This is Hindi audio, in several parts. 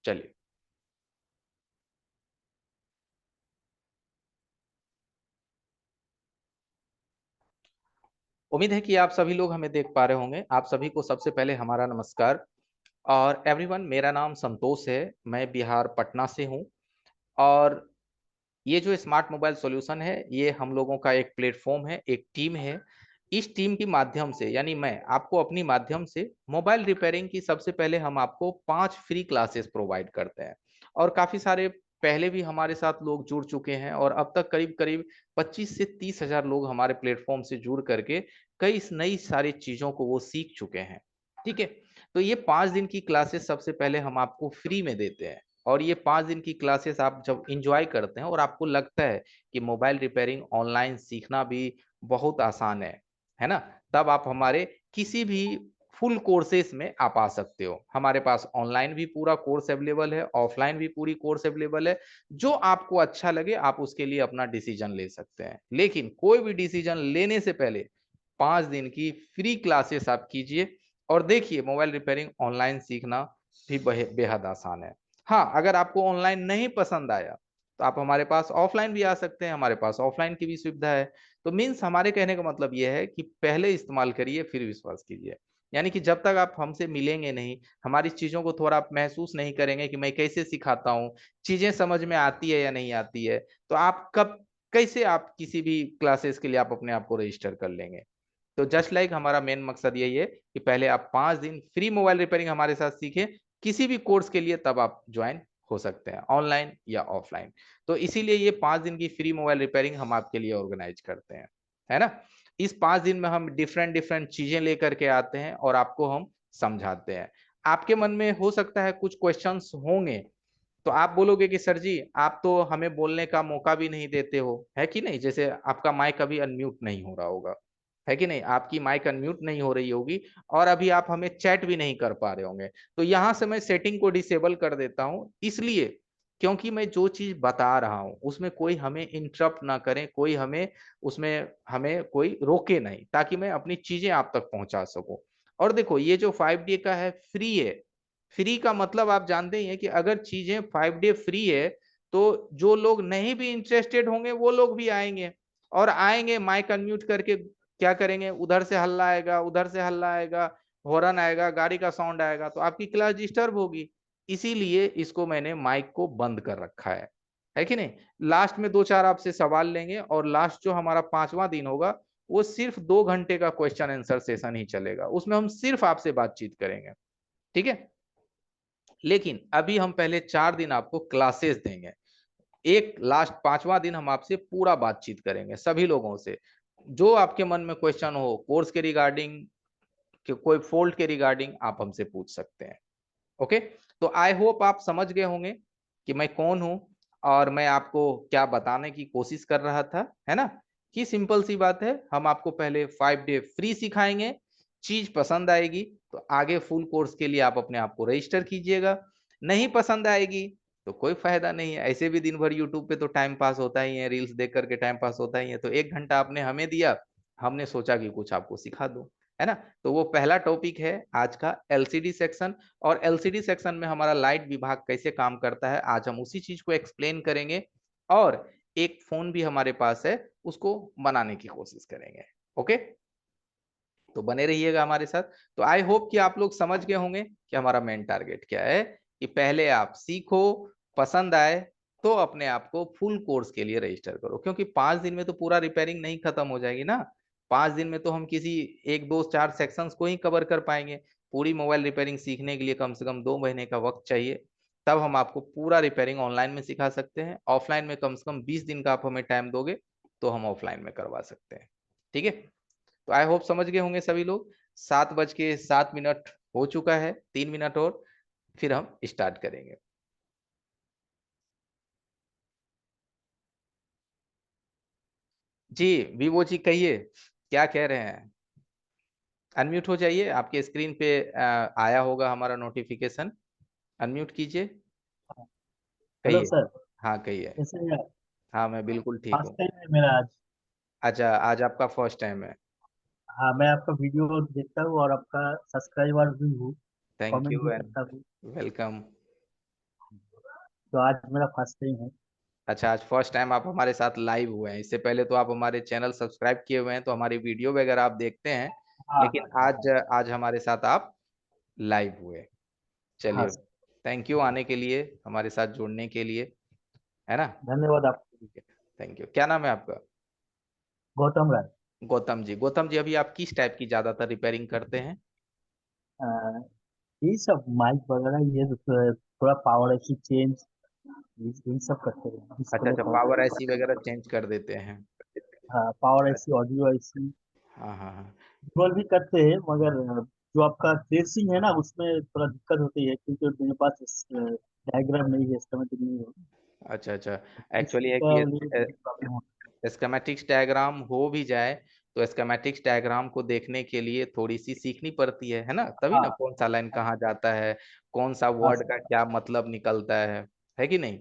चलिए। उम्मीद है कि आप सभी लोग हमें देख पा रहे होंगे। आप सभी को सबसे पहले हमारा नमस्कार। और एवरीवन, मेरा नाम संतोष है, मैं बिहार पटना से हूँ। और ये जो स्मार्ट मोबाइल सॉल्यूशन है, ये हम लोगों का एक प्लेटफॉर्म है, एक टीम है। इस टीम के माध्यम से, यानी मैं आपको अपनी माध्यम से मोबाइल रिपेयरिंग की सबसे पहले हम आपको 5 फ्री क्लासेस प्रोवाइड करते हैं। और काफी सारे पहले भी हमारे साथ लोग जुड़ चुके हैं, और अब तक करीब करीब 25 से 30 हजार लोग हमारे प्लेटफॉर्म से जुड़ करके कई नई सारी चीजों को वो सीख चुके हैं। ठीक है। तो ये 5 दिन की क्लासेस सबसे पहले हम आपको फ्री में देते हैं। और ये 5 दिन की क्लासेस आप जब इंजॉय करते हैं और आपको लगता है कि मोबाइल रिपेयरिंग ऑनलाइन सीखना भी बहुत आसान है ना, तब आप हमारे किसी भी फुल कोर्सेज में आप आ सकते हो। हमारे पास ऑनलाइन भी पूरा कोर्स अवेलेबल है, ऑफलाइन भी पूरी कोर्स अवेलेबल है। जो आपको अच्छा लगे आप उसके लिए अपना डिसीजन ले सकते हैं, लेकिन कोई भी डिसीजन लेने से पहले 5 दिन की फ्री क्लासेस आप कीजिए और देखिए मोबाइल रिपेयरिंग ऑनलाइन सीखना भी बेहद आसान है। हाँ, अगर आपको ऑनलाइन नहीं पसंद आया तो आप हमारे पास ऑफलाइन भी आ सकते हैं, हमारे पास ऑफलाइन की भी सुविधा है। तो मीन्स हमारे कहने का मतलब यह है कि पहले इस्तेमाल करिए फिर विश्वास कीजिए। यानी कि जब तक आप हमसे मिलेंगे नहीं, हमारी चीजों को थोड़ा आप महसूस नहीं करेंगे कि मैं कैसे सिखाता हूँ, चीजें समझ में आती है या नहीं आती है, तो आप कब कैसे आप किसी भी क्लासेस के लिए आप अपने आप को रजिस्टर कर लेंगे। तो जस्ट लाइक हमारा मेन मकसद यही है कि पहले आप 5 दिन फ्री मोबाइल रिपेयरिंग हमारे साथ सीखें किसी भी कोर्स के लिए, तब आप ज्वाइन हो सकते हैं ऑनलाइन या ऑफलाइन। तो इसीलिए ये 5 दिन की फ्री मोबाइल रिपेयरिंग हम आपके लिए ऑर्गेनाइज करते हैं, है ना। इस 5 दिन में हम डिफरेंट डिफरेंट चीजें लेकर के आते हैं और आपको हम समझाते हैं। आपके मन में हो सकता है कुछ क्वेश्चंस होंगे, तो आप बोलोगे कि सर जी आप तो हमें बोलने का मौका भी नहीं देते हो, है कि नहीं। जैसे आपका माइक अभी अनम्यूट नहीं हो रहा होगा, है कि नहीं, आपकी माइक अनम्यूट नहीं हो रही होगी, और अभी आप हमें चैट भी नहीं कर पा रहे होंगे। तो यहां से मैं सेटिंग को डिसेबल कर देता हूं, इसलिए क्योंकि मैं जो चीज बता रहा हूं उसमें कोई हमें इंटरप्ट ना करे, कोई हमें उसमें हमें कोई रोके नहीं, ताकि मैं अपनी चीजें आप तक पहुंचा सकूं। और देखो ये जो 5 डे का है, फ्री है। फ्री का मतलब आप जानते ही हैं कि अगर चीजें 5 डे फ्री है, तो जो लोग नहीं भी इंटरेस्टेड होंगे वो लोग भी आएंगे, और आएंगे माइक अनम्यूट करके क्या करेंगे, उधर से हल्ला आएगा, उधर से हल्ला आएगा, हॉर्न आएगा, गाड़ी का साउंड आएगा, तो आपकी क्लास डिस्टर्ब होगी। इसीलिए इसको मैंने माइक को बंद कर रखा है कि नहीं। लास्ट में 2-4 आपसे सवाल लेंगे, और लास्ट जो हमारा 5वां दिन होगा वो सिर्फ 2 घंटे का क्वेश्चन आंसर सेशन ही चलेगा, उसमें हम सिर्फ आपसे बातचीत करेंगे। ठीक है। लेकिन अभी हम पहले 4 दिन आपको क्लासेस देंगे। एक लास्ट 5वां दिन हम आपसे पूरा बातचीत करेंगे सभी लोगों से। जो आपके मन में क्वेश्चन हो कोर्स के रिगार्डिंग, कि कोई फॉल्ट के रिगार्डिंग, आप हमसे पूछ सकते हैं। ओके। तो आई होप आप समझ गए होंगे कि मैं कौन हूं और मैं आपको क्या बताने की कोशिश कर रहा था, है ना। कि सिंपल सी बात है, हम आपको पहले 5 डे फ्री सिखाएंगे, चीज पसंद आएगी तो आगे फुल कोर्स के लिए आप अपने आप को रजिस्टर कीजिएगा। नहीं पसंद आएगी तो कोई फायदा नहीं है, ऐसे भी दिन भर यूट्यूब पे तो टाइम पास होता ही है, रील्स देख करके टाइम पास होता ही है। तो 1 घंटा आपने हमें दिया, हमने सोचा कि कुछ आपको सिखा दो, है ना। तो वो पहला टॉपिक है आज का, एलसीडी सेक्शन। और एलसीडी सेक्शन में हमारा लाइट विभाग कैसे काम करता है, आज हम उसी चीज को एक्सप्लेन करेंगे। और एक फोन भी हमारे पास है, उसको बनाने की कोशिश करेंगे। ओके। तो बने रहिएगा हमारे साथ। तो आई होप कि आप लोग समझ गए होंगे कि हमारा मेन टारगेट क्या है, कि पहले आप सीखो, पसंद आए तो अपने आप को फुल कोर्स के लिए रजिस्टर करो, क्योंकि 5 दिन में तो पूरा रिपेयरिंग नहीं खत्म हो जाएगी ना। 5 दिन में तो हम किसी 1 2 4 सेक्शंस को ही कवर कर पाएंगे। पूरी मोबाइल रिपेयरिंग सीखने के लिए कम से कम 2 महीने का वक्त चाहिए। तब हम आपको पूरा रिपेयरिंग ऑनलाइन में सिखा सकते हैं, ऑफलाइन में कम से कम 20 दिन का आप हमें टाइम दोगे तो हम ऑफलाइन में करवा सकते हैं। ठीक है। तो आई होप समझ गए होंगे सभी लोग। 7:07 हो चुका है, 3 मिनट और फिर हम स्टार्ट करेंगे। जी विवो जी कहिए, क्या कह रहे हैं। अनम्यूट हो जाइए, आपके स्क्रीन पे आया होगा हमारा नोटिफिकेशन, अनम्यूट कीजिए, हेलो कहिए। सर। हाँ कहिए। कैसे हैं आप? हाँ मैं बिल्कुल ठीक फर्स्ट हूँ। टाइम है मेरा आज। अच्छा, आज आपका फर्स्ट टाइम है। हाँ, मैं आपका वीडियो देखता हूँ और आपका सब्सक्राइबर भी हूँ। थैंक कमेंट यू भी एंड करता हूँ। वेलकम। तो आज मेरा फर्स्ट टाइम है। अच्छा, आज फर्स्ट टाइम आप हमारे साथ लाइव हुए हैं। इससे पहले तो आप हमारे चैनल सब्सक्राइब किए हुए हैं, तो हमारी वीडियो वगैरह आप देखते हैं, हाँ लेकिन हाँ हाँ आज हाँ। आज हमारे साथ आप लाइव हुए। हाँ चलिए, सर। थैंक यू आने के लिए, हमारे साथ जुड़ने के लिए, है ना। धन्यवाद आपको। ठीक है, थैंक यू। क्या नाम है आपका? गौतम राय। गौतम जी। गौतम जी, अभी आप किस टाइप की ज्यादातर रिपेयरिंग करते हैं? अ, यही सब माइक वगैरह, ये थोड़ा पावर ऐसी चेंज, यही सब करते हैं, अच्छा डिस्प्ले अच्छा, को। पावर ऐसी वगैरह चेंज कर देते हैं। हाँ, पावर ऐसी, अच्छा, ऑडियो ऐसी, हाँ हाँ हाँ। विजुअल भी करते हैं, मगर जो आपका ट्रेसिंग है ना, उसमें थोड़ा दिक्कत होती है, क्योंकि मेरे पास डायग्राम नहीं है, स्कीमेटिक नहीं है। अच्छा अच्छा, एक्चुअली है इसका कि लिए थोड़ी प्रॉब्लम होती स्केमेटिक्स डायग्राम हो भी जाए तो स्केमेटिक्स डायग्राम को देखने के लिए थोड़ी सी सीखनी पड़ती है ना, है। तभी हाँ ना कौन सा लाइन हाँ कहाँ जाता है, कौन सा हाँ वर्ड सर। का क्या मतलब निकलता है कि नहीं।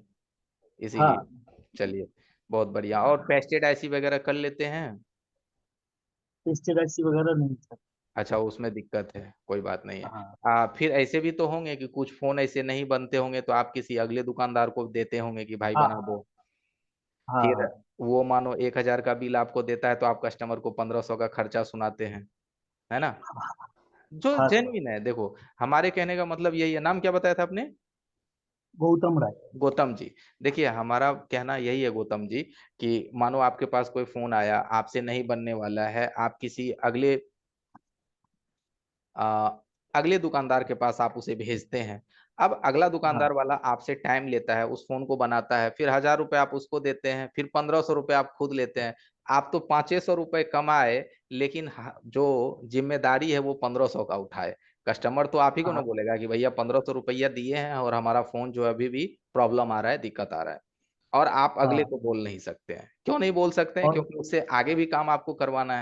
इसीलिए, हाँ, चलिए, बहुत बढ़िया। और पेस्टेड आईसी वगैरह कर लेते हैं? स्टेराइसी वगैरह नहीं सर। अच्छा, उसमें दिक्कत है, कोई बात नहीं है। हाँ फिर ऐसे भी तो होंगे कि कुछ फोन ऐसे नहीं बनते होंगे, तो आप किसी अगले दुकानदार को देते होंगे कि भाई बना हाँ दो। हाँ फिर हाँ वो मानो 1,000 का बिल आपको देता है, तो आप कस्टमर को 1,500 का खर्चा सुनाते हैं, है ना। जो हाँ सर। जेन्युइन है, देखो, हमारे कहने का मतलब यही है। नाम क्या बताया था आपने? गौतम राय। गौतम जी। देखिए, हमारा कहना यही है गौतम जी, कि मानो आपके पास कोई फोन आया, आपसे नहीं बनने वाला है, आप किसी आ, अगले दुकानदार के पास आप उसे भेजते हैं। अब अगला हाँ दुकानदार वाला आपसे टाइम लेता है, उस फोन को बनाता है, फिर 1,000 रुपए आप उसको देते हैं, फिर 1,500 रुपए आप खुद लेते हैं। आप तो 500 रुपए कमाए, लेकिन जो जिम्मेदारी है वो 1,500 का उठाए। कस्टमर तो आप ही को ना हाँ बोलेगा कि भैया 1,500 रुपया दिए हैं और हमारा फोन जो है अभी भी प्रॉब्लम आ रहा है, दिक्कत आ रहा है। और आप अगले हाँ। को बोल नहीं सकते हैं। क्यों नहीं बोल सकते हैं? और क्योंकि उससे आगे भी काम आपको करवाना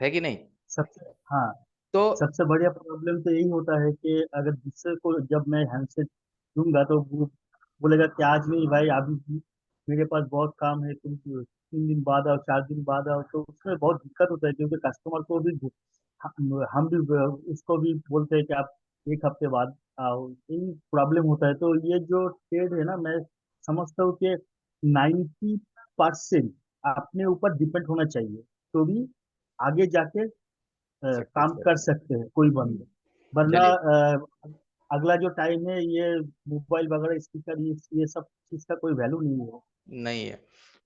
है कि नहीं। सबसे, हाँ, तो सबसे बढ़िया प्रॉब्लम तो यही होता है कि अगर दूसरे को जब मैं हैंडसेट दूंगा, तो वो बोलेगा कि आज नहीं भाई, अभी भी मेरे पास बहुत काम है, तुम 3 दिन बाद आओ, 4 दिन बाद आओ, तो उसमें बहुत दिक्कत होता है, क्योंकि कस्टमर को भी हम भी उसको भी बोलते हैं कि आप 1 हफ्ते बाद आओ, यही प्रॉब्लम होता है। तो ये जो ट्रेड है ना, मैं समझता हूँ कि 90% अपने ऊपर डिपेंड होना चाहिए, तो भी आगे जाके सक्सेस काम कर करते हैं। सकते हैं कोई बंदा। वरना चलिए, अगला जो टाइम है, ये मोबाइल वगैरह, स्पीकर, ये सब चीज का कोई वैल्यू नहीं है। नहीं है।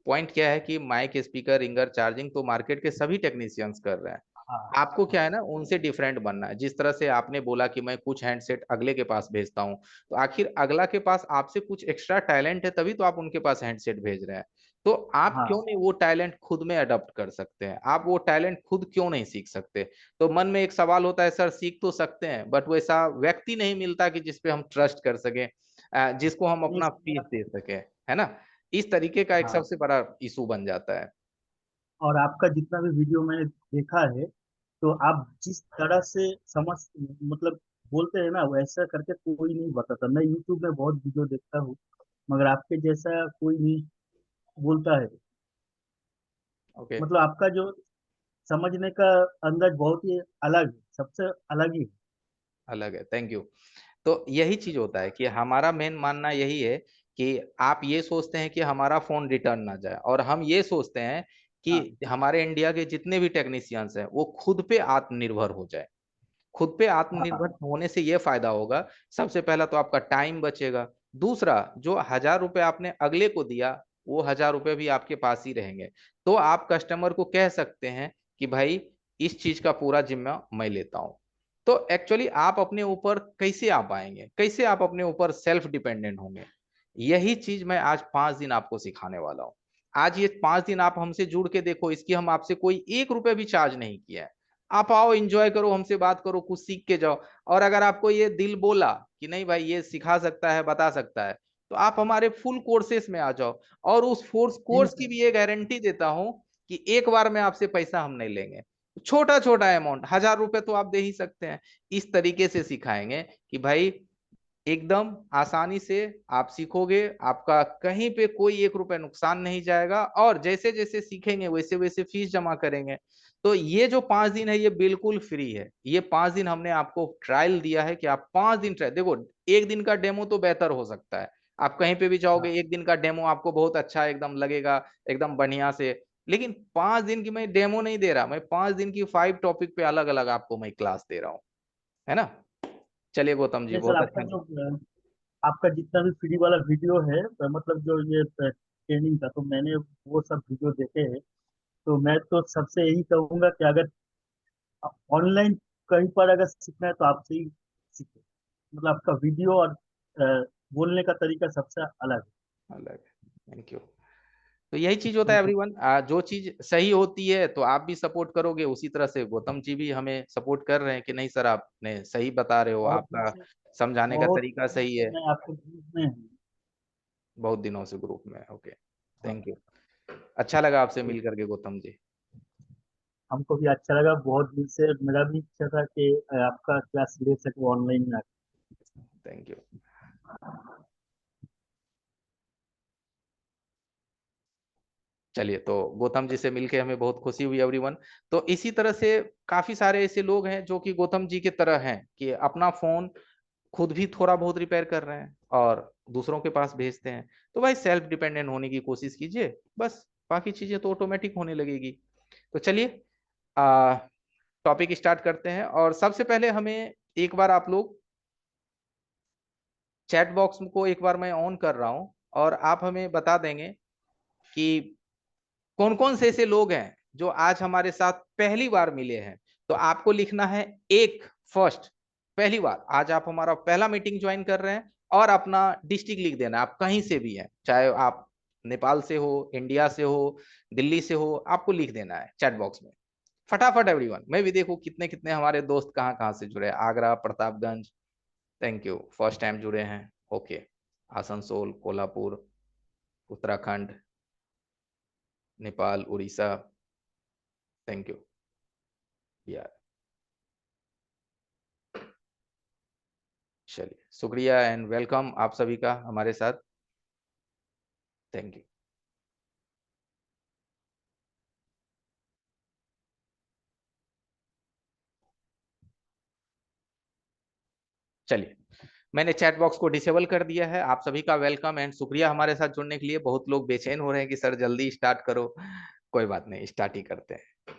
पॉइंट क्या है कि माइक, स्पीकर, रिंगर, चार्जिंग तो मार्केट के सभी टेक्नीशियंस कर रहे हैं। हाँ आपको क्या है हाँ ना, उनसे डिफरेंट बनना है। जिस तरह से आपने बोला कि मैं कुछ हैंडसेट अगले के पास भेजता हूं, तो आखिर अगला के पास आपसे कुछ एक्स्ट्रा टैलेंट है, तभी तो आप उनके पास हैंडसेट भेज रहे हैं। तो आप क्यों हाँ। नहीं वो टैलेंट खुद में अडॉप्ट कर सकते हैं? आप वो टैलेंट खुद क्यों नहीं सीख सकते? तो मन में एक सवाल होता है, सर सीख तो सकते हैं, बट वैसा व्यक्ति नहीं मिलता कि जिसपे हम ट्रस्ट कर सके, जिसको हम ये अपना सब फीस बात दे है। सके, है ना। इस तरीके का एक हाँ, सबसे बड़ा इशू बन जाता है। और आपका जितना भी वीडियो मैंने देखा है, तो आप जिस तरह से समझ, मतलब बोलते हैं ना, वैसा करके कोई नहीं बताता। मैं यूट्यूब में बहुत वीडियो देखता हूँ, मगर आपके जैसा कोई नहीं बोलता है। ओके, मतलब आपका जो समझने का अंदाज बहुत ही अलग है, सबसे अलग ही है। अलग है, थैंक यू। तो यही चीज होता है कि हमारा मेन मानना यही है कि आप ये सोचते हैं कि हमारा फोन रिटर्न ना जाए, और हम ये सोचते हैं हाँ कि हमारे इंडिया के जितने भी टेक्नीशियंस हैं वो खुद पे आत्मनिर्भर हो जाए। खुद पे आत्मनिर्भर हाँ। होने से ये फायदा होगा, सबसे पहला तो आपका टाइम बचेगा। दूसरा, जो 1,000 रुपए आपने अगले को दिया, वो 1,000 रुपए भी आपके पास ही रहेंगे। तो आप कस्टमर को कह सकते हैं कि भाई, इस चीज का पूरा जिम्मा मैं लेता हूं। तो एक्चुअली आप अपने ऊपर कैसे आ पाएंगे, कैसे आप अपने ऊपर सेल्फ डिपेंडेंट होंगे? यही चीज मैं आज 5 दिन आपको सिखाने वाला हूँ। आज ये 5 दिन आप हमसे जुड़ के देखो, इसकी हम आपसे कोई 1 रुपए भी चार्ज नहीं किया है। आप आओ, एंजॉय करो, हमसे बात करो, कुछ सीख के जाओ। और अगर आपको ये दिल बोला कि नहीं भाई, ये सिखा सकता है, बता सकता है, तो आप हमारे फुल कोर्सेस में आ जाओ। और उस फोर्स नहीं कोर्स की सर। भी ये गारंटी देता हूं कि एक बार में आपसे पैसा हम नहीं लेंगे। छोटा छोटा अमाउंट, 1,000 रुपए तो आप दे ही सकते हैं। इस तरीके से सिखाएंगे कि भाई, एकदम आसानी से आप सीखोगे, आपका कहीं पे कोई 1 रुपए नुकसान नहीं जाएगा। और जैसे जैसे सीखेंगे वैसे वैसे फीस जमा करेंगे। तो ये जो 5 दिन है, ये बिल्कुल फ्री है। ये 5 दिन हमने आपको ट्रायल दिया है कि आप 5 दिन ट्रायल देखो। एक दिन का डेमो तो बेहतर हो सकता है, आप कहीं पे भी जाओगे, हाँ, 1 दिन का डेमो आपको बहुत अच्छा एकदम लगेगा, एकदम बढ़िया से। लेकिन 5 दिन की मैं डेमो नहीं दे रहा, मैं 5 दिन की 5 टॉपिक पे अलग अलग आपको मैं क्लास दे रहा हूँ, है ना। चलिए गौतम जी, नहीं सर, बहुत अच्छा। आपका जितना भी फ्री वाला वीडियो है, मतलब जो ये ट्रेनिंग का, तो मैंने वो सब वीडियो देखे हैं। तो मैं तो सबसे यही कहूंगा कि अगर ऑनलाइन कहीं पर अगर सीखना है तो आपसे ही सीखे। मतलब आपका वीडियो और बोलने का तरीका सबसे अलग है। अलग, थैंक यू। तो यही चीज होता है थैंक यू। एवरीवन, जो चीज सही होती है तो आप भी सपोर्ट करोगे, उसी तरह से गौतम जी भी हमें सपोर्ट कर रहे हैं कि नहीं सर आपने सही बता रहे हो, बहुत दिन आपका से समझाने का बहुत तरीका दिन सही से है। मैं आपके ग्रुप में हूँ। बहुत दिनों से ग्रुप में, ओके, हाँ, थैंक यू। अच्छा लगा आपसे ठीक। मिल करके गौतम जी। हमको भी अच्छा लगा, बहुत दिन से मेरा भी इच्छा था कि आपका क्लास ले सकूं ऑनलाइन में। Thank you. चलिए, तो गौतम जी से मिलके हमें बहुत खुशी हुई एवरीवन। तो इसी तरह से काफी सारे ऐसे लोग हैं जो कि गौतम जी के तरह हैं कि अपना फोन खुद भी थोड़ा बहुत रिपेयर कर रहे हैं और दूसरों के पास भेजते हैं। तो भाई सेल्फ डिपेंडेंट होने की कोशिश कीजिए, बस बाकी चीजें तो ऑटोमेटिक होने लगेगी। तो चलिए टॉपिक स्टार्ट करते हैं, और सबसे पहले हमें एक बार आप लोग चैट बॉक्स को एक बार मैं ऑन कर रहा हूं, और आप हमें बता देंगे कि कौन कौन से ऐसे लोग हैं जो आज हमारे साथ पहली बार मिले हैं। तो आपको लिखना है एक, फर्स्ट, पहली बार आज आप हमारा पहला मीटिंग ज्वाइन कर रहे हैं, और अपना डिस्ट्रिक्ट लिख देना, आप कहीं से भी हैं, चाहे आप नेपाल से हो, इंडिया से हो, दिल्ली से हो, आपको लिख देना है चैट बॉक्स में फटाफट एवरीवन। मैं भी देखूं कितने कितने हमारे दोस्त कहाँ कहाँ से जुड़े हैं। Agra, Pratapganj, thank you, first time जुड़े हैं, okay. Asansol, Kolhapur, Uttarakhand, Nepal, Orissa, thank you यार। चलिए, शुक्रिया एंड वेलकम आप सभी का हमारे साथ, थैंक यू। चलिए, मैंने चैट बॉक्स को डिसेबल कर दिया है। आप सभी का वेलकम एंड शुक्रिया हमारे साथ जुड़ने के लिए। बहुत लोग बेचैन हो रहे हैं कि सर जल्दी स्टार्ट करो, कोई बात नहीं, स्टार्ट ही करते हैं।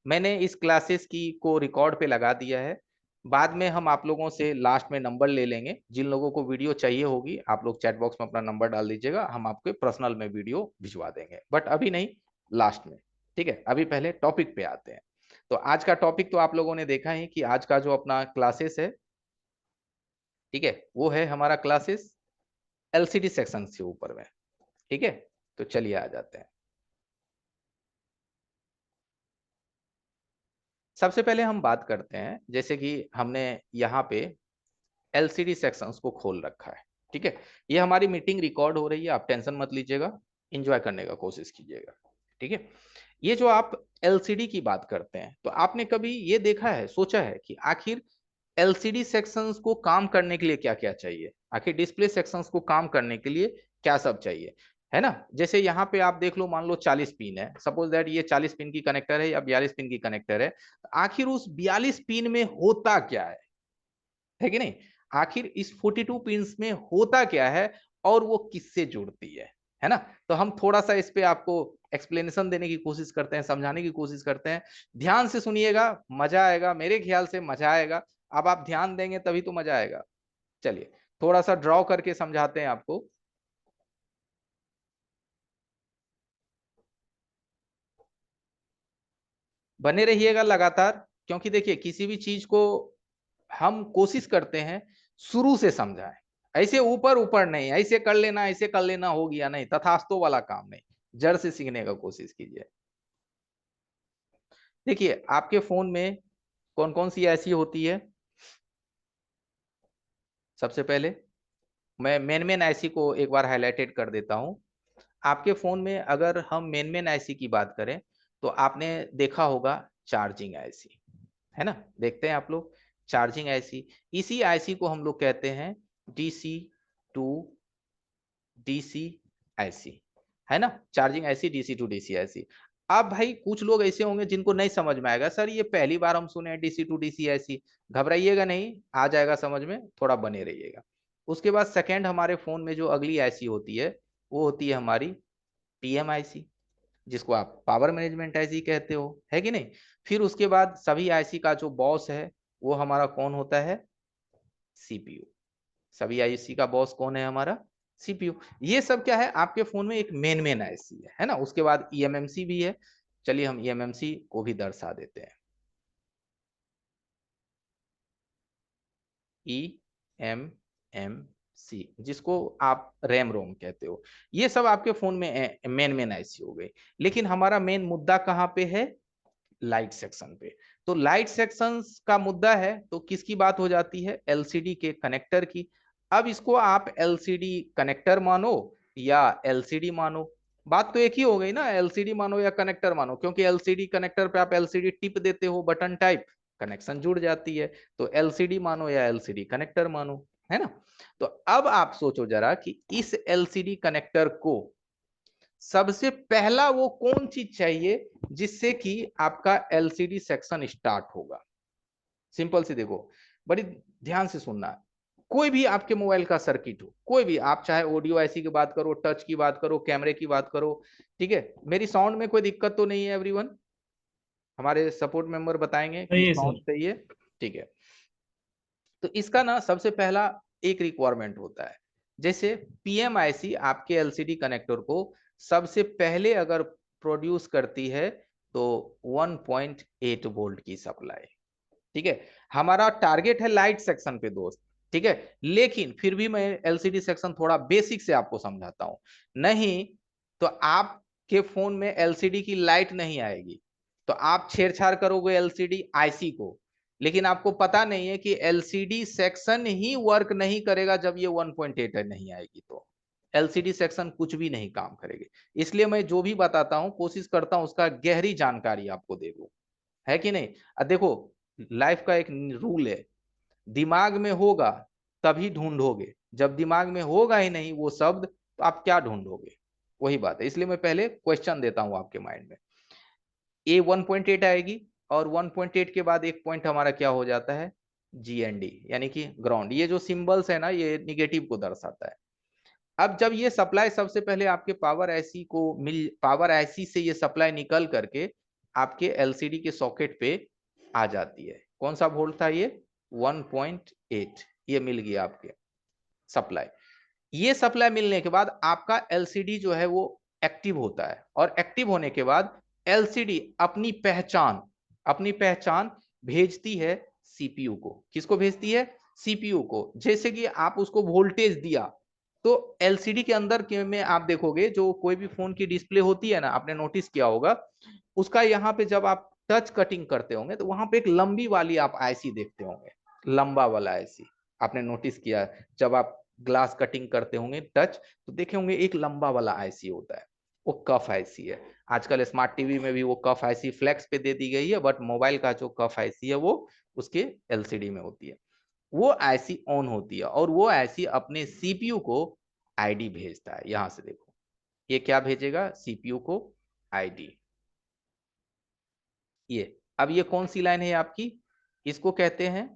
मैंने इस क्लासेस की को रिकॉर्ड पे लगा दिया है। बाद में हम आप लोगों से लास्ट में नंबर ले लेंगे। जिन लोगों को वीडियो चाहिए होगी, आप लोग चैट बॉक्स में अपना नंबर डाल दीजिएगा, हम आपके पर्सनल में वीडियो भिजवा देंगे, बट अभी नहीं, लास्ट में। ठीक है, अभी पहले टॉपिक पे आते हैं। तो आज का टॉपिक तो आप लोगों ने देखा ही कि आज का जो अपना क्लासेस है, ठीक है, वो है हमारा क्लासेस एलसीडी सेक्शन के ऊपर में। ठीक है, तो चलिए आ जाते हैं। सबसे पहले हम बात करते हैं, जैसे कि हमने यहाँ पे एलसीडी सेक्शंस को खोल रखा है। ठीक है, ये हमारी मीटिंग रिकॉर्ड हो रही है, आप टेंशन मत लीजिएगा, एंजॉय करने का कोशिश कीजिएगा। ठीक है, ये जो आप एलसीडी की बात करते हैं, तो आपने कभी ये देखा है, सोचा है कि आखिर एलसीडी सेक्शंस को काम करने के लिए क्या क्या चाहिए, आखिर डिस्प्ले सेक्शंस को काम करने के लिए क्या सब चाहिए, है ना। जैसे यहाँ पे आप देख लो, मान लो 40 पिन है, सपोज दैट ये 40 पिन की कनेक्टर है या 42 पिन की कनेक्टर है। आखिर उस 42 पिन में होता क्या है कि नहीं, आखिर इस 42 पिंस में होता क्या है, और वो किससे जुड़ती है ना। तो हम थोड़ा सा इस पे आपको एक्सप्लेनेशन देने की कोशिश करते हैं, समझाने की कोशिश करते हैं। ध्यान से सुनिएगा, मजा आएगा, मेरे ख्याल से मजा आएगा। अब आप ध्यान देंगे तभी तो मजा आएगा। चलिए, थोड़ा सा ड्रॉ करके समझाते हैं आपको। बने रहिएगा लगातार, क्योंकि देखिए किसी भी चीज को हम कोशिश करते हैं शुरू से समझाएं, ऐसे ऊपर ऊपर नहीं, ऐसे कर लेना, ऐसे कर लेना, हो गया नहीं, तथास्तु वाला काम नहीं, जड़ से सीखने का कोशिश कीजिए। देखिए, आपके फोन में कौन कौन सी ऐसी होती है। सबसे पहले मैं मेन मेन आईसी को एक बार हाईलाइटेड कर देता हूं। आपके फोन में अगर हम मेन मेन आईसी की बात करें, तो आपने देखा होगा चार्जिंग आईसी, है ना। देखते हैं आप लोग, चार्जिंग आईसी, इसी आईसी को हम लोग कहते हैं डीसी टू डीसी आईसी, है ना। Charging IC, DC to DC IC. अब भाई कुछ लोग ऐसे होंगे जिनको नहीं समझ में आएगा, सर ये पहली बार हम सुने डीसी टू डीसी आईसी। घबराइएगा नहीं, आ जाएगा समझ में, थोड़ा बने रहिएगा। उसके बाद सेकंड हमारे फोन में जो अगली आईसी होती है वो होती है हमारी पीएमआईसी, जिसको आप पावर मैनेजमेंट आईसी कहते हो, है कि नहीं। फिर उसके बाद सभी आईसी का जो बॉस है वो हमारा कौन होता है, सीपीयू। सभी आईसी का बॉस कौन है, हमारा सीपीयू। ये सब क्या है आपके फोन में एक मेन आईसी है ना। उसके बाद ईएमएमसी भी है, चलिए हम ईएमएमसी को भी दर्शा देते हैं। ईएमएमसी, जिसको आप रैम रोम कहते हो। ये सब आपके फोन में मेन आईसी हो गए। लेकिन हमारा मेन मुद्दा कहाँ पे है, लाइट सेक्शन पे। तो लाइट सेक्शन का मुद्दा है तो किसकी बात हो जाती है, एलसीडी के कनेक्टर की। अब इसको आप एलसीडी कनेक्टर मानो या एलसीडी मानो, बात तो एक ही हो गई ना, एलसीडी मानो या कनेक्टर मानो, क्योंकि एलसीडी कनेक्टर पे आप एलसीडी टिप देते हो बटन टाइप, कनेक्शन जुड़ जाती है। तो एलसीडी मानो या एलसीडी कनेक्टर मानो, है ना। तो अब आप सोचो जरा कि इस एलसीडी कनेक्टर को सबसे पहला वो कौन चीज चाहिए जिससे कि आपका एलसीडी सेक्शन स्टार्ट होगा। सिंपल सी देखो, बड़ी ध्यान से सुनना। कोई भी आपके मोबाइल का सर्किट हो, कोई भी, आप चाहे ऑडियो आईसी की बात करो, टच की बात करो, कैमरे की बात करो, ठीक है। मेरी साउंड में कोई दिक्कत तो नहीं है एवरीवन, हमारे सपोर्ट मेंबर बताएंगे कि सही है साउंड सर। सही है, ठीक है। तो इसका ना सबसे पहला एक रिक्वायरमेंट होता है, जैसे पीएमआईसी आपके एलसीडी कनेक्टर को सबसे पहले अगर प्रोड्यूस करती है तो 1.8 वोल्ट की सप्लाई, ठीक है। हमारा टारगेट है लाइट सेक्शन पे दोस्त, ठीक है। लेकिन फिर भी मैं एलसीडी सेक्शन थोड़ा बेसिक से आपको समझाता हूं, नहीं तो आपके फोन में एलसीडी की लाइट नहीं आएगी, तो आप छेड़छाड़ करोगे एलसीडी आईसी को, लेकिन आपको पता नहीं है कि एलसीडी सेक्शन ही वर्क नहीं करेगा जब ये 1.8 नहीं आएगी, तो एलसीडी सेक्शन कुछ भी नहीं काम करेगी। इसलिए मैं जो भी बताता हूं कोशिश करता हूं उसका गहरी जानकारी आपको दे दूं, है कि नहीं। देखो, लाइफ का एक रूल है, दिमाग में होगा तभी ढूंढोगे, जब दिमाग में होगा ही नहीं वो शब्द तो आप क्या ढूंढोगे, वही बात है। इसलिए मैं पहले क्वेश्चन देता हूं आपके माइंड में, ए 1.8 आएगी और 1.8 के बाद एक पॉइंट हमारा क्या हो जाता है, जीएनडी यानी कि ग्राउंड। ये जो सिंबल्स है ना ये निगेटिव को दर्शाता है। अब जब ये सप्लाई सबसे पहले आपके पावर आईसी से ये सप्लाई निकल करके आपके एलसीडी के सॉकेट पे आ जाती है, कौन सा वोल्ट था ये, 1.8, ये मिल गया आपके सप्लाई। ये सप्लाई मिलने के बाद आपका एलसीडी जो है वो एक्टिव होता है, और एक्टिव होने के बाद एलसीडी अपनी पहचान भेजती है सीपीयू को। किसको भेजती है, सीपीयू को। जैसे कि आप उसको वोल्टेज दिया तो एलसीडी के अंदर में आप देखोगे जो कोई भी फोन की डिस्प्ले होती है ना, आपने नोटिस किया होगा, उसका यहाँ पे जब आप टच कटिंग करते होंगे तो वहां पे एक लंबी वाली आप आईसी देखते होंगे, लंबा वाला आईसी आपने नोटिस किया। जब आप ग्लास कटिंग करते होंगे टच तो देखे होंगे एक लंबा वाला आईसी होता है, वो कफ आईसी है। आजकल स्मार्ट टीवी में भी वो कफ आईसी फ्लेक्स पे दे दी गई है, बट मोबाइल का जो कफ आईसी है वो उसके एलसीडी में होती है। वो आईसी ऑन होती है और वो आईसी अपने सीपीयू को आईडी भेजता है। यहां से देखो ये क्या भेजेगा, सीपीयू को आईडी। ये अब ये कौन सी लाइन है आपकी, इसको कहते हैं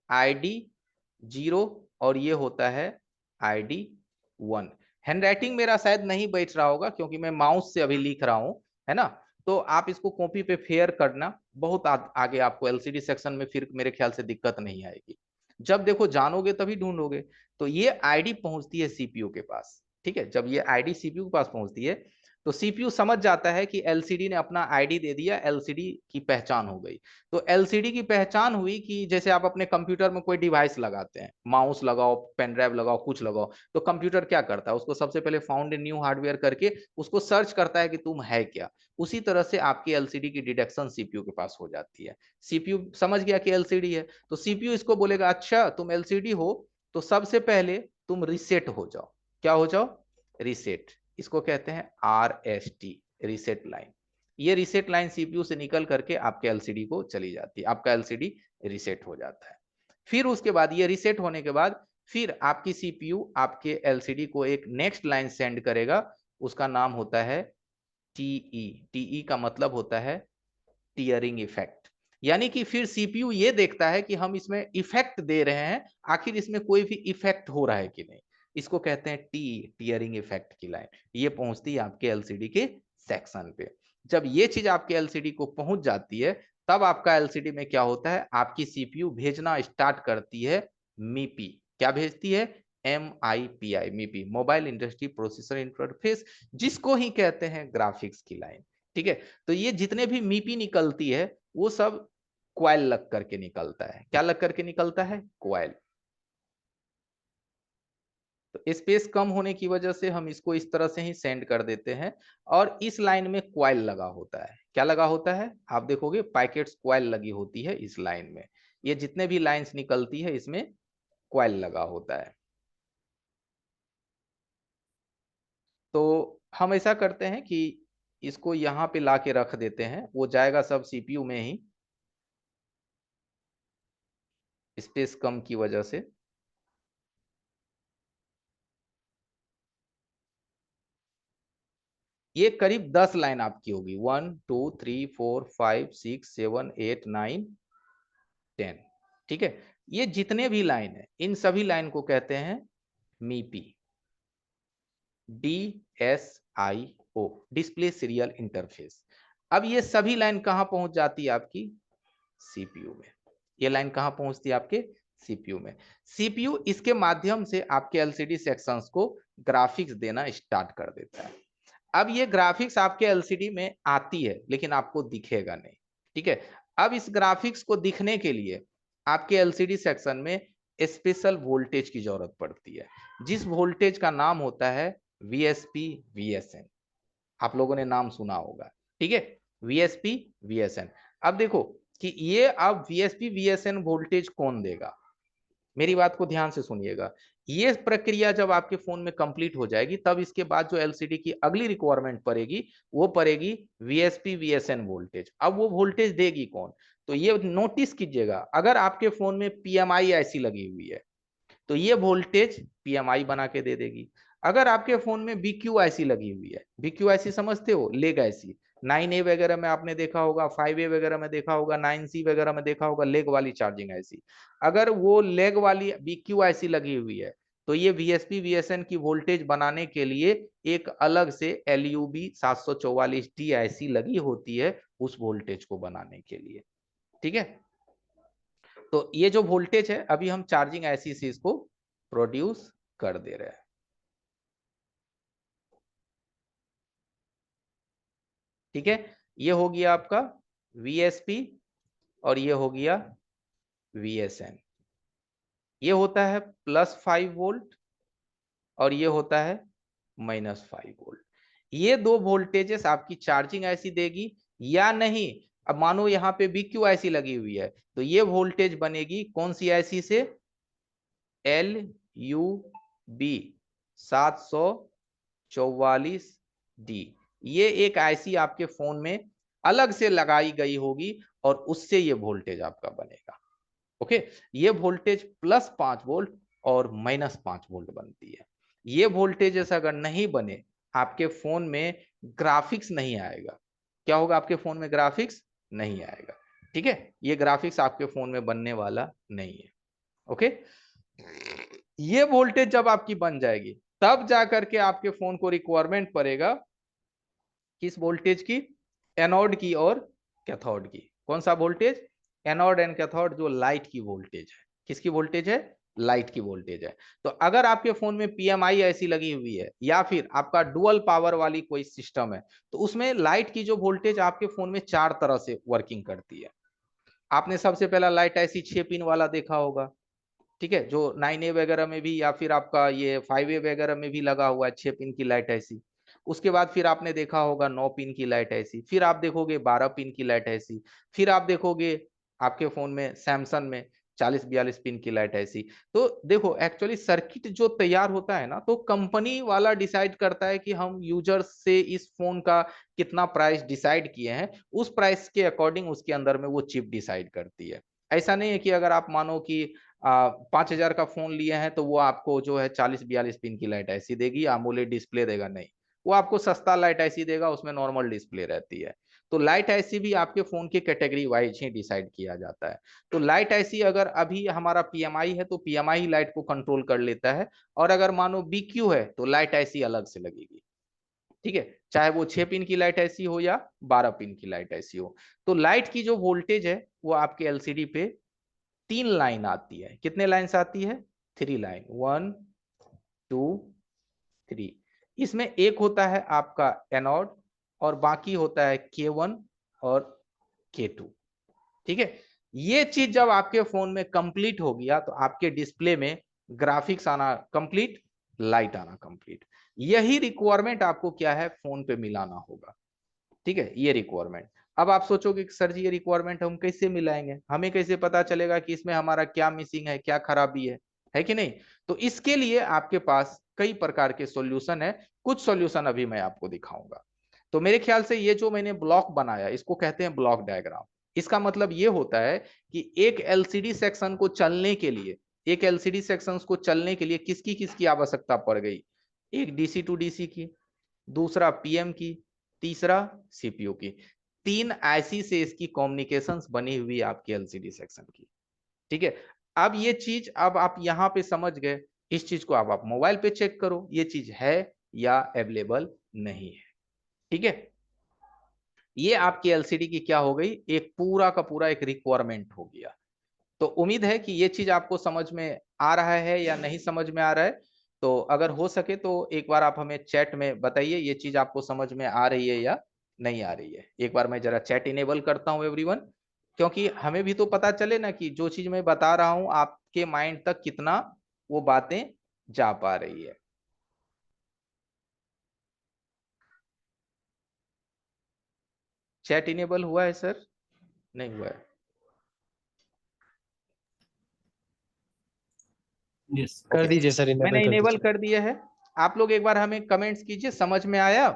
आईडी 0 और ये होता है आईडी 1। हैंडराइटिंग मेरा शायद नहीं बैठ रहा होगा क्योंकि मैं माउस से अभी लिख रहा हूं, है ना। तो आप इसको कॉपी पे फेयर करना, बहुत आगे आपको एलसीडी सेक्शन में फिर मेरे ख्याल से दिक्कत नहीं आएगी। जब देखो जानोगे तभी ढूंढोगे। तो ये आईडी पहुंचती है सीपीयू के पास, ठीक है। जब ये आईडी सीपीयू के पास पहुंचती है तो सीपीयू समझ जाता है कि एलसीडी ने अपना आईडी दे दिया, एलसीडी की पहचान हो गई। तो एलसीडी की पहचान हुई कि जैसे आप अपने कंप्यूटर में कोई डिवाइस लगाते हैं, माउस लगाओ, पेन ड्राइव लगाओ, कुछ लगाओ, तो कंप्यूटर क्या करता है, उसको सबसे पहले फाउंड न्यू हार्डवेयर करके उसको सर्च करता है कि तुम है क्या। उसी तरह से आपकी एलसीडी की डिटेक्शन सीपीयू के पास हो जाती है। सीपीयू समझ गया कि एलसीडी है, तो सीपीयू इसको बोलेगा अच्छा तुम एलसीडी हो तो सबसे पहले तुम रिसेट हो जाओ। क्या हो जाओ, रिसेट। इसको कहते हैं आरएसटी, रिसेट लाइन। ये रिसेट लाइन सीपीयू से निकल करके आपके एलसीडी को चली जाती है, आपका एलसीडी रिसेट हो जाता है। फिर उसके बाद ये रिसेट होने के बाद फिर आपकी सीपीयू आपके एलसीडी को एक नेक्स्ट लाइन सेंड करेगा, उसका नाम होता है टीई। टीई का मतलब होता है टीयरिंग इफेक्ट। यानी कि फिर सीपीयू ये देखता है कि हम इसमें इफेक्ट दे रहे हैं, आखिर इसमें कोई भी इफेक्ट हो रहा है कि नहीं। इसको कहते हैं टीयरिंग इफेक्ट की लाइन। ये पहुंचती है आपके एलसीडी के सेक्शन पे। जब ये चीज आपके एलसीडी को पहुंच जाती है, तब आपका एलसीडी में क्या होता है, आपकी सीपीयू भेजना स्टार्ट करती है मीपी। क्या भेजती है? MIPI, MIPI, mobile industry processor interface, जिसको ही कहते हैं ग्राफिक्स की लाइन। ठीक है, तो ये जितने भी मीपी निकलती है वो सब क्वाइल लग करके निकलता है। क्या लग करके निकलता है? क्वाइल। तो स्पेस कम होने की वजह से हम इसको इस तरह से ही सेंड कर देते हैं। और इस लाइन में क्वाइल लगा होता है। क्या लगा होता है? आप देखोगे पैकेट्स क्वाइल लगी होती है इस लाइन में। ये जितने भी लाइंस निकलती है इसमें क्वाइल लगा होता है। तो हम ऐसा करते हैं कि इसको यहां पे ला के रख देते हैं, वो जाएगा सब सीपीयू में ही, स्पेस कम की वजह से। ये करीब 10 लाइन आपकी होगी, 1 2 3 4 5 6 7 8 9 10। ठीक है, ये जितने भी लाइन है इन सभी लाइन को कहते हैं मीपी, DSIO, डिस्प्ले सीरियल इंटरफेस। अब ये सभी लाइन कहां पहुंच जाती है? आपकी सीपीयू में। ये लाइन कहां पहुंचती है? आपके सीपीयू में। सीपीयू इसके माध्यम से आपके एलसीडी सेक्शंस को ग्राफिक्स देना स्टार्ट कर देता है। अब ये ग्राफिक्स आपके एलसीडी में आती है लेकिन आपको दिखेगा नहीं। ठीक है, अब इस ग्राफिक्स को दिखने के लिए आपके एलसीडी सेक्शन में स्पेशल वोल्टेज की जरूरत पड़ती है, जिस वोल्टेज का नाम होता है VSP VSN। आप लोगों ने नाम सुना होगा। ठीक है, VSP VSN। अब देखो कि ये अब VSP VSN वोल्टेज कौन देगा, मेरी बात को ध्यान से सुनिएगा। ये प्रक्रिया जब आपके फोन में कंप्लीट हो जाएगी, तब इसके बाद जो एलसीडी की अगली रिक्वायरमेंट पड़ेगी वो पड़ेगी VSP VSN वोल्टेज। अब वो वोल्टेज देगी कौन? तो ये नोटिस कीजिएगा, अगर आपके फोन में PMI ऐसी लगी हुई है तो ये वोल्टेज PMI बना के दे देगी। अगर आपके फोन में BQIC लगी हुई है, BQIC समझते हो? लेग IC, 9A वगैरह में आपने देखा होगा, 5A वगैरह में देखा होगा, 9C वगैरह में देखा होगा, लेग वाली चार्जिंग IC। अगर वो लेग वाली BQIC लगी हुई है तो ये VSP VSN की वोल्टेज बनाने के लिए एक अलग से LUB 744D IC लगी होती है, उस वोल्टेज को बनाने के लिए। ठीक है, तो ये जो वोल्टेज है अभी हम चार्जिंग IC से इसको प्रोड्यूस कर दे रहे हैं। ठीक है, ये हो गया आपका VSP और ये हो गया VSN। ये होता है +5 वोल्ट और ये होता है -5 वोल्ट। ये दो वोल्टेजेस आपकी चार्जिंग IC देगी या नहीं। अब मानो यहाँ पे BQIC लगी हुई है तो ये वोल्टेज बनेगी कौन सी IC से? LUB 744D। ये एक IC आपके फोन में अलग से लगाई गई होगी और उससे ये वोल्टेज आपका बनेगा। ओके, ये वोल्टेज +5 वोल्ट और -5 वोल्ट बनती है। ये वोल्टेजेस अगर नहीं बने, आपके फोन में ग्राफिक्स नहीं आएगा। क्या होगा? आपके फोन में ग्राफिक्स नहीं आएगा। ठीक है, ये ग्राफिक्स आपके फोन में बनने वाला नहीं है। ओके, ये वोल्टेज जब आपकी बन जाएगी तब जाकर के आपके फोन को रिक्वायरमेंट पड़ेगा किस वोल्टेज की? एनोड की और कैथोड की। कौन सा वोल्टेज? एनोड एंड कैथोड, जो लाइट की वोल्टेज है। किसकी वोल्टेज है? लाइट की वोल्टेज है। तो अगर आपके फोन में PMI ऐसी लगी हुई है या फिर आपका डुअल पावर वाली कोई सिस्टम है, तो उसमें लाइट की जो वोल्टेज आपके फोन में 4 तरह से वर्किंग करती है। आपने सबसे पहला लाइट ऐसी 6 पिन वाला देखा होगा। ठीक है, जो 9A वगैरह में भी या फिर आपका ये 5A वगैरह में भी लगा हुआ है, 6 पिन की लाइट ऐसी। उसके बाद फिर आपने देखा होगा 9 पिन की लाइट ऐसी, फिर आप देखोगे 12 पिन की लाइट ऐसी, फिर आप देखोगे आपके फोन में सैमसंग में 40-42 पिन की लाइट ऐसी। तो देखो एक्चुअली सर्किट जो तैयार होता है ना, तो कंपनी वाला डिसाइड करता है कि हम यूजर्स से इस फोन का कितना प्राइस डिसाइड किए हैं, उस प्राइस के अकॉर्डिंग उसके अंदर में वो चिप डिसाइड करती है। ऐसा नहीं है कि अगर आप मानो कि 5,000 का फोन लिए हैं तो वो आपको जो है 40-42 पिन की लाइट ऐसी देगी, AMOLED डिस्प्ले देगा, नहीं। वो आपको सस्ता लाइट ऐसी देगा, उसमें नॉर्मल डिस्प्ले रहती है। तो लाइट आईसी भी आपके फोन के कैटेगरी वाइज ही डिसाइड किया जाता है। तो लाइट आईसी अगर अभी हमारा पीएमआई है तो पीएमआई लाइट को कंट्रोल कर लेता है, और अगर मानो बीक्यू है तो लाइट आईसी अलग से लगेगी। ठीक है, चाहे वो 6 पिन की लाइट ऐसी हो या 12 पिन की लाइट ऐसी हो। तो लाइट की जो वोल्टेज है वो आपके एलसीडी पे 3 लाइन आती है। कितने लाइन्स आती है? 3 लाइन, 1 2 3। इसमें एक होता है आपका एनोड और बाकी होता है K1 और K2। ठीक है, ये चीज जब आपके फोन में कंप्लीट हो गया तो आपके डिस्प्ले में ग्राफिक्स आना कंप्लीट, लाइट आना कंप्लीट। यही रिक्वायरमेंट आपको क्या है, फोन पे मिलाना होगा। ठीक है, ये रिक्वायरमेंट। अब आप सोचोगे कि सर जी ये रिक्वायरमेंट हम कैसे मिलाएंगे, हमें कैसे पता चलेगा कि इसमें हमारा क्या मिसिंग है, क्या खराबी है कि नहीं? तो इसके लिए आपके पास कई प्रकार के सॉल्यूशन है। कुछ सॉल्यूशन अभी मैं आपको दिखाऊंगा। तो मेरे ख्याल से ये जो मैंने ब्लॉक बनाया इसको कहते हैं ब्लॉक डायग्राम। इसका मतलब ये होता है कि एक एलसीडी सेक्शन को चलने के लिए, एक एलसीडी सेक्शन को चलने के लिए किसकी किसकी आवश्यकता पड़ गई? एक डीसी टू डीसी की, दूसरा पीएम की, तीसरा सीपीयू की। 3 आईसी से इसकी कम्युनिकेशंस बनी हुई आपकी एलसीडी सेक्शन की। ठीक है, अब ये चीज अब आप यहां पे समझ गए। इस चीज को आप मोबाइल पे चेक करो ये चीज है या अवेलेबल नहीं है। ठीक है, ये आपकी एलसीडी की क्या हो गई, एक पूरा का पूरा एक रिक्वायरमेंट हो गया। तो उम्मीद है कि ये चीज आपको समझ में आ रहा है या नहीं समझ में आ रहा है। तो अगर हो सके तो एक बार आप हमें चैट में बताइए ये चीज आपको समझ में आ रही है या नहीं आ रही है। एक बार मैं जरा चैट इनेबल करता हूं एवरीवन, क्योंकि हमें भी तो पता चले ना कि जो चीज मैं बता रहा हूं आपके माइंड तक कितना वो बातें जा पा रही है। चैट इनेबल हुआ है सर? नहीं हुआ है? यस ओके, कर दीजिए सर, इनेबल मैंने कर इनेबल दीजिए। कर दिया है। आप लोग एक बार हमें कमेंट्स कीजिए समझ में आया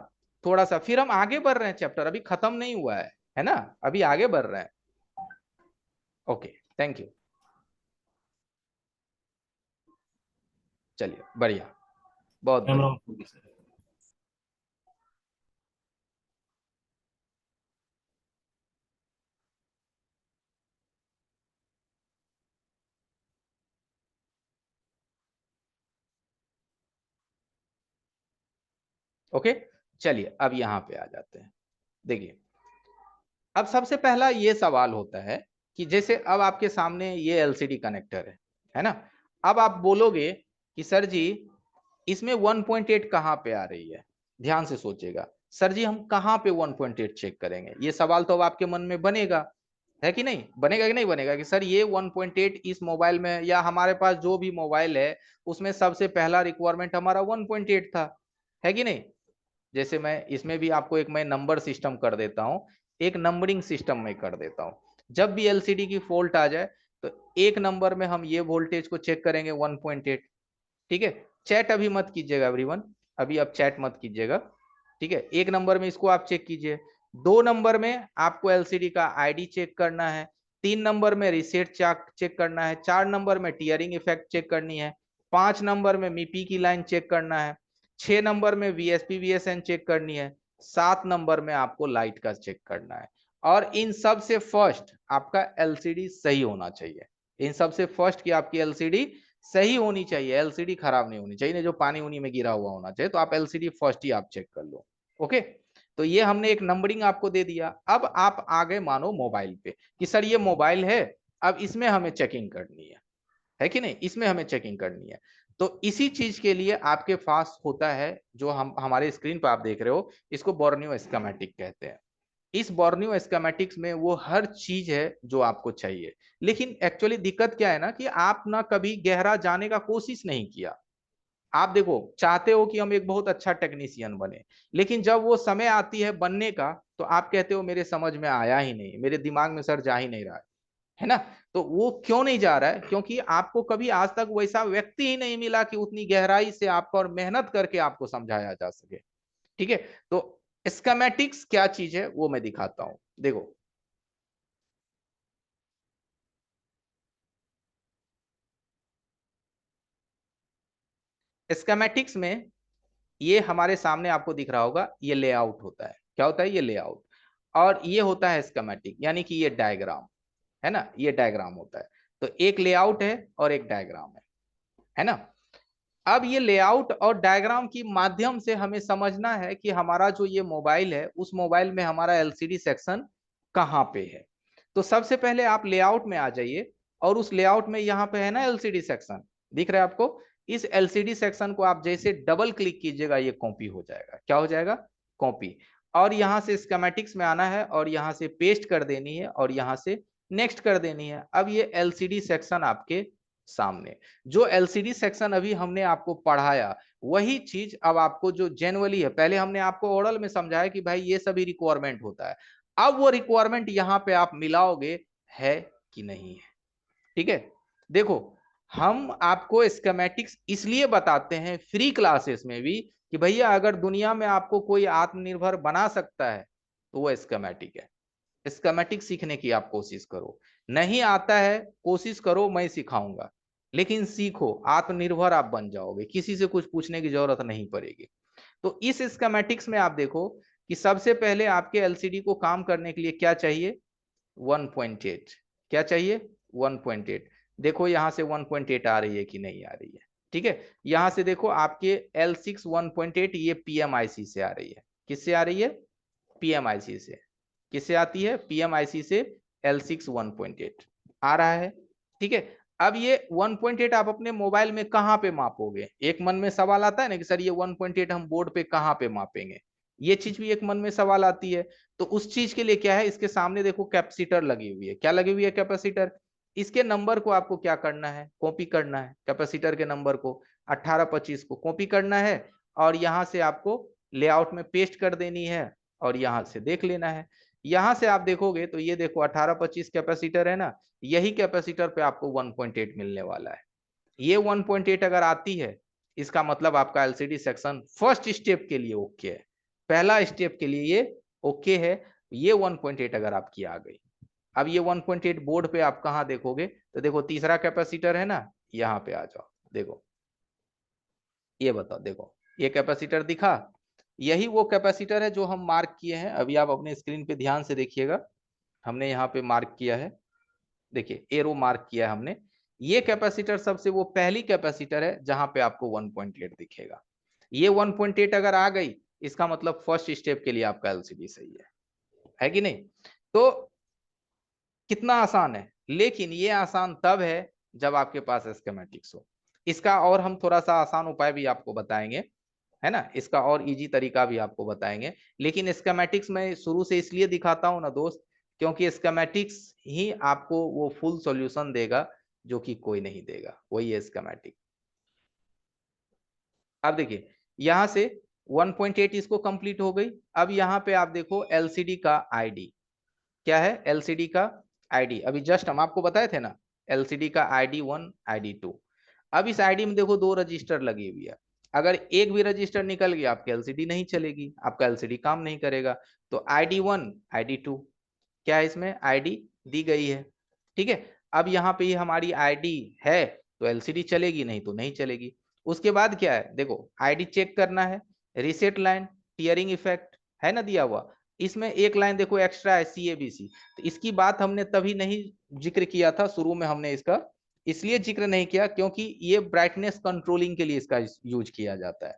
थोड़ा सा, फिर हम आगे बढ़ रहे हैं। चैप्टर अभी खत्म नहीं हुआ है ना, अभी आगे बढ़ रहे हैं। Okay, thank you. चलिए बढ़िया, बहुत कैमरा बढ़िया। ऑफ होगी सर। ओके, चलिए अब यहां पे आ जाते हैं। देखिए, अब सबसे पहला ये सवाल होता है कि जैसे अब आपके सामने ये एलसीडी कनेक्टर है ना। अब आप बोलोगे कि सर जी इसमें 1.8 कहां पे आ रही है? ध्यान से सोचिएगा, सर जी हम कहां पे 1.8 चेक करेंगे? ये सवाल तो अब आपके मन में बनेगा, है कि नहीं? बनेगा कि नहीं बनेगा कि सर ये 1.8 इस मोबाइल में या हमारे पास जो भी मोबाइल है उसमें सबसे पहला रिक्वायरमेंट हमारा 1.8 था, है कि नहीं? जैसे मैं इसमें भी आपको एक मैं नंबर सिस्टम कर देता हूं, एक नंबरिंग सिस्टम में कर देता हूं। जब भी एलसीडी की फॉल्ट आ जाए तो एक नंबर में हम ये वोल्टेज को चेक करेंगे 1.8। ठीक है, चैट अभी मत कीजिएगा एवरीवन, अभी आप चैट मत कीजिएगा। ठीक है, एक नंबर में इसको आप चेक कीजिए। 2 नंबर में आपको एलसीडी का आईडी चेक करना है। 3 नंबर में रीसेट चेक करना है। 4 नंबर में टीयरिंग इफेक्ट चेक करनी है। 5 नंबर में मीपी की लाइन चेक करना है। 6 नंबर में वीएसपी वीएसएन चेक करनी है। 7 नंबर में आपको लाइट का चेक करना है। और इन सब से फर्स्ट आपका एलसीडी सही होना चाहिए। इन सब से फर्स्ट की आपकी एलसीडी सही होनी चाहिए, एलसीडी खराब नहीं होनी चाहिए, नहीं जो पानी उनी में गिरा हुआ होना चाहिए। तो आप एलसीडी फर्स्ट ही आप चेक कर लो। ओके, तो ये हमने एक नंबरिंग आपको दे दिया। अब आप आ गए मानो मोबाइल पे कि सर ये मोबाइल है, अब इसमें हमें चेकिंग करनी है कि नहीं? इसमें हमें चेकिंग करनी है। तो इसी चीज के लिए आपके पास होता है जो हम हमारे स्क्रीन पर आप देख रहे हो, इसको बोर्नियो स्कीमेटिक कहते हैं। इस बोर्नियो स्कीमेटिक्स में वो हर चीज है जो आपको चाहिए। लेकिन एक्चुअली दिक्कत क्या है ना कि आप ना कभी गहरा जाने का कोशिश नहीं किया। आप देखो चाहते हो कि हम एक बहुत अच्छा टेक्नीशियन बने, लेकिन जब वो समय आती है बनने का तो आप कहते हो मेरे समझ में आया ही नहीं, मेरे दिमाग में सर जा ही नहीं रहा है ना। तो वो क्यों नहीं जा रहा है? क्योंकि आपको कभी आज तक वैसा व्यक्ति ही नहीं मिला कि उतनी गहराई से आपको और मेहनत करके आपको समझाया जा सके। ठीक है, तो स्कीमेटिक्स क्या चीज है वो मैं दिखाता हूं। देखो, स्कीमेटिक्स में ये हमारे सामने आपको दिख रहा होगा, ये लेआउट होता है। क्या होता है? ये लेआउट। और ये होता है स्कीमेटिक, यानी कि ये डायग्राम है ना, ये डायग्राम होता है। तो एक लेआउट है और एक डायग्राम है ना। अब ये लेआउट और डायग्राम की माध्यम से हमें समझना है कि हमारा जो ये मोबाइल है, उस मोबाइल में हमारा एलसीडी सेक्शन कहाँ पे है। तो सबसे पहले आप लेआउट में आ जाइए, और उस लेआउट में यहाँ पे है ना एलसीडी सेक्शन, दिख रहा है आपको। इस एलसीडी सेक्शन को आप जैसे डबल क्लिक कीजिएगा, ये कॉपी हो जाएगा। क्या हो जाएगा? कॉपी। और यहाँ से स्कीमेटिक्स में आना है और यहाँ से पेस्ट कर देनी है और यहाँ से नेक्स्ट कर देनी है। अब ये एलसीडी सेक्शन आपके सामने, जो एलसीडी सेक्शन अभी हमने आपको पढ़ाया, वही चीज अब आपको जो जेनुअली है, पहले हमने आपको ओरल में समझाया कि भाई ये सभी रिक्वायरमेंट होता है, अब वो रिक्वायरमेंट यहाँ पे आप मिलाओगे है कि नहीं है। ठीक है, देखो हम आपको स्कीमेटिक्स इसलिए बताते हैं फ्री क्लासेस में भी कि भैया अगर दुनिया में आपको कोई आत्मनिर्भर बना सकता है तो वो स्कीमेटिक है। स्कीमेटिक सीखने की आप कोशिश करो, नहीं आता है कोशिश करो, मैं सिखाऊंगा, लेकिन सीखो, आत्मनिर्भर आप बन जाओगे, किसी से कुछ पूछने की जरूरत नहीं पड़ेगी। तो इस स्कीमेटिक्स में आप देखो कि सबसे पहले आपके एलसीडी को काम करने के लिए क्या चाहिए? 1.8। क्या चाहिए? 1.8। देखो यहां से 1.8 आ रही है कि नहीं आ रही है। ठीक है, यहां से देखो आपके L6 1.8 ये PMIC से आ रही है। किससे आ रही है? PMIC से। किससे आती है? PMIC से L6 1.8 आ रहा है। ठीक है, अब ये 1.8 आप अपने मोबाइल में कहां पे मापोगे? एक मन में सवाल आता है ना कि सर ये 1.8 हम बोर्ड पे कहां पे मापेंगे, ये चीज भी एक मन में सवाल आती है। तो उस चीज के लिए क्या है, इसके सामने देखो कैपेसिटर लगी हुई है। क्या लगी हुई है? कैपेसिटर। इसके नंबर को आपको क्या करना है? कॉपी करना है। कैपेसिटर के नंबर को 1825 को कॉपी करना है और यहां से आपको लेआउट में पेस्ट कर देनी है और यहां से देख लेना है। यहां से आप देखोगे तो ये देखो 1825 कैपेसिटर है ना, यही कैपेसिटर पे आपको 1.8 मिलने वाला है। ये 1.8 अगर आती है, इसका मतलब आपका एलसीडी सेक्शन फर्स्ट स्टेप के लिए ओके है, पहला स्टेप के लिए ये ओके है। ये 1.8 अगर आपकी आ गई, अब ये 1.8 बोर्ड पे आप कहां देखोगे? तो देखो तीसरा कैपेसिटर है ना, यहाँ पे आ जाओ, देखो ये बताओ, देखो ये कैपेसिटर दिखा, यही वो कैपेसिटर है जो हम मार्क किए हैं। अभी आप अपने स्क्रीन पे ध्यान से देखिएगा, हमने यहाँ पे मार्क किया है, देखिए एरो मार्क किया है हमने। ये कैपेसिटर सबसे वो पहली कैपेसिटर है जहां पे आपको 1.8 दिखेगा। ये 1.8 अगर आ गई, इसका मतलब फर्स्ट स्टेप के लिए आपका एलसीडी सही है कि नहीं? तो कितना आसान है, लेकिन ये आसान तब है जब आपके पास स्कीमेटिक्स हो। इसका और हम थोड़ा सा आसान उपाय भी आपको बताएंगे, है ना, इसका और इजी तरीका भी आपको बताएंगे। लेकिन स्कीमेटिक्स में शुरू से इसलिए दिखाता हूं ना दोस्त, क्योंकि स्कीमेटिक्स ही आपको वो फुल सॉल्यूशन देगा जो कि कोई नहीं देगा, वही है स्कीमेटिक। अब देखिए यहां से 1.8 इसको कंप्लीट हो गई। अब यहाँ पे आप देखो एलसीडी का आईडी क्या है? एलसीडी का आईडी अभी जस्ट हम आपको बताए थे ना, एलसीडी का ID1 ID2। अब इस आईडी में देखो दो रजिस्टर लगी हुई है, अगर एक भी रजिस्टर निकल गया आपकी एलसीडी नहीं चलेगी, आपका एलसीडी काम नहीं करेगा। तो ID1 ID2 क्या है, इसमें आईडी दी गई है। ठीक है, अब यहाँ पे ये हमारी आईडी है तो एलसीडी चलेगी, नहीं तो नहीं चलेगी। उसके बाद क्या है, देखो आईडी चेक करना है, रीसेट लाइन, टीयरिंग इफेक्ट है ना दिया हुआ। इसमें एक लाइन देखो एक्स्ट्रा है CABC, तो इसकी बात हमने तभी नहीं जिक्र किया था, शुरू में हमने इसका इसलिए जिक्र नहीं किया क्योंकि ये ब्राइटनेस कंट्रोलिंग के लिए इसका यूज किया जाता है।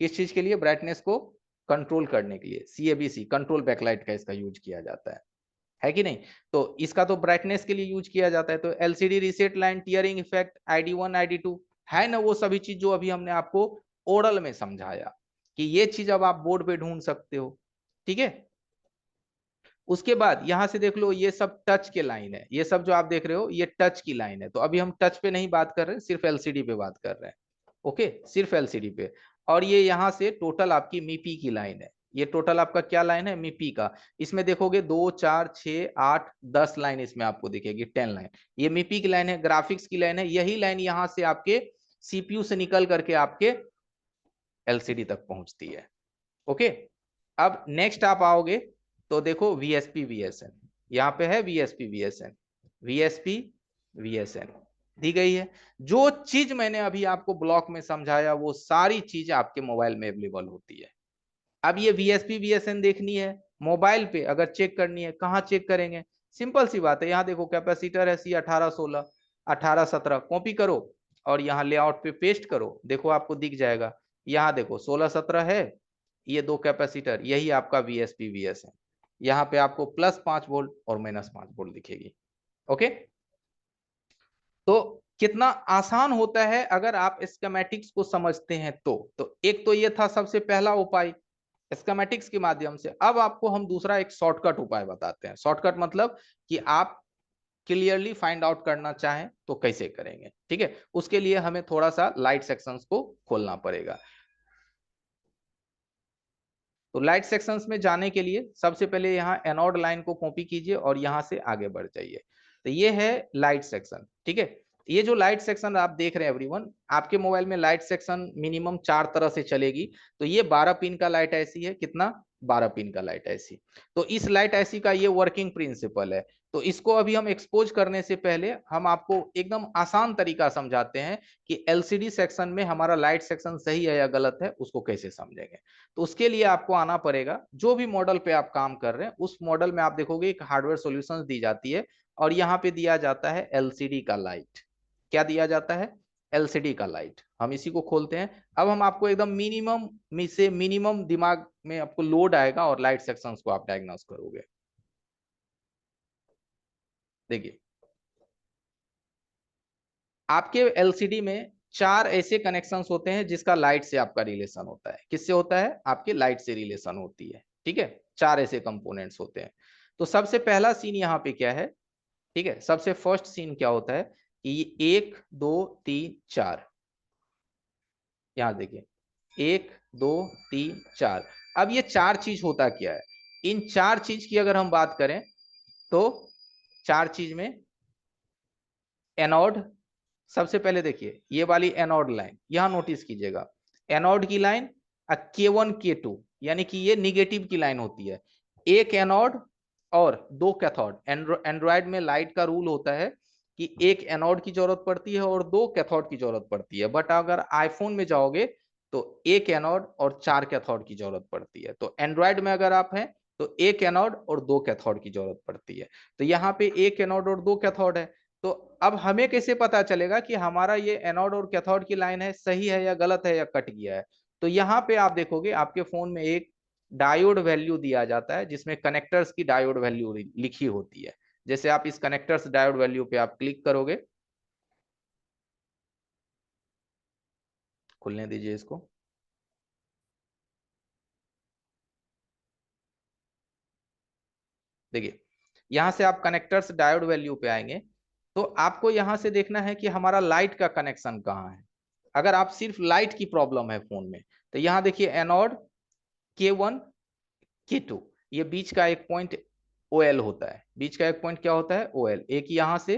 किस चीज के लिए? ब्राइटनेस को कंट्रोल करने के लिए CABC कंट्रोल बैकलाइट का इसका यूज किया जाता है कि नहीं? तो इसका तो ब्राइटनेस के लिए यूज किया जाता है। तो LCD reset line, tearing effect, ID1 ID2 है ना, वो सभी चीज जो अभी हमने आपको ओरल में समझाया कि ये चीज अब आप बोर्ड पे ढूंढ सकते हो। ठीक है, उसके बाद यहां से देख लो ये सब टच के लाइन है, ये सब जो आप देख रहे हो ये टच की लाइन है। तो अभी हम टच पे नहीं बात कर रहे हैं, सिर्फ एलसीडी पे बात कर रहे हैं। ओके, सिर्फ एलसीडी पे। और ये यहाँ से टोटल आपकी मीपी की लाइन है, ये टोटल आपका क्या लाइन है? मीपी का। इसमें देखोगे 2 4 6 8 10 लाइन इसमें आपको दिखेगी, 10 लाइन। ये मीपी की लाइन है, ग्राफिक्स की लाइन है। यही लाइन यहाँ से आपके सीपीयू से निकल करके आपके एलसीडी तक पहुंचती है। ओके, अब नेक्स्ट आप आओगे तो देखो VSP VSN, यहाँ पे है VSP VSN, VSP VSN दी गई है। जो चीज मैंने अभी आपको ब्लॉक में समझाया वो सारी चीज आपके मोबाइल में अवेलेबल होती है। अब ये VSP VSN देखनी है मोबाइल पे अगर चेक करनी है, कहाँ चेक करेंगे? सिंपल सी बात है, यहाँ देखो कैपेसिटर है C1816, 1817, कॉपी करो और यहाँ लेआउट पे पेस्ट करो, देखो आपको दिख जाएगा। यहाँ देखो 1617 है, ये दो कैपेसिटर, यही आपका VSPVS है। यहाँ पे आपको +5 वोल्ट और -5 वोल्ट दिखेगी। ओके, तो कितना आसान होता है अगर आप स्कीमेटिक्स को समझते हैं तो एक तो ये था सबसे पहला उपाय स्कीमेटिक्स के माध्यम से। अब आपको हम दूसरा एक शॉर्टकट उपाय बताते हैं। शॉर्टकट मतलब कि आप क्लियरली फाइंड आउट करना चाहें तो कैसे करेंगे, ठीक है? उसके लिए हमें थोड़ा सा लाइट सेक्शंस को खोलना पड़ेगा। तो लाइट सेक्शंस में जाने के लिए सबसे पहले यहाँ एनोड लाइन को कॉपी कीजिए और यहाँ से आगे बढ़ जाइए। तो ये है लाइट सेक्शन, ठीक है? ये जो लाइट सेक्शन आप देख रहे हैं एवरीवन, आपके मोबाइल में लाइट सेक्शन मिनिमम 4 तरह से चलेगी। तो ये 12 पिन का लाइट ऐसी है, कितना? 12 पिन का लाइट ऐसी। तो इस लाइट ऐसी का ये वर्किंग प्रिंसिपल है। तो इसको अभी हम एक्सपोज करने से पहले हम आपको एकदम आसान तरीका समझाते हैं कि एलसीडी सेक्शन में हमारा लाइट सेक्शन सही है या गलत है, उसको कैसे समझेंगे। तो उसके लिए आपको आना पड़ेगा, जो भी मॉडल पे आप काम कर रहे हैं उस मॉडल में आप देखोगे एक हार्डवेयर सॉल्यूशंस दी जाती है और यहाँ पे दिया जाता है एलसीडी का लाइट। क्या दिया जाता है? एलसीडी का लाइट। हम इसी को खोलते हैं। अब हम आपको एकदम मिनिमम में से मिनिमम दिमाग में आपको लोड आएगा और लाइट सेक्शंस को आप डायग्नोस करोगे। देखिए, आपके एलसीडी में 4 ऐसे कनेक्शंस होते हैं जिसका लाइट से आपका रिलेशन होता है। किससे होता है? आपके लाइट से रिलेशन होती है, ठीक है? 4 ऐसे कंपोनेंट्स होते हैं। तो सबसे पहला सीन यहाँ पे क्या है, ठीक है? सबसे फर्स्ट सीन क्या होता है कि 1 2 3 4, यहाँ देखिए 1 2 3 4। अब ये 4 चीज होता क्या है? इन 4 चीज की अगर हम बात करें तो 4 चीज में एनोड, सबसे पहले देखिए ये वाली एनोड लाइन यहां नोटिस कीजिएगा। एनोड की लाइन K1 K2, यानी कि ये निगेटिव की लाइन होती है। एक एनोड और 2 कैथोड। एंड्रॉइड में लाइट का रूल होता है कि एक एनोड की जरूरत पड़ती है और 2 कैथोड की जरूरत पड़ती है। बट अगर आईफोन में जाओगे तो एक एनोड और 4 कैथोड की जरूरत पड़ती है। तो एंड्रॉइड में अगर आप हैं तो एक एनोड और 2 कैथोड की जरूरत पड़ती है। तो यहाँ पे एक एनोड और 2 कैथोड है। तो अब हमें कैसे पता चलेगा कि हमारा ये एनोड और कैथोड की लाइन है सही है या गलत है या कट गया है? तो यहाँ पे आप देखोगे आपके फोन में एक डायोड वैल्यू दिया जाता है जिसमें कनेक्टर्स की डायोड वैल्यू लिखी होती है। जैसे आप इस कनेक्टर्स डायोड वैल्यू पे आप क्लिक करोगे, खुलने दीजिए इसको। देखिए, यहां से आप कनेक्टर्स डायोड वैल्यू पे आएंगे तो आपको यहां से देखना है कि हमारा लाइट का कनेक्शन कहाँ है। अगर आप सिर्फ लाइट की प्रॉब्लम है फोन में तो यहाँ देखिए एनोड K1 K2, ये बीच का एक पॉइंट OL होता है। बीच का एक पॉइंट क्या होता है? OL। एक यहां से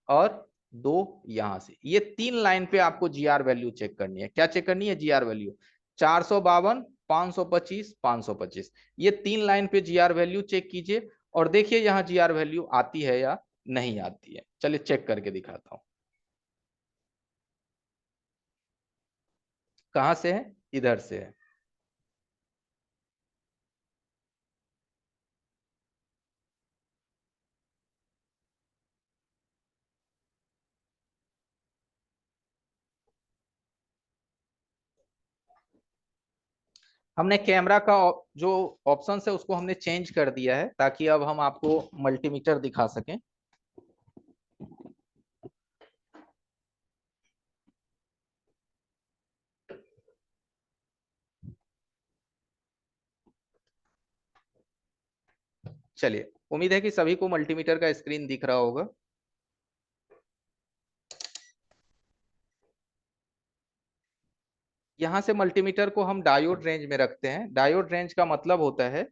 और 2 यहां से। ये 3 लाइन पे आपको GR वैल्यू चेक करनी है। क्या चेक करनी है? GR value. 452 525 525, ये 3 लाइन पे GR वैल्यू चेक कीजिए और देखिए यहाँ GR वैल्यू आती है या नहीं आती है। चलिए चेक करके दिखाता हूं। कहां से है? इधर से है। हमने कैमरा का जो ऑप्शन है उसको हमने चेंज कर दिया है ताकि अब हम आपको मल्टीमीटर दिखा सकें। चलिए, उम्मीद है कि सभी को मल्टीमीटर का स्क्रीन दिख रहा होगा। यहां से मल्टीमीटर को हम डायोड रेंज में रखते हैं। डायोड रेंज का मतलब होता है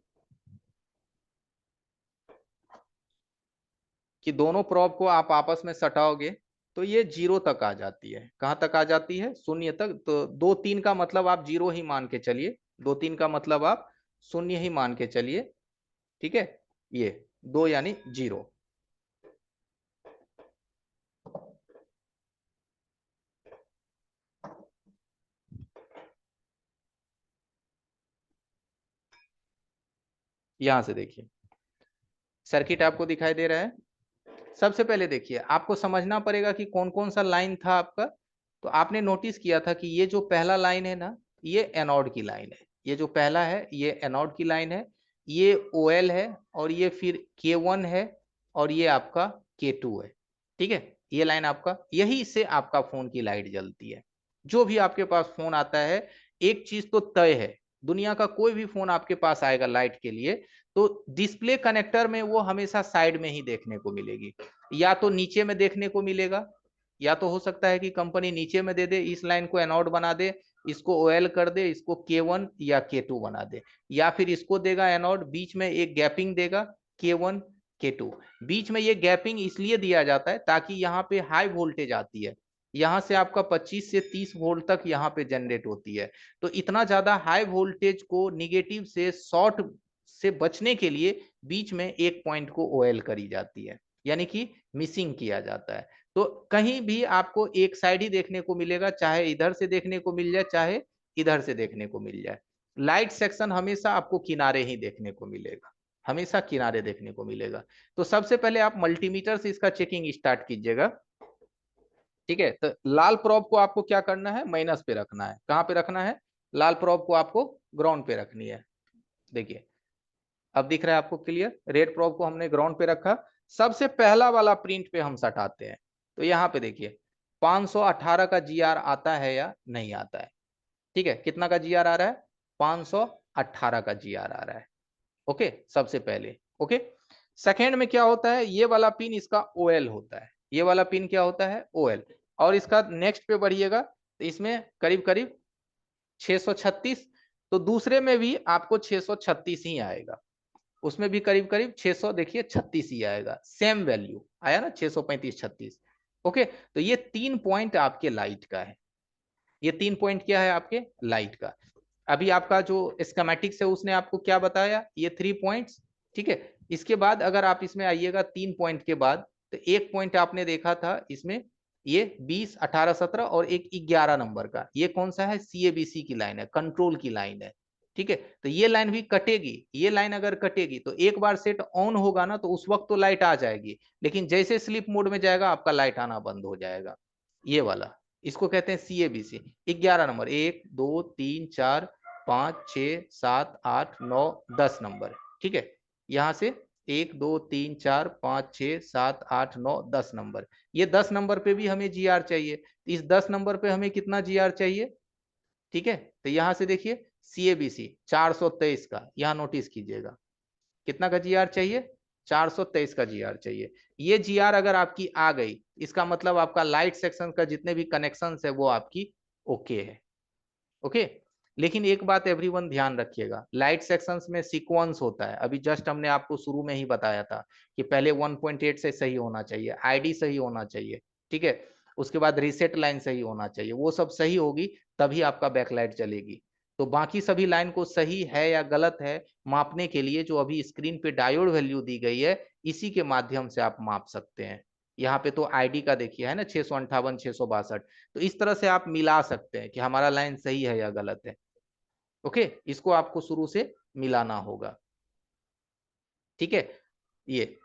कि दोनों प्रोब को आप आपस में सटाओगे तो ये 0 तक आ जाती है। कहां तक आ जाती है? 0 तक। तो 2 3 का मतलब आप 0 ही मान के चलिए। 2 3 का मतलब आप 0 ही मान के चलिए, ठीक है? ये 2 यानी 0। यहां से देखिए सर्किट आपको दिखाई दे रहा है। सबसे पहले देखिए आपको समझना पड़ेगा कि कौन कौन सा लाइन था आपका। तो आपने नोटिस किया था कि ये जो पहला लाइन है ना, ये एनोड की लाइन है। ये जो पहला है ये एनोड की लाइन है, ये OL है, और ये फिर K1 है, और ये आपका K2 है। ठीक है, ये लाइन आपका, यही से आपका फोन की लाइट जलती है। जो भी आपके पास फोन आता है, एक चीज तो तय है, दुनिया का कोई भी फोन आपके पास आएगा लाइट के लिए, तो डिस्प्ले कनेक्टर में वो हमेशा साइड में ही देखने को मिलेगी। या तो नीचे में देखने को मिलेगा, या तो हो सकता है कि कंपनी नीचे में दे दे, इस लाइन को एनोड बना दे, इसको OL कर दे, इसको K1 या K2 बना दे, या फिर इसको देगा एनोड, बीच में एक गैपिंग देगा K1 K2। बीच में ये गैपिंग इसलिए दिया जाता है ताकि यहाँ पे हाई वोल्टेज आती है, यहाँ से आपका 25 से 30 वोल्ट तक यहाँ पे जनरेट होती है। तो इतना ज्यादा हाई वोल्टेज को निगेटिव से शॉर्ट से बचने के लिए बीच में एक पॉइंट को OL करी जाती है, यानी कि मिसिंग किया जाता है। तो कहीं भी आपको एक साइड ही देखने को मिलेगा, चाहे इधर से देखने को मिल जाए चाहे इधर से देखने को मिल जाए। लाइट सेक्शन हमेशा आपको किनारे ही देखने को मिलेगा, हमेशा किनारे देखने को मिलेगा। तो सबसे पहले आप मल्टीमीटर से इसका चेकिंग स्टार्ट कीजिएगा। ठीक है, तो लाल प्रोब को आपको क्या करना है, माइनस पे रखना है। कहां पे रखना है, लाल प्रोब को आपको ग्राउंड पे रखनी है। देखिए अब दिख रहा है आपको क्लियर, रेड प्रोब को हमने ग्राउंड पे रखा। सबसे पहला वाला प्रिंट पे हम सटाते हैं। तो यहाँ पे देखिए 518 का GR आता है या नहीं आता है। ठीक है, कितना का GR आ रहा है, 518 का GR आ रहा है। ओके, सबसे पहले। ओके, सेकेंड में क्या होता है, ये वाला पिन इसका OL होता है, ये वाला पिन क्या होता है, OL। और इसका नेक्स्ट पे बढ़िएगा तो इसमें करीब करीब 636, तो दूसरे में भी आपको 636 ही आएगा, उसमें भी करीब करीब 600, देखिए 36 ही आएगा, सेम वैल्यू आया ना, 635 36। ओके, तो ये 3 पॉइंट आपके लाइट का है, ये 3 पॉइंट क्या है आपके लाइट का। अभी आपका जो स्कीमेटिक्स है उसने आपको क्या बताया, ये 3 पॉइंट्स। ठीक है, इसके बाद अगर आप इसमें आइएगा 3 पॉइंट के बाद, तो एक पॉइंट आपने देखा था इसमें, ये 20 18 17 और एक 11 नंबर का, ये कौन सा है, CABC की लाइन है, कंट्रोल की लाइन है। ठीक है, तो ये लाइन भी कटेगी, ये लाइन अगर कटेगी तो एक बार सेट ऑन होगा ना, तो उस वक्त तो लाइट आ जाएगी, लेकिन जैसे स्लीप मोड में जाएगा आपका लाइट आना बंद हो जाएगा। ये वाला, इसको कहते हैं CABC। 11 number, 1 2 3 4 5 6 7 8 9 10 number. ठीक है, यहां से 1 2 3 4 5 6 7 8 9 10 नंबर, ये 10 नंबर पे भी हमें GR चाहिए। इस 10 नंबर पे हमें कितना GR चाहिए, ठीक है, तो यहां से देखिए CABC 423 का, यहां नोटिस कीजिएगा कितना का GR चाहिए, 423 का GR चाहिए। ये GR अगर आपकी आ गई, इसका मतलब आपका लाइट सेक्शन का जितने भी कनेक्शन है वो आपकी ओके है। ओके, लेकिन एक बात एवरीवन ध्यान रखिएगा, लाइट सेक्शंस में सीक्वेंस होता है। अभी जस्ट हमने आपको शुरू में ही बताया था कि पहले 1.8 से सही होना चाहिए, ID सही होना चाहिए। ठीक है, उसके बाद रीसेट लाइन सही होना चाहिए, वो सब सही होगी तभी आपका बैकलाइट चलेगी। तो बाकी सभी लाइन को सही है या गलत है मापने के लिए जो अभी स्क्रीन पे डायोड वैल्यू दी गई है, इसी के माध्यम से आप माप सकते हैं। यहाँ पे तो ID का देखिए है ना 658 662, तो इस तरह से आप मिला सकते हैं कि हमारा लाइन सही है या गलत है। ओके, इसको आपको शुरू से मिलाना होगा। ठीक है, ये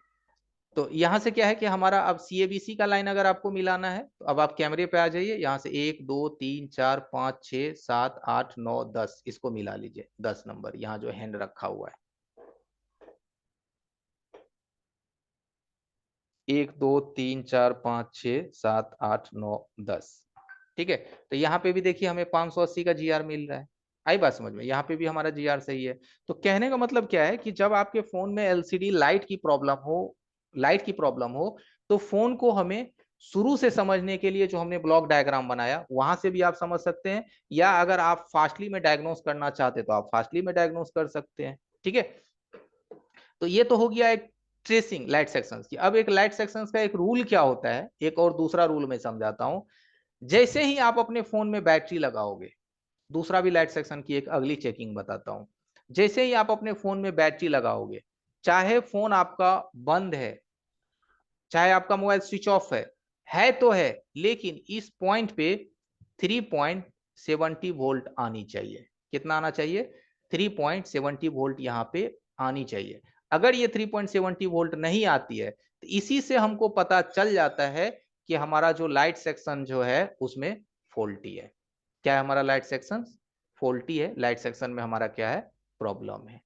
तो यहां से क्या है कि हमारा अब CABC का लाइन अगर आपको मिलाना है, तो अब आप कैमरे पे आ जाइए, यहां से 1 2 3 4 5 6 7 8 9 10, इसको मिला लीजिए, 10 नंबर यहाँ जो हैंड रखा हुआ है, 1 2 3 4 5 6 7 8 9 10। ठीक है, तो यहाँ पे भी देखिए हमें 580 का GR मिल रहा है। आई बात समझ में, यहाँ पे भी हमारा GR सही है। तो कहने का मतलब क्या है कि जब आपके फोन में LCD लाइट की प्रॉब्लम हो, तो फोन को हमें शुरू से समझने के लिए जो हमने ब्लॉक डायग्राम बनाया वहां से भी आप समझ सकते हैं, या अगर आप फास्टली में डायग्नोस करना चाहते तो आप फास्टली में डायग्नोस कर सकते हैं। ठीक है, तो ये तो हो गया एक ट्रेसिंग लाइट सेक्शंस की। अब एक लाइट सेक्शंस का एक रूल क्या होता है, एक और दूसरा रूल मैं समझाता हूं। जैसे ही आप अपने फोन में बैटरी लगाओगे, दूसरा भी लाइट सेक्शन की एक अगली चेकिंग बताता हूं। जैसे ही आप अपने फोन में बैटरी लगाओगे, चाहे फोन आपका बंद है, चाहे आपका मोबाइल स्विच ऑफ है तो है, लेकिन इस पॉइंट पे 3.70 वोल्ट आनी चाहिए। कितना आना चाहिए, 3.70 वोल्ट यहाँ पे आनी चाहिए। अगर ये 3.70 वोल्ट नहीं आती है तो इसी से हमको पता चल जाता है कि हमारा जो लाइट सेक्शन जो है उसमें फॉल्टी है। क्या है हमारा लाइट सेक्शन? फॉल्टी है। लाइट सेक्शन में हमारा क्या है? प्रॉब्लम है।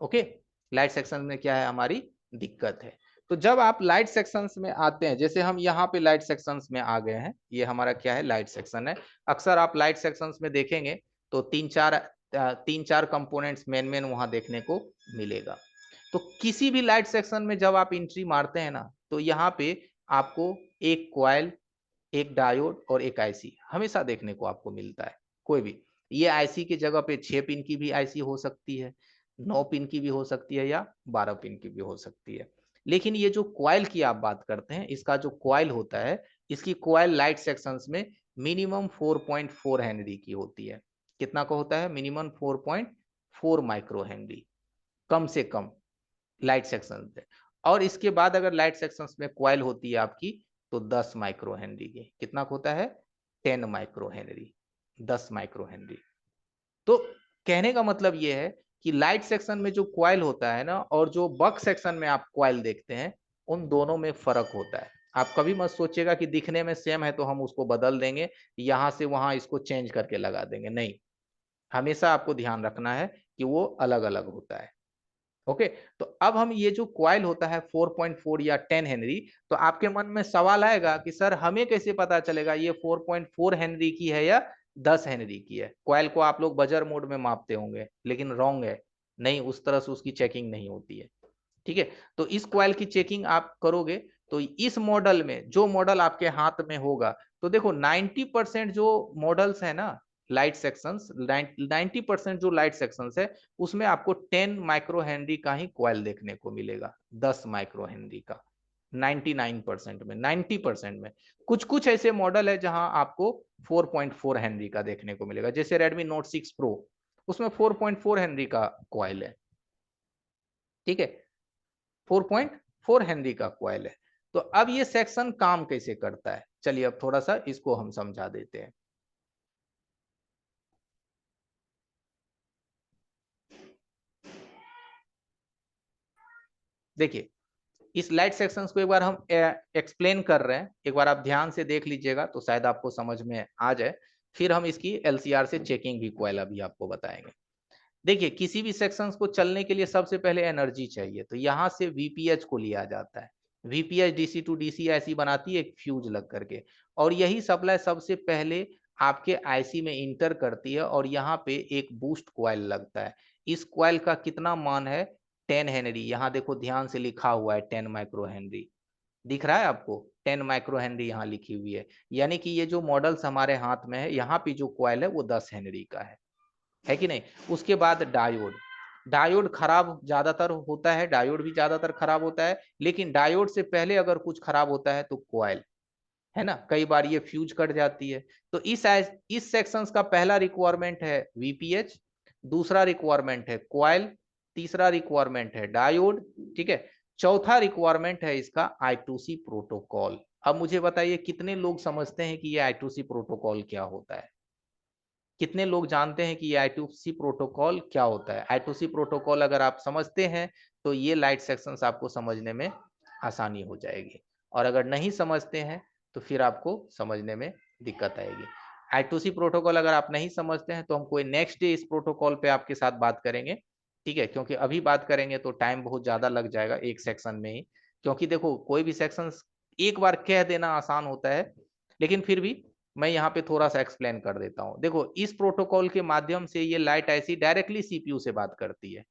ओके, लाइट सेक्शन में क्या है? हमारी दिक्कत है। तो जब आप लाइट सेक्शंस में आते हैं, जैसे हम यहाँ पे लाइट सेक्शंस में आ गए हैं, ये हमारा क्या है? लाइट सेक्शन है। अक्सर आप लाइट सेक्शंस में देखेंगे तो तीन चार कंपोनेंट्स मेन मेन वहां देखने को मिलेगा। तो किसी भी लाइट सेक्शन में जब आप एंट्री मारते हैं ना, तो यहाँ पे आपको एक कॉइल, एक डायोड और एक आईसी हमेशा देखने को आपको मिलता है। कोई भी, ये आईसी की जगह पे 6 पिन की भी आईसी हो सकती है, 9 पिन की भी हो सकती है, या 12 पिन की भी हो सकती है। लेकिन ये जो कॉइल की आप बात करते हैं, इसका जो कॉइल होता है, इसकी कॉइल लाइट सेक्शंस में मिनिमम 4.4 हेनरी की होती है। कितना का होता है? मिनिमम 4.4 माइक्रो हेनरी, कम से कम लाइट सेक्शन पे। और इसके बाद अगर लाइट सेक्शंस में कॉइल होती है आपकी, तो 10 माइक्रो हेनरी की। कितना होता है? 10 माइक्रो हेनरी, 10 माइक्रो हेनरी। तो कहने का मतलब ये है कि लाइट सेक्शन में जो कॉइल होता है ना, और जो बक सेक्शन में आप कॉइल देखते हैं, उन दोनों में फर्क होता है। आप कभी मत सोचिएगा कि दिखने में सेम है तो हम उसको बदल देंगे, यहां से वहां इसको चेंज करके लगा देंगे, नहीं। हमेशा आपको ध्यान रखना है कि वो अलग अलग होता है। ओके, तो अब हम ये जो कॉइल होता है 4.4 या 10 हेनरी, तो आपके मन में सवाल आएगा कि सर हमें कैसे पता चलेगा ये 4.4 हेनरी की है या 10 हेनरी की है? कॉइल को आप लोग बजर मोड में मापते होंगे, लेकिन रॉन्ग है। नहीं, उस तरह से उसकी चेकिंग नहीं होती है। ठीक है, तो इस कॉइल की चेकिंग आप करोगे तो इस मॉडल में, जो मॉडल आपके हाथ में होगा, तो देखो 90% जो मॉडल्स है ना, लाइट सेक्शंस, 90% जो लाइट सेक्शंस है, उसमें आपको 10 माइक्रो हेनरी का ही कॉइल देखने को मिलेगा, 10 माइक्रो हेनरी का। 99% में, 90% में। कुछ कुछ ऐसे मॉडल है जहां आपको 4.4 हेनरी का देखने को मिलेगा, जैसे Redmi Note 6 Pro, उसमें 4.4 हेनरी का कॉइल है। ठीक है, 4.4 हेनरी का कॉइल है। तो अब ये सेक्शन काम कैसे करता है, चलिए अब थोड़ा सा इसको हम समझा देते हैं। देखिए, इस लाइट सेक्शंस को एक बार हम एक्सप्लेन कर रहे हैं, एक बार आप ध्यान से देख लीजिएगा तो शायद आपको समझ में आ जाए। फिर हम इसकी एलसीआर से चेकिंग भी कॉइल अभी आपको बताएंगे। देखिए, किसी भी सेक्शंस को चलने के लिए सबसे पहले एनर्जी चाहिए, तो यहाँ से वीपीएच को लिया जाता है। वीपीएच डीसी टू डीसी ऐसी बनाती है एक फ्यूज लग करके, और यही सप्लाई सबसे पहले आपके आईसी में इंटर करती है, और यहाँ पे एक बूस्ट कॉइल लगता है। इस कॉइल का कितना मान है? 10 हेनरी। यहाँ देखो ध्यान से लिखा हुआ है 10 माइक्रो हेनरी, दिख रहा है आपको? 10 माइक्रो हेनरी यहाँ लिखी हुई है। यानी कि ये जो मॉडल्स हमारे हाथ में है, यहाँ पे जो कॉइल है वो 10 हेनरी का है कि नहीं? उसके बाद डायोड। डायोड खराब ज्यादातर होता है, डायोड भी ज्यादातर खराब होता है, लेकिन डायोड से पहले अगर कुछ खराब होता है तो कॉइल, है ना? कई बार ये फ्यूज कट जाती है। तो इस सेक्शंस का पहला रिक्वायरमेंट है वीपीएच, दूसरा रिक्वायरमेंट है कॉइल, तीसरा रिक्वायरमेंट है डायोड। ठीक है, चौथा रिक्वायरमेंट है इसका I2C प्रोटोकॉल। अब मुझे बताइए कितने लोग समझते हैं कि ये I2C प्रोटोकॉल क्या होता है? कितने लोग जानते हैं कि ये I2C प्रोटोकॉल क्या होता है? I2C प्रोटोकॉल अगर आप समझते हैं तो ये लाइट सेक्शंस आपको समझने में आसानी हो जाएगी, और अगर नहीं समझते हैं तो फिर आपको समझने में दिक्कत आएगी। I2C प्रोटोकॉल अगर आप नहीं समझते हैं तो हम कोई नेक्स्ट डे इस प्रोटोकॉल पे आपके साथ बात करेंगे। ठीक है, क्योंकि अभी बात करेंगे तो टाइम बहुत ज्यादा लग जाएगा एक सेक्शन में ही। क्योंकि देखो, कोई भी सेक्शन एक बार कह देना आसान होता है, लेकिन फिर भी मैं यहाँ पे थोड़ा सा एक्सप्लेन कर देता हूँ। देखो, इस प्रोटोकॉल के माध्यम से ये लाइट ऐसी डायरेक्टली सीपीयू से बात करती है,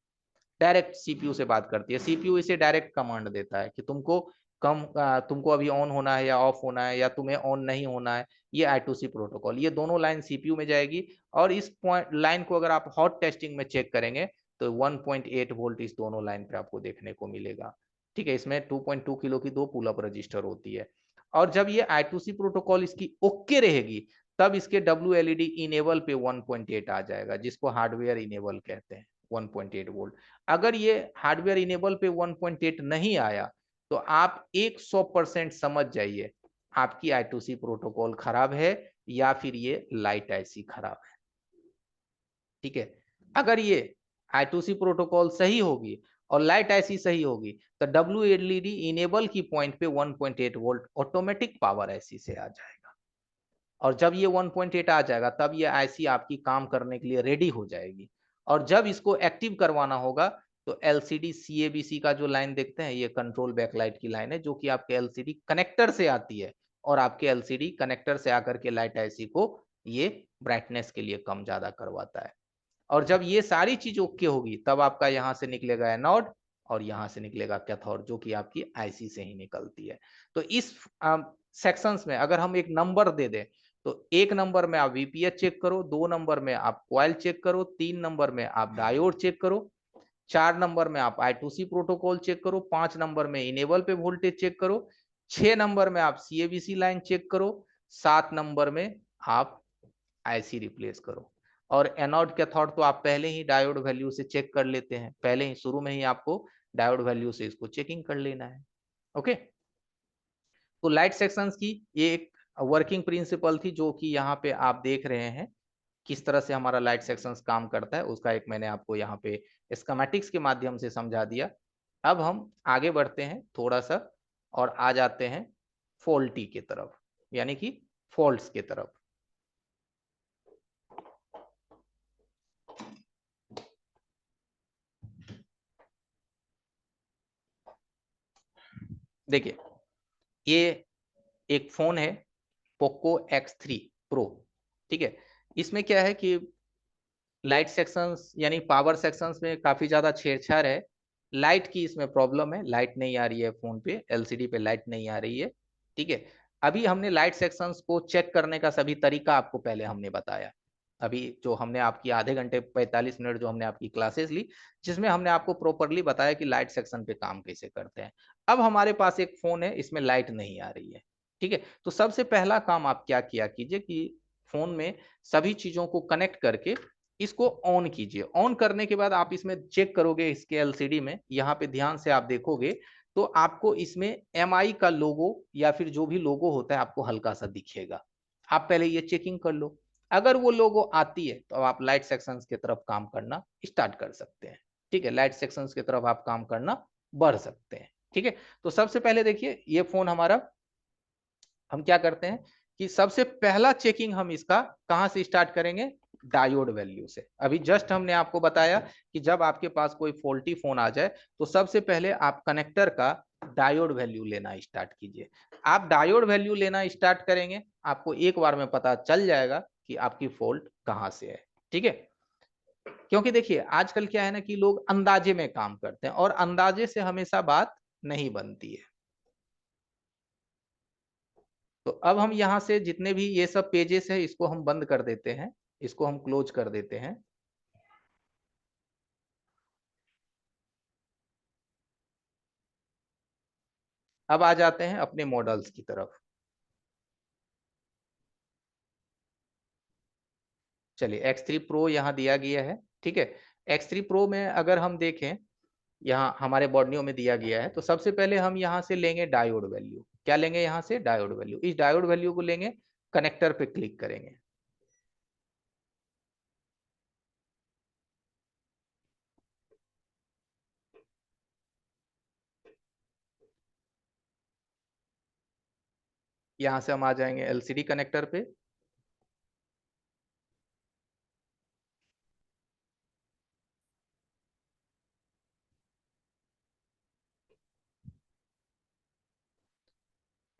डायरेक्ट सीपीयू से बात करती है। सीपीयू इसे डायरेक्ट कमांड देता है कि तुमको अभी ऑन होना है या ऑफ होना है, या तुम्हें ऑन नहीं होना है। ये I2C प्रोटोकॉल, ये दोनों लाइन सीपीयू में जाएगी, और इस पॉइंट लाइन को अगर आप हॉट टेस्टिंग में चेक करेंगे तो 1.8 वोल्ट इस दोनों लाइन पे आपको देखने को मिलेगा। ठीक है, इसमें 2.2 किलो की दो पुल अप रजिस्टर होती है। और जब ये I2C प्रोटोकॉल इसकी ओके रहेगी, तब इसके WLED इनेबल पे 1.8 आ जाएगा, जिसको हार्डवेयर इनेबल कहते हैं, 1.8 वोल्ट। अगर ये हार्डवेयर इनेबल पे 1.8 नहीं आया तो आप 100% समझ जाइए आपकी I2C प्रोटोकॉल खराब है, या फिर ये लाइट ऐसी खराब है। ठीक है, अगर ये I2C प्रोटोकॉल सही होगी और लाइट ऐसी सही होगी तो WLED इनेबल की पॉइंट पे 1.8 वोल्ट ऑटोमेटिक पावर ऐसी से आ जाएगा। और जब ये 1.8 आ जाएगा तब ये IC आपकी काम करने के लिए रेडी हो जाएगी। और जब इसको एक्टिव करवाना होगा तो LCD CABC का जो लाइन देखते हैं ये कंट्रोल बैकलाइट की लाइन है जो कि आपके LCD कनेक्टर से आती है और आपके LCD कनेक्टर से आकर के लाइट IC को ये ब्राइटनेस के लिए कम ज्यादा करवाता है। और जब ये सारी चीज ओके होगी तब आपका यहाँ से निकलेगा एनोड और यहाँ से निकलेगा कैथोड जो कि आपकी IC से ही निकलती है। तो इस सेक्शंस में अगर हम एक नंबर दे दें तो 1 नंबर में आप VPH चेक करो, 2 नंबर में आप कॉइल चेक करो, 3 नंबर में आप डायोड चेक करो, 4 नंबर में आप I2C प्रोटोकॉल चेक करो, 5 नंबर में इनेबल पे वोल्टेज चेक करो, 6 नंबर में आप CABC लाइन चेक करो, 7 नंबर में आप IC रिप्लेस करो। और एनोड कैथोड तो आप पहले ही डायोड वैल्यू से चेक कर लेते हैं, पहले ही शुरू में ही आपको डायोड वैल्यू से इसको चेकिंग कर लेना है। ओके, तो लाइट सेक्शंस की ये एक वर्किंग प्रिंसिपल थी जो कि यहाँ पे आप देख रहे हैं किस तरह से हमारा लाइट सेक्शंस काम करता है, उसका एक मैंने आपको यहाँ पे स्कीमेटिक्स के माध्यम से समझा दिया। अब हम आगे बढ़ते हैं थोड़ा सा और आ जाते हैं फॉल्टी की तरफ, यानी कि फॉल्ट्स की तरफ। देखिए ये एक फोन है पोको X3 Pro, ठीक है। इसमें क्या है कि लाइट सेक्शंस यानी पावर सेक्शंस में काफी ज्यादा छेड़छाड़ है। लाइट की इसमें प्रॉब्लम है, लाइट नहीं आ रही है फोन पे, LCD पे लाइट नहीं आ रही है, ठीक है। अभी हमने लाइट सेक्शंस को चेक करने का सभी तरीका आपको पहले हमने बताया। अभी जो हमने आपकी आधे घंटे 45 मिनट जो हमने आपकी क्लासेस ली जिसमें हमने आपको प्रॉपरली बताया कि लाइट सेक्शन पे काम कैसे करते हैं। अब हमारे पास एक फोन है, इसमें लाइट नहीं आ रही है, ठीक है। तो सबसे पहला काम आप क्या किया कीजिए कि फोन में सभी चीजों को कनेक्ट करके इसको ऑन कीजिए। ऑन करने के बाद आप इसमें चेक करोगे इसके LCD में, यहाँ पे ध्यान से आप देखोगे तो आपको इसमें MI का लोगो या फिर जो भी लोगो होता है आपको हल्का सा दिखेगा। आप पहले ये चेकिंग कर लो, अगर वो लोगो आती है तो आप लाइट सेक्शंस की तरफ काम करना स्टार्ट कर सकते हैं, ठीक है। लाइट सेक्शंस की तरफ आप काम करना बढ़ सकते हैं, ठीक है। तो सबसे पहले देखिए ये फोन हमारा, हम क्या करते हैं कि सबसे पहला चेकिंग हम इसका कहां से स्टार्ट करेंगे, डायोड वैल्यू से। अभी जस्ट हमने आपको बताया कि जब आपके पास कोई फॉल्टी फोन आ जाए तो सबसे पहले आप कनेक्टर का डायोड वैल्यू लेना स्टार्ट कीजिए। आप डायोड वैल्यू लेना स्टार्ट करेंगे आपको एक बार में पता चल जाएगा कि आपकी फॉल्ट कहां से है, ठीक है। क्योंकि देखिए आजकल क्या है ना कि लोग अंदाजे में काम करते हैं और अंदाजे से हमेशा बात नहीं बनती है। तो अब हम यहाँ से जितने भी ये सब पेजेस है इसको हम बंद कर देते हैं, इसको हम क्लोज कर देते हैं। अब आ जाते हैं अपने मॉडल्स की तरफ। चलिए X3 Pro यहाँ दिया गया है, ठीक है। X3 Pro में अगर हम देखें यहाँ हमारे बॉर्नियो में दिया गया है तो सबसे पहले हम यहाँ से लेंगे डायोड वैल्यू। क्या लेंगे यहाँ से, डायोड वैल्यू। इस डायोड वैल्यू को लेंगे, कनेक्टर पे क्लिक करेंगे। यहाँ से हम आ जाएंगे LCD कनेक्टर पे।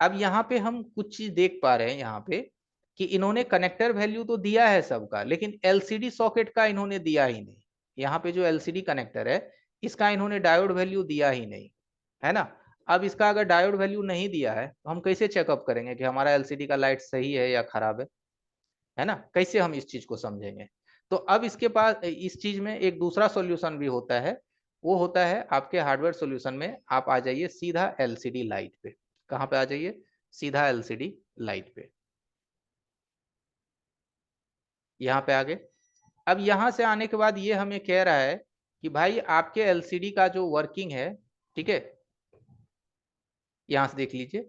अब यहाँ पे हम कुछ चीज देख पा रहे हैं यहाँ पे कि इन्होंने कनेक्टर वैल्यू तो दिया है सबका, लेकिन LCD सॉकेट का इन्होंने दिया ही नहीं। यहाँ पे जो LCD कनेक्टर है इसका इन्होंने डायोड वैल्यू दिया ही नहीं, है ना। अब इसका अगर डायोड वैल्यू नहीं दिया है तो हम कैसे चेकअप करेंगे कि हमारा LCD का लाइट सही है या खराब है ना। कैसे हम इस चीज को समझेंगे। तो अब इसके पास इस चीज में एक दूसरा सॉल्यूशन भी होता है, वो होता है आपके हार्डवेयर सॉल्यूशन में आप आ जाइए सीधा LCD लाइट पे। कहाँ पे आ जाइए, सीधा LCD लाइट पे, यहाँ पे आ गए। अब यहाँ से आने के बाद ये हमें कह रहा है कि भाई आपके LCD का जो वर्किंग है, ठीक है, यहाँ से देख लीजिए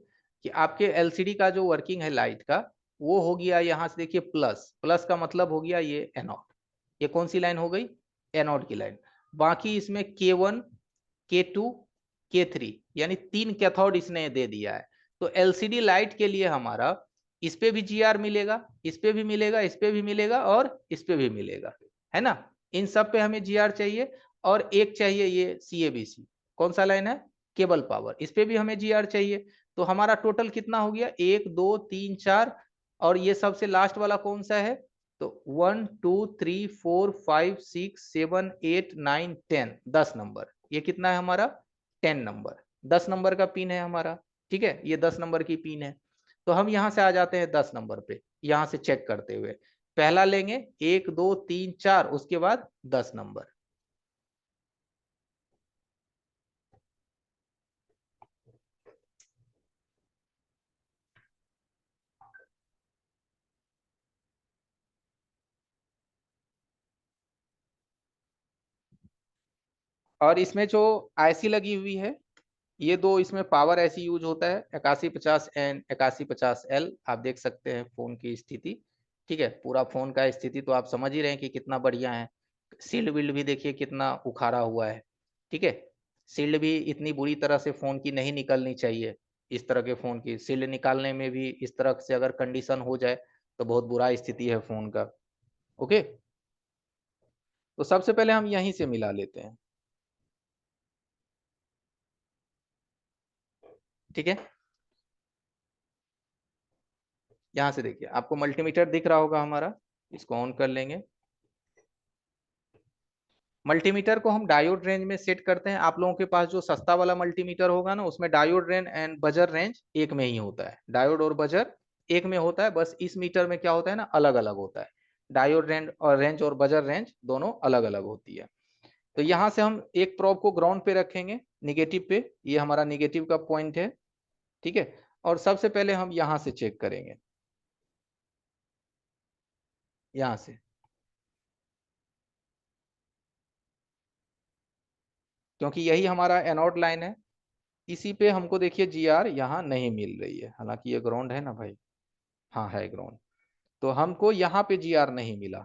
कि आपके LCD का जो वर्किंग है लाइट का वो हो गया यहाँ से देखिए प्लस। प्लस का मतलब हो गया ये एनोड। ये कौन सी लाइन हो गई, एनोड की लाइन। बाकी इसमें K1 K2 K3, यानी 3 कैथोड इसने दे दिया है। तो एलसीडी लाइट के लिए हमारा इस पे भी जीआर मिलेगा, इस पे भी मिलेगा, इस पे भी मिलेगा और इस पे भी मिलेगा, है ना। इन सब पे हमें जीआर चाहिए। और एक चाहिए ये सीएबीसी, कौन सा लाइन है, केबल पावर, इस पे भी हमें जीआर चाहिए। तो हमारा टोटल कितना हो गया, 1 2 3 4, और ये सबसे लास्ट वाला कौन सा है, तो 1 2 3 4 5 6 7 8 9 10, 10 नंबर, ये कितना है हमारा, 10 नंबर, 10 नंबर का पिन है हमारा। ठीक है, ये 10 नंबर की पिन है। तो हम यहां से आ जाते हैं 10 नंबर पे, यहां से चेक करते हुए पहला लेंगे 1 2 3 4, उसके बाद 10 नंबर। और इसमें जो आईसी लगी हुई है, ये दो इसमें पावर ऐसी यूज होता है, 8150N 8150L। आप देख सकते हैं फोन की स्थिति। ठीक है, पूरा फोन का स्थिति तो आप समझ ही रहे हैं कि कितना बढ़िया है। सील्ड विल्ड भी देखिए कितना उखाड़ा हुआ है। ठीक है, सील्ड भी इतनी बुरी तरह से फोन की नहीं निकलनी चाहिए। इस तरह के फोन की सील्ड निकालने में भी इस तरह से अगर कंडीशन हो जाए तो बहुत बुरा स्थिति है फोन का। ओके, तो सबसे पहले हम यहीं से मिला लेते हैं। ठीक है, यहाँ से देखिए आपको मल्टीमीटर दिख रहा होगा हमारा, इसको ऑन कर लेंगे। मल्टीमीटर को हम डायोड रेंज में सेट करते हैं। आप लोगों के पास जो सस्ता वाला मल्टीमीटर होगा ना, उसमें diode range and buzzer range एक में ही होता है, डायोड और बजर एक में होता है। बस इस मीटर में क्या होता है ना, अलग अलग होता है। डायोड रेंज और बजर रेंज दोनों अलग अलग होती है। तो यहाँ से हम एक प्रोब को ग्राउंड पे रखेंगे, निगेटिव पे, ये हमारा निगेटिव का पॉइंट है। ठीक है, और सबसे पहले हम यहाँ से चेक करेंगे, यहाँ से, क्योंकि यही हमारा एनोड लाइन है। इसी पे हमको देखिए जीआर यहाँ नहीं मिल रही है, हालांकि ये ग्राउंड है ना भाई, हाँ है ग्राउंड। तो हमको यहाँ पे जीआर नहीं मिला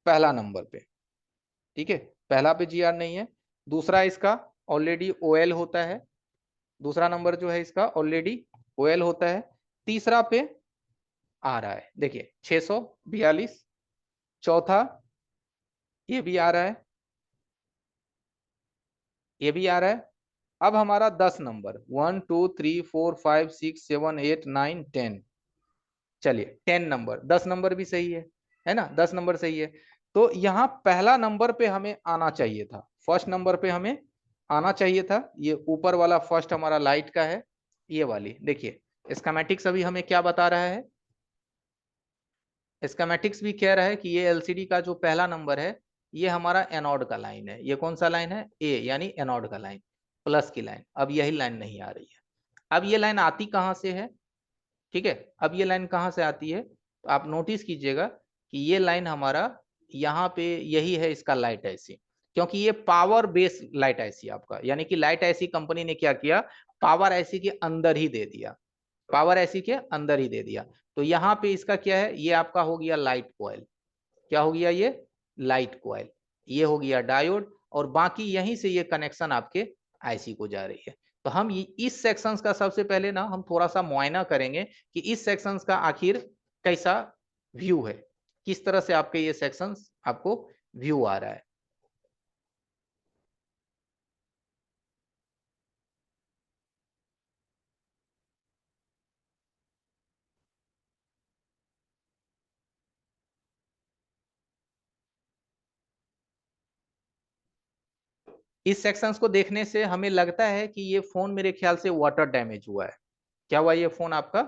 पहला नंबर पे। ठीक है, पहला पे जीआर नहीं है। दूसरा इसका ऑलरेडी ओएल होता है, दूसरा नंबर जो है इसका ऑलरेडी ओएल होता है। तीसरा पे आ रहा है देखिए 642। चौथा ये भी आ रहा है, ये भी आ रहा है। अब हमारा 10 नंबर, 1 2 3 4 5 6 7 8 9 10, चलिए 10 नंबर, 10 नंबर भी सही है ना, 10 नंबर सही है। तो यहाँ पहला नंबर पे हमें आना चाहिए था, फर्स्ट नंबर पे हमें आना चाहिए था। ये ऊपर वाला फर्स्ट हमारा लाइट का है, ये वाली देखिए। स्कीमेटिक्स अभी हमें क्या बता रहा है, स्कीमेटिक्स भी कह रहा है कि ये एलसीडी का जो पहला नंबर है, ये हमारा एनोड का लाइन है। ये कौन सा लाइन है, ए, यानी एनोड का लाइन, प्लस की लाइन। अब यही लाइन नहीं आ रही है। अब ये लाइन आती कहाँ से है, ठीक है, अब ये लाइन कहाँ से आती है, तो आप नोटिस कीजिएगा कि ये लाइन हमारा यहाँ पे यही है, इसका लाइट आईसी। क्योंकि ये पावर बेस लाइट आईसी आपका, यानी कि लाइट आईसी कंपनी ने क्या किया, पावर आईसी के अंदर ही दे दिया, पावर आईसी के अंदर ही दे दिया। तो यहाँ पे इसका क्या है, ये आपका हो गया लाइट कॉइल। क्या हो गया, ये लाइट कॉइल, ये हो गया डायोड, और बाकी यहीं से ये कनेक्शन आपके आईसी को जा रही है। तो हम इस सेक्शंस का सबसे पहले ना हम थोड़ा सा मुआयना करेंगे कि इस सेक्शंस का आखिर कैसा व्यू है, किस तरह से आपके ये सेक्शंस आपको व्यू आ रहा है। इस सेक्शंस को देखने से हमें लगता है कि ये फोन मेरे ख्याल से वाटर डैमेज हुआ है। क्या हुआ, ये फोन आपका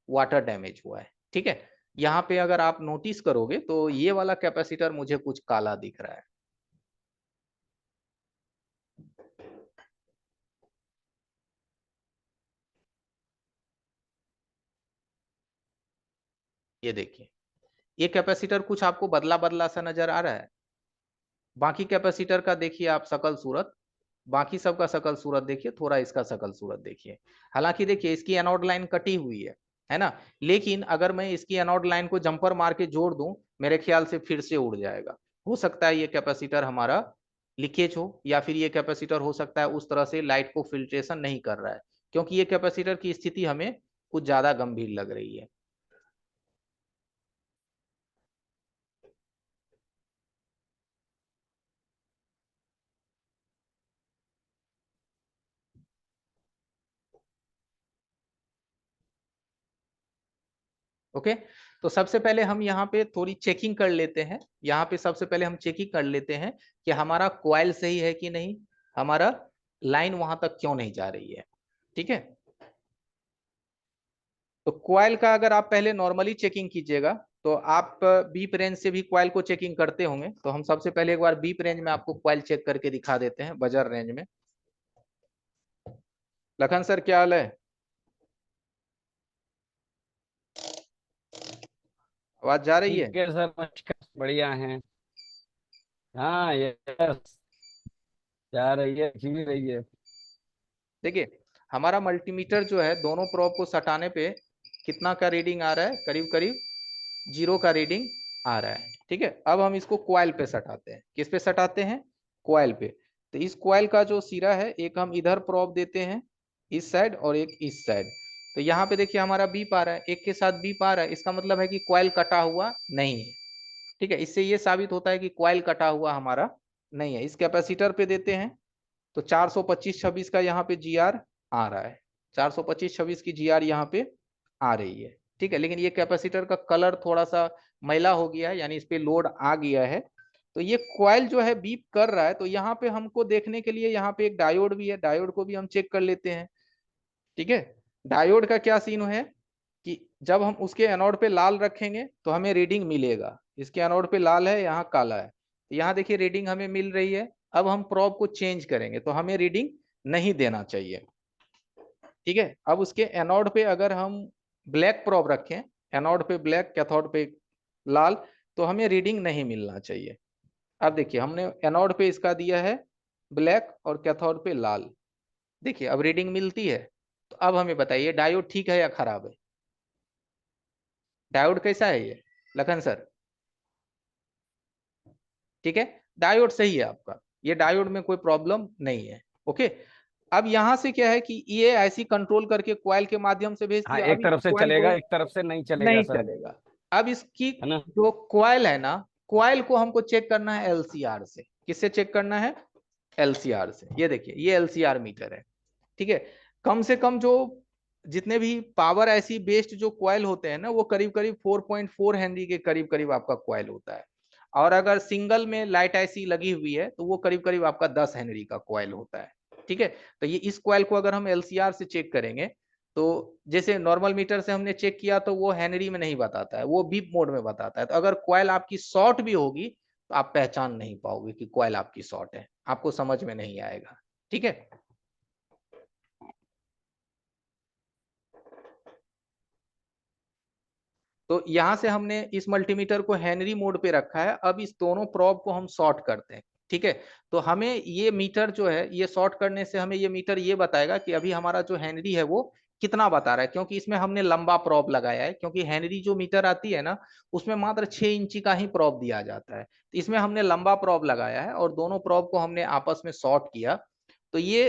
वाटर डैमेज हुआ है। ठीक है, यहाँ पे अगर आप नोटिस करोगे तो ये वाला कैपेसिटर मुझे कुछ काला दिख रहा है। ये देखिए, ये कैपेसिटर कुछ आपको बदला बदला सा नजर आ रहा है। बाकी कैपेसिटर का देखिए आप शकल सूरत, बाकी सबका शकल सूरत देखिए, थोड़ा इसका शकल सूरत देखिए। हालांकि देखिए इसकी एनोड लाइन कटी हुई है ना, लेकिन अगर मैं इसकी एनोड लाइन को जंपर मार के जोड़ दूं, मेरे ख्याल से फिर से उड़ जाएगा। हो सकता है ये कैपेसिटर हमारा लीकेज हो, या फिर ये कैपेसिटर हो सकता है उस तरह से लाइट को फिल्ट्रेशन नहीं कर रहा है, क्योंकि ये कैपेसिटर की स्थिति हमें कुछ ज्यादा गंभीर लग रही है। ओके, तो सबसे पहले हम यहाँ पे थोड़ी चेकिंग कर लेते हैं। यहाँ पे सबसे पहले हम चेकिंग कर लेते हैं कि हमारा कॉइल सही है कि नहीं, हमारा लाइन वहां तक क्यों नहीं जा रही है। ठीक है, तो कॉइल का अगर आप पहले नॉर्मली चेकिंग कीजिएगा, तो आप बीप रेंज से भी कॉइल को चेकिंग करते होंगे। तो हम सबसे पहले एक बार बीप रेंज में आपको कॉइल चेक करके दिखा देते हैं, बजर रेंज में। लखन सर क्या हाल है? आवाज जा रही है? ठीक है सर, नमस्कार, बढ़िया हैं। हाँ यस, जा रही है, खिल रही है। देखिए, हमारा मल्टीमीटर जो है दोनों प्रोब को सटाने पे कितना का रीडिंग आ रहा है, करीब करीब 0 का रीडिंग आ रहा है। ठीक है, अब हम इसको कॉइल पे सटाते हैं। किस पे सटाते हैं? कॉइल पे। तो इस कॉइल का जो सिरा है, एक हम इधर प्रोब देते हैं इस साइड और एक इस साइड। तो यहाँ पे देखिए हमारा बीप आ रहा है, एक के साथ बीप आ रहा है, इसका मतलब है कि कॉइल कटा हुआ नहीं है। ठीक है, इससे ये साबित होता है कि कॉइल कटा हुआ हमारा नहीं है। इस कैपेसिटर पे देते हैं तो 425/26 का यहाँ पे जीआर आ रहा है, 425/26 की जीआर यहाँ पे आ रही है। ठीक है, लेकिन ये कैपेसिटर का कलर थोड़ा सा मैला हो गया है, यानी इस पे लोड आ गया है। तो ये कॉइल जो है बीप कर रहा है, तो यहाँ पे हमको देखने के लिए यहाँ पे एक डायोड भी है, डायोड को भी हम चेक कर लेते हैं। ठीक है, डायोड का क्या सीन है कि जब हम उसके एनोड पे लाल रखेंगे तो हमें रीडिंग मिलेगा। इसके एनोड पे लाल है, यहाँ काला है, तो यहाँ देखिए रीडिंग हमें मिल रही है। अब हम प्रोब को चेंज करेंगे तो हमें रीडिंग नहीं देना चाहिए। ठीक है, अब उसके एनोड पे अगर हम ब्लैक प्रोब रखें, एनोड पे ब्लैक, कैथोड पे लाल, तो हमें रीडिंग नहीं मिलना चाहिए। अब देखिए हमने एनोड पे इसका दिया है ब्लैक और कैथोड पे लाल, देखिए अब रीडिंग मिलती है। तो अब हमें बताइए डायोड ठीक है या खराब है? डायोड कैसा है ये लखन सर? ठीक है, डायोड सही है आपका, ये डायोड में कोई प्रॉब्लम नहीं है। ओके, अब यहां से क्या है कि ये ऐसी कंट्रोल करके कॉइल के माध्यम से भेज हाँ, दिया। एक अब इस तरफ से कॉइल चलेगा, को एक तरफ से नहीं चलेगा नहीं सर, चलेगा। अब इसकी है ना। जो कॉइल है ना, कॉइल को हमको चेक करना है एलसीआर से। किससे चेक करना है? एलसीआर से। ये देखिए ये एलसीआर मीटर है। ठीक है, कम से कम जो जितने भी पावर ऐसी बेस्ड जो कॉइल होते हैं ना, वो करीब करीब 4.4 हेनरी के करीब करीब आपका कॉइल होता है। और अगर सिंगल में लाइट ऐसी लगी हुई है तो वो करीब करीब आपका 10 हेनरी का कॉइल होता है। ठीक है, तो ये इस कॉइल को अगर हम एलसीआर से चेक करेंगे, तो जैसे नॉर्मल मीटर से हमने चेक किया तो वो हेनरी में नहीं बताता है, वो बीप मोड में बताता है। तो अगर कॉइल आपकी शॉर्ट भी होगी तो आप पहचान नहीं पाओगे कि कॉइल आपकी शॉर्ट है, आपको समझ में नहीं आएगा। ठीक है, तो यहां से हमने इस मल्टीमीटर को हेनरी मोड पे रखा है। अब इस दोनों प्रोब को हम शॉर्ट करते हैं। ठीक है, तो हमें ये मीटर जो है, ये शॉर्ट करने से हमें ये मीटर ये बताएगा कि अभी हमारा जो हेनरी है वो कितना बता रहा है, क्योंकि इसमें हमने लंबा प्रोब लगाया है। क्योंकि हेनरी जो मीटर आती है ना, उसमें मात्र 6 इंची का ही प्रोब दिया जाता है, तो इसमें हमने लंबा प्रोब लगाया है और दोनों प्रोब को हमने आपस में शॉर्ट किया। तो ये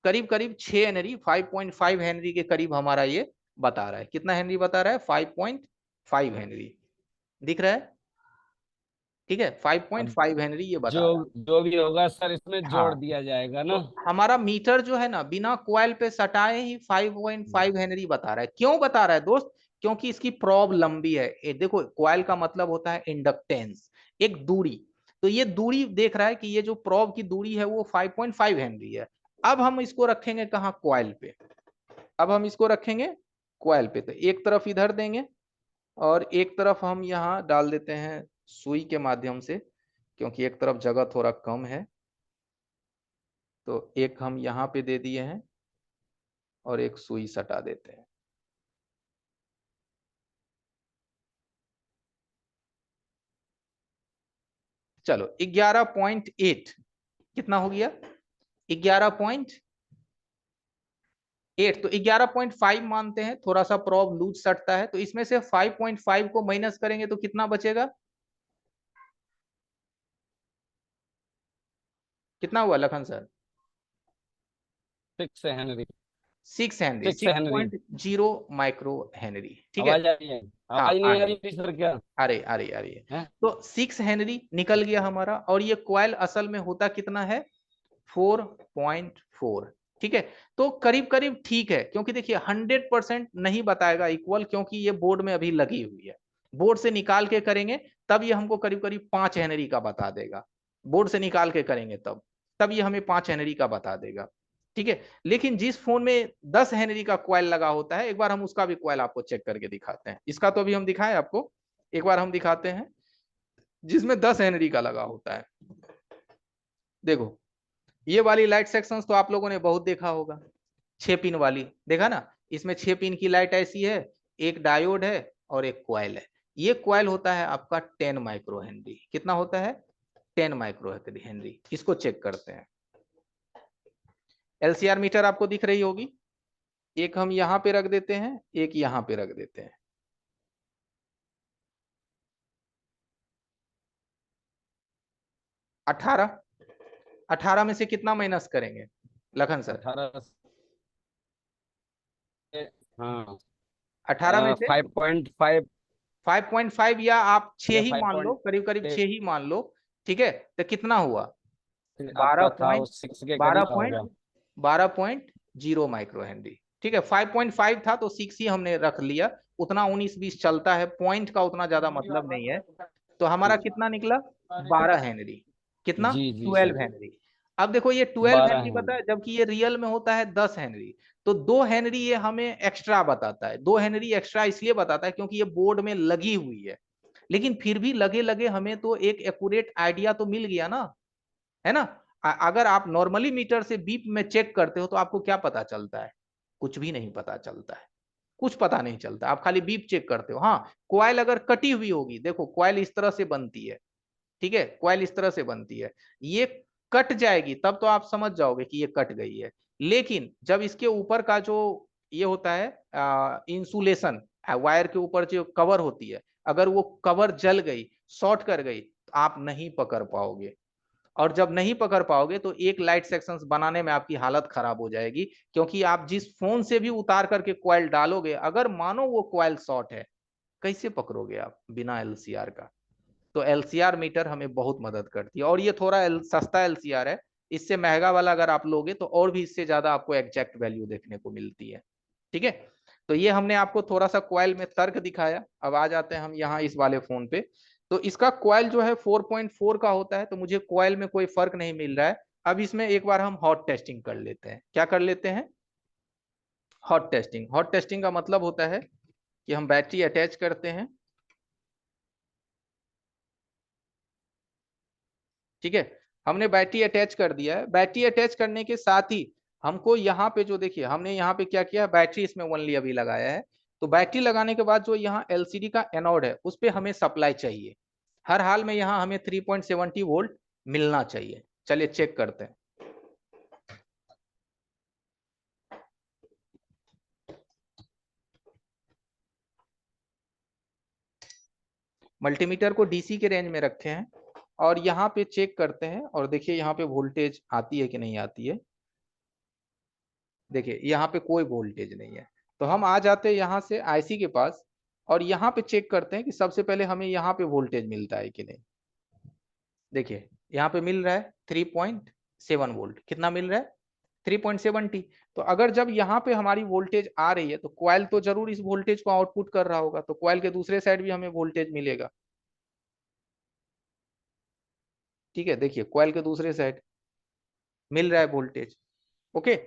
करीब करीब 6 हेनरी, 5.5 हेनरी के करीब हमारा ये बता रहा है। कितना हेनरी बता रहा है? 5.5 हेनरी दिख रहा है। ठीक है, अब 5.5 हेनरी ये जो बता रहा है। जो भी होगा सर, इसमें जोड़ हाँ, दिया जाएगा तो ना। हमारा मीटर जो है ना, बिना कॉइल पे सटाए ही 5.5 हेनरी बता रहा है। क्यों बता रहा है दोस्त? क्योंकि इसकी प्रोब लंबी है। देखो कॉइल का मतलब होता है इंडक्टेंस, एक दूरी। तो ये दूरी देख रहा है कि ये जो प्रोब की दूरी है वो 5.5 हेनरी है। अब हम इसको रखेंगे कहाँ? कॉइल पे। अब हम इसको रखेंगे कॉइल पे, तो एक तरफ इधर देंगे और एक तरफ हम यहाँ डाल देते हैं सुई के माध्यम से, क्योंकि एक तरफ जगह थोड़ा कम है। तो एक हम यहाँ पे दे दिए हैं और एक सुई सटा देते हैं। चलो 11.8 कितना हो गया? 11.8। तो 11.5 मानते हैं, थोड़ा सा प्रोब लूज सटता है, तो इसमें से 5.5 को माइनस करेंगे तो कितना बचेगा? कितना हुआ Lakhan sir? 6 Henry. 6 Henry, 6 Henry. 6.0 micro Henry. ठीक है। आवाज आ रही है? हाँ आवाज आ नहीं आ रही, रही थी सर क्या? आ रही है। है। तो 6 हेनरी निकल गया हमारा, और ये क्वाइल असल में होता कितना है? 4.4। ठीक है। तो करीब करीब ठीक है, क्योंकि देखिए 100% नहीं बताएगा इक्वल, क्योंकि ये बोर्ड में अभी लगी हुई है। बोर्ड से निकाल के करेंगे तब ये हमको करीब करीब 5 हेनरी का बता देगा। बोर्ड से निकाल के करेंगे तब तब ये हमें 5 हेनरी का बता देगा। ठीक है। लेकिन जिस फोन में 10 हेनरी का क्वाइल लगा होता है, एक बार हम उसका भी क्वाइल आपको चेक करके दिखाते हैं। इसका तो अभी हम दिखाएं आपको, एक बार हम दिखाते हैं जिसमें 10 हेनरी का लगा होता है। देखो, ये वाली लाइट सेक्शंस तो आप लोगों ने बहुत देखा होगा, 6 पिन वाली देखा ना। इसमें 6 पिन की लाइट ऐसी है, एक डायोड है और एक क्वाइल है। ये क्वाइल होता है आपका 10 माइक्रो हेनरी। कितना होता है? 10 माइक्रो हेनरी। इसको चेक करते हैं। एलसीआर मीटर आपको दिख रही होगी, एक हम यहां पे रख देते हैं, एक यहां पे रख देते हैं। 18, 18 में से कितना माइनस करेंगे लखन सर? 18 से, हाँ, 18 में से 5.5 5.5, या आप 6 या ही फाइव मान लो, पॉइंट करीब करीब 6 ही मान लो। ठीक है। तो कितना हुआ? बारह आपका था वो पॉइंट 6 के बारह करीब का पॉइंट होगा। 12.0 माइक्रो हेनरी। ठीक है। 5.5 था तो 6 ही हमने रख लिया। उतना 19-20 चलता है, पॉइंट का उतना ज्यादा मतलब नहीं है। तो हमारा कितना निकला? 12 हेनरी। कितना? जी जी सर। 12 हेनरी। अब देखो ये 12 हेनरी 12 है। बताया, जबकि ये रियल में होता है 10 हेनरी। तो 2 हेनरी ये हमें एक्स्ट्रा बताता है। 2 हेनरी एक्स्ट्रा इसलिए बताता है क्योंकि ये बोर्ड में लगी हुई है। लेकिन फिर भी लगे लगे हमें तो एक एक्यूरेट आइडिया तो मिल गया ना, है ना। अगर आप नॉर्मली मीटर से बीप में चेक करते हो तो आपको क्या पता चलता है? कुछ भी नहीं पता चलता है, कुछ पता नहीं चलता। आप खाली बीप चेक करते हो। हाँ, क्वाइल अगर कटी हुई होगी, देखो क्वाइल इस तरह से बनती है। ठीक है, क्वाइल इस तरह से बनती है। ये कट जाएगी तब तो आप समझ जाओगे कि ये कट गई है। लेकिन जब इसके ऊपर का जो ये होता है इंसुलेशन, वायर के ऊपर जो कवर होती है, अगर वो कवर जल गई, शॉर्ट कर गई, तो आप नहीं पकड़ पाओगे। और जब नहीं पकड़ पाओगे तो एक लाइट सेक्शंस बनाने में आपकी हालत खराब हो जाएगी, क्योंकि आप जिस फोन से भी उतार करके क्वाइल डालोगे, अगर मानो वो क्वाइल शॉर्ट है, कैसे पकड़ोगे आप बिना एलसीआर का? तो एलसीआर मीटर हमें बहुत मदद करती है, और ये थोड़ा सस्ता एलसीआर है। इससे महंगा वाला अगर आप लोगे तो और भी इससे ज्यादा आपको एग्जैक्ट वैल्यू देखने को मिलती है। ठीक है। तो ये हमने आपको थोड़ा सा क्वाइल में तर्क दिखाया। अब आ जाते हैं हम यहाँ इस वाले फोन पे। तो इसका क्वाइल जो है 4.4 का होता है, तो मुझे क्वाइल में कोई फर्क नहीं मिल रहा है। अब इसमें एक बार हम हॉट टेस्टिंग कर लेते हैं। क्या कर लेते हैं? Hot testing. हॉट टेस्टिंग का मतलब होता है कि हम बैटरी अटैच करते हैं। ठीक है। हमने बैटरी अटैच कर दिया है। बैटरी अटैच करने के साथ ही हमको यहाँ पे जो देखिए, हमने यहाँ पे क्या किया, बैटरी इसमें ओनली अभी लगाया है। तो बैटरी लगाने के बाद जो यहाँ एलसीडी का एनोड है उस पर हमें सप्लाई चाहिए। हर हाल में यहाँ हमें 3.70 वोल्ट मिलना चाहिए। चलिए चेक करते हैं। मल्टीमीटर को डीसी के रेंज में रखे हैं और यहाँ पे चेक करते हैं, और देखिए यहाँ पे वोल्टेज आती है कि नहीं आती है। देखिए यहाँ पे कोई वोल्टेज नहीं है। तो हम आ जाते हैं यहाँ से आईसी के पास, और यहाँ पे चेक करते हैं कि सबसे पहले हमें यहाँ पे वोल्टेज मिलता है कि नहीं। देखिए यहाँ पे मिल रहा है 3.7 वोल्ट। कितना मिल रहा है? 3.70। तो अगर जब यहाँ पे हमारी वोल्टेज आ रही है तो क्वाइल तो जरूर इस वोल्टेज को आउटपुट कर रहा होगा, तो क्वाइल के दूसरे साइड भी हमें वोल्टेज मिलेगा। ठीक है, देखिए क्वाइल के दूसरे साइड मिल रहा है वोल्टेज। ओके।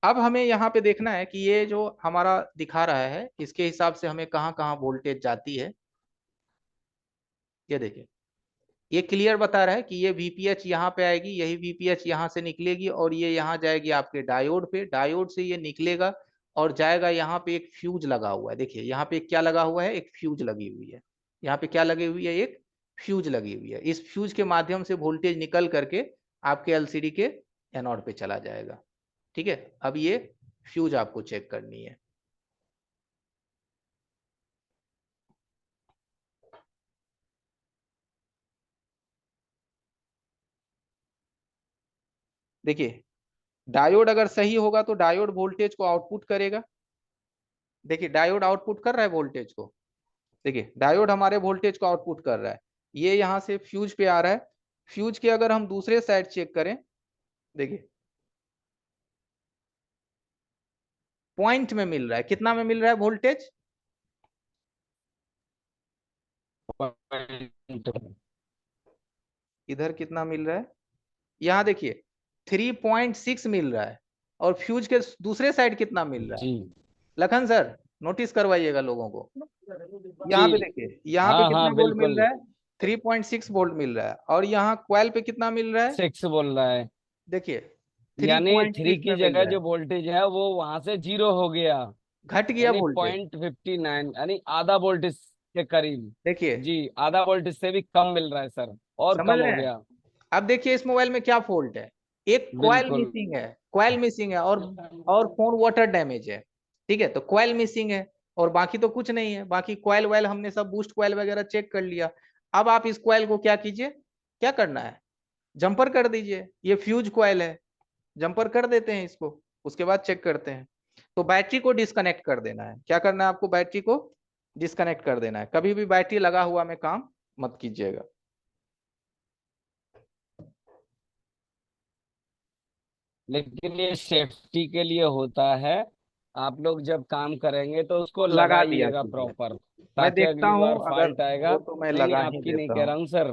अब हमें यहाँ पे देखना है कि ये जो हमारा दिखा रहा है इसके हिसाब से हमें कहाँ कहाँ वोल्टेज जाती है। ये देखिए, ये क्लियर बता रहा है कि ये वीपीएच यहाँ पे आएगी, यही वीपीएच यहाँ से निकलेगी और ये यहाँ जाएगी आपके डायोड पे। डायोड से ये निकलेगा और जाएगा यहाँ पे। एक फ्यूज लगा हुआ है, देखिए यहाँ पे क्या लगा हुआ है, एक फ्यूज लगी हुई है। यहाँ पे क्या लगी हुई है? एक फ्यूज लगी हुई है। इस फ्यूज के माध्यम से वोल्टेज निकल करके आपके एलसीडी के एनोड पे चला जाएगा। ठीक है। अब ये फ्यूज आपको चेक करनी है। देखिए डायोड अगर सही होगा तो डायोड वोल्टेज को आउटपुट करेगा। देखिए डायोड आउटपुट कर रहा है वोल्टेज को। देखिए डायोड हमारे वोल्टेज को आउटपुट कर रहा है। ये यहाँ से फ्यूज पे आ रहा है। फ्यूज के अगर हम दूसरे साइड चेक करें, देखिए पॉइंट में मिल रहा है। कितना में मिल रहा है वोल्टेज? इधर कितना मिल रहा है? यहाँ देखिए 3.6 मिल रहा है। और फ्यूज के दूसरे साइड कितना मिल रहा है? जी लखन सर नोटिस करवाइएगा लोगों को। यहाँ पे जी। देखिए, यहाँ पे हाँ कितना हाँ वोल्ट मिल बिल्कुल। रहा है? 3.6 वोल्ट मिल रहा है। और यहाँ क्वाइल पे कितना मिल रहा है? 6 बोल रहा है। देखिए यानी 3 3.6 की में मिल जगह रहा जो है। वोल्टेज है वो वहां से 0 हो गया। घट गया यानी वोल्टेज। 0.59, यानी आधा वोल्टेज के करीब। देखिए जी, आधा वोल्टेज से भी कम मिल रहा है सर, और समझ कम रहे हो हैं? गया। अब देखिए इस मोबाइल में क्या फॉल्ट है। एक कॉइल बिल्कुल। मिसिंग है, कॉइल मिसिंग है। और फोन वाटर डैमेज है। ठीक है, तो कॉइल मिसिंग है। और बाकी तो कुछ नहीं है। बाकी कॉइल वाइल हमने सब बूस्ट कॉइल वगैरह चेक कर लिया। अब आप इस कॉइल को क्या कीजिए, क्या करना है, जंपर कर दीजिए। ये फ्यूज कॉइल है, जंपर कर देते हैं इसको। उसके बाद चेक करते हैं। तो बैटरी को डिस्कनेक्ट कर देना है। क्या करना है आपको? बैटरी को डिस्कनेक्ट कर देना है। कभी भी बैटरी लगा हुआ में काम मत कीजिएगा। लेकिन ये सेफ्टी के लिए होता है। आप लोग जब काम करेंगे तो उसको लगा दिया लगाइएगा कीजिए। प्रॉपर, मैं ताकि देखता अगली हूँ बार अगर फॉल्ट आएगा। हो तो मैं नहीं नहीं, लगा ही आपकी नहीं देता कह हूँ। रहा हूँ सर।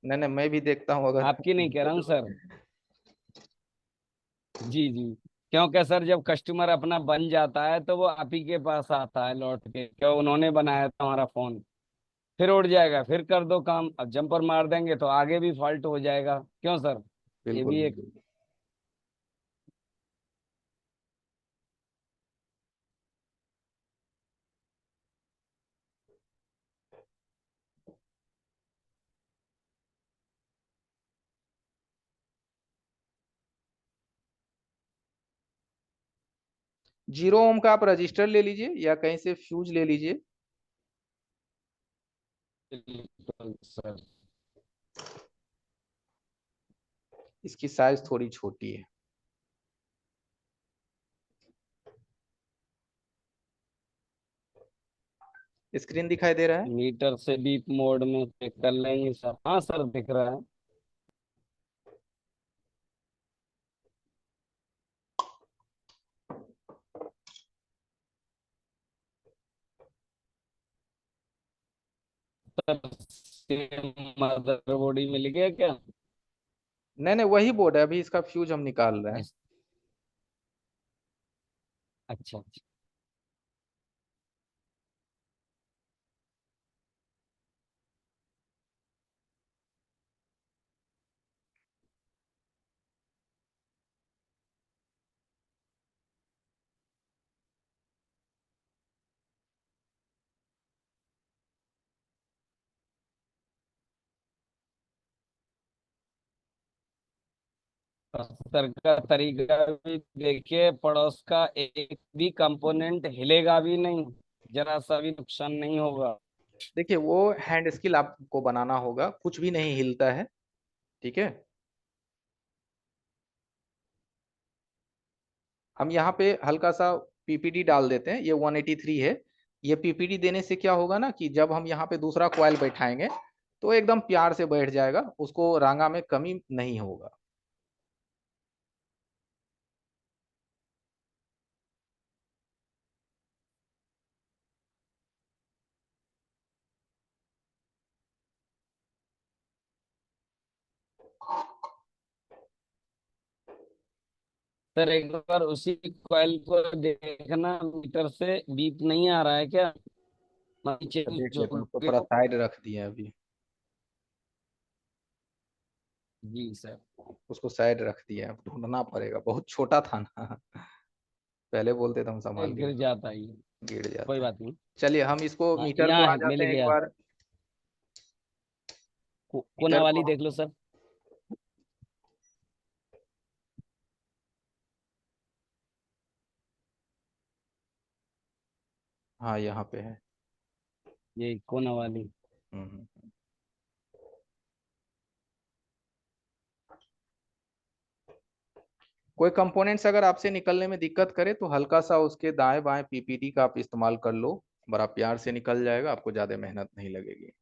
नहीं नहीं, मैं भी देखता हूँ अगर। आपकी नहीं कह रहा हूँ सर। जी जी। क्योंकि सर जब कस्टमर अपना बन जाता है तो वो आप ही के पास आता है लौट के, क्यों उन्होंने बनाया था हमारा फोन। फिर उड़ जाएगा, फिर कर दो काम। अब जंपर मार देंगे तो आगे भी फॉल्ट हो जाएगा, क्यों सर? ये बिल्कुल भी एक। बिल्कुल। जीरो ओम का आप रजिस्टर ले लीजिए या कहीं से फ्यूज ले लीजिए। बिल्कुल सर। इसकी साइज थोड़ी छोटी है। स्क्रीन दिखाई दे रहा है? मीटर से डीप मोड में चेक कर लेंगे सर। हाँ सर, दिख रहा है। सर सेम मदरबोर्ड ही मिल गया क्या? नहीं नहीं, वही बोर्ड है। अभी इसका फ्यूज हम निकाल रहे हैं। अच्छा अच्छा। सर का तरीका भी देखिए, पड़ोस का एक भी कंपोनेंट हिलेगा भी नहीं, जरा सा भी नुकसान नहीं होगा। देखिए वो हैंड स्किल आपको बनाना होगा, कुछ भी नहीं हिलता है। ठीक है, हम यहाँ पे हल्का सा पीपीडी डाल देते हैं। ये 183 है। ये पीपीडी देने से क्या होगा ना कि जब हम यहाँ पे दूसरा कॉइल बैठाएंगे तो एकदम प्यार से बैठ जाएगा, उसको रांगा में कमी नहीं होगा। सर एक बार उसी कॉइल को देखना, मीटर से बीप नहीं आ रहा है क्या? नीचे तो देख लेते हैं, उसको जोड़ोगे थोड़ा तो। साइड रख दिए अभी। जी सर। उसको साइड रख दिया, अब ढूंढना पड़ेगा, बहुत छोटा था ना। पहले बोलते तो हम संभाल के गिर जाता ही है। गिर कोई जाता है। बात नहीं। चलिए हम इसको हाँ, मीटर को यहाँ आ है, मिल जाते हैं एक गया। बार। कोना मीटर को वाली हम, देख लो सर। हाँ यहाँ पे है। ये कोना वाली। हम्म। कोई कंपोनेंट्स अगर आपसे निकलने में दिक्कत करे तो हल्का सा उसके दाएं बाएं पीपीटी का आप इस्तेमाल कर लो, बड़ा प्यार से निकल जाएगा, आपको ज्यादा मेहनत नहीं लगेगी।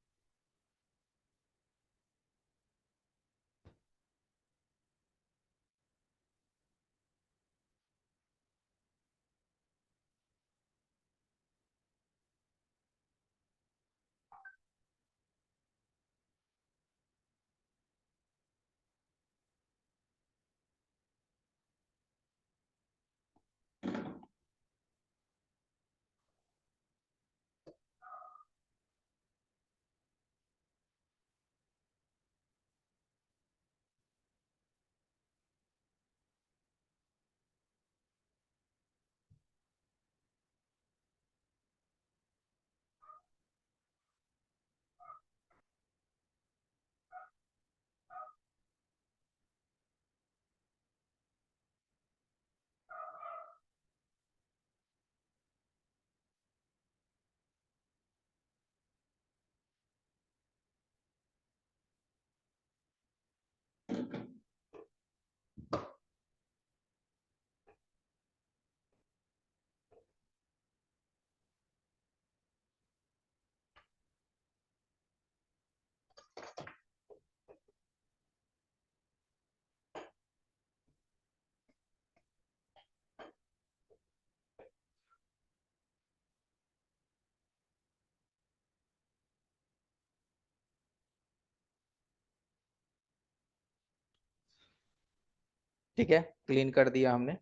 ठीक है, क्लीन कर दिया हमने।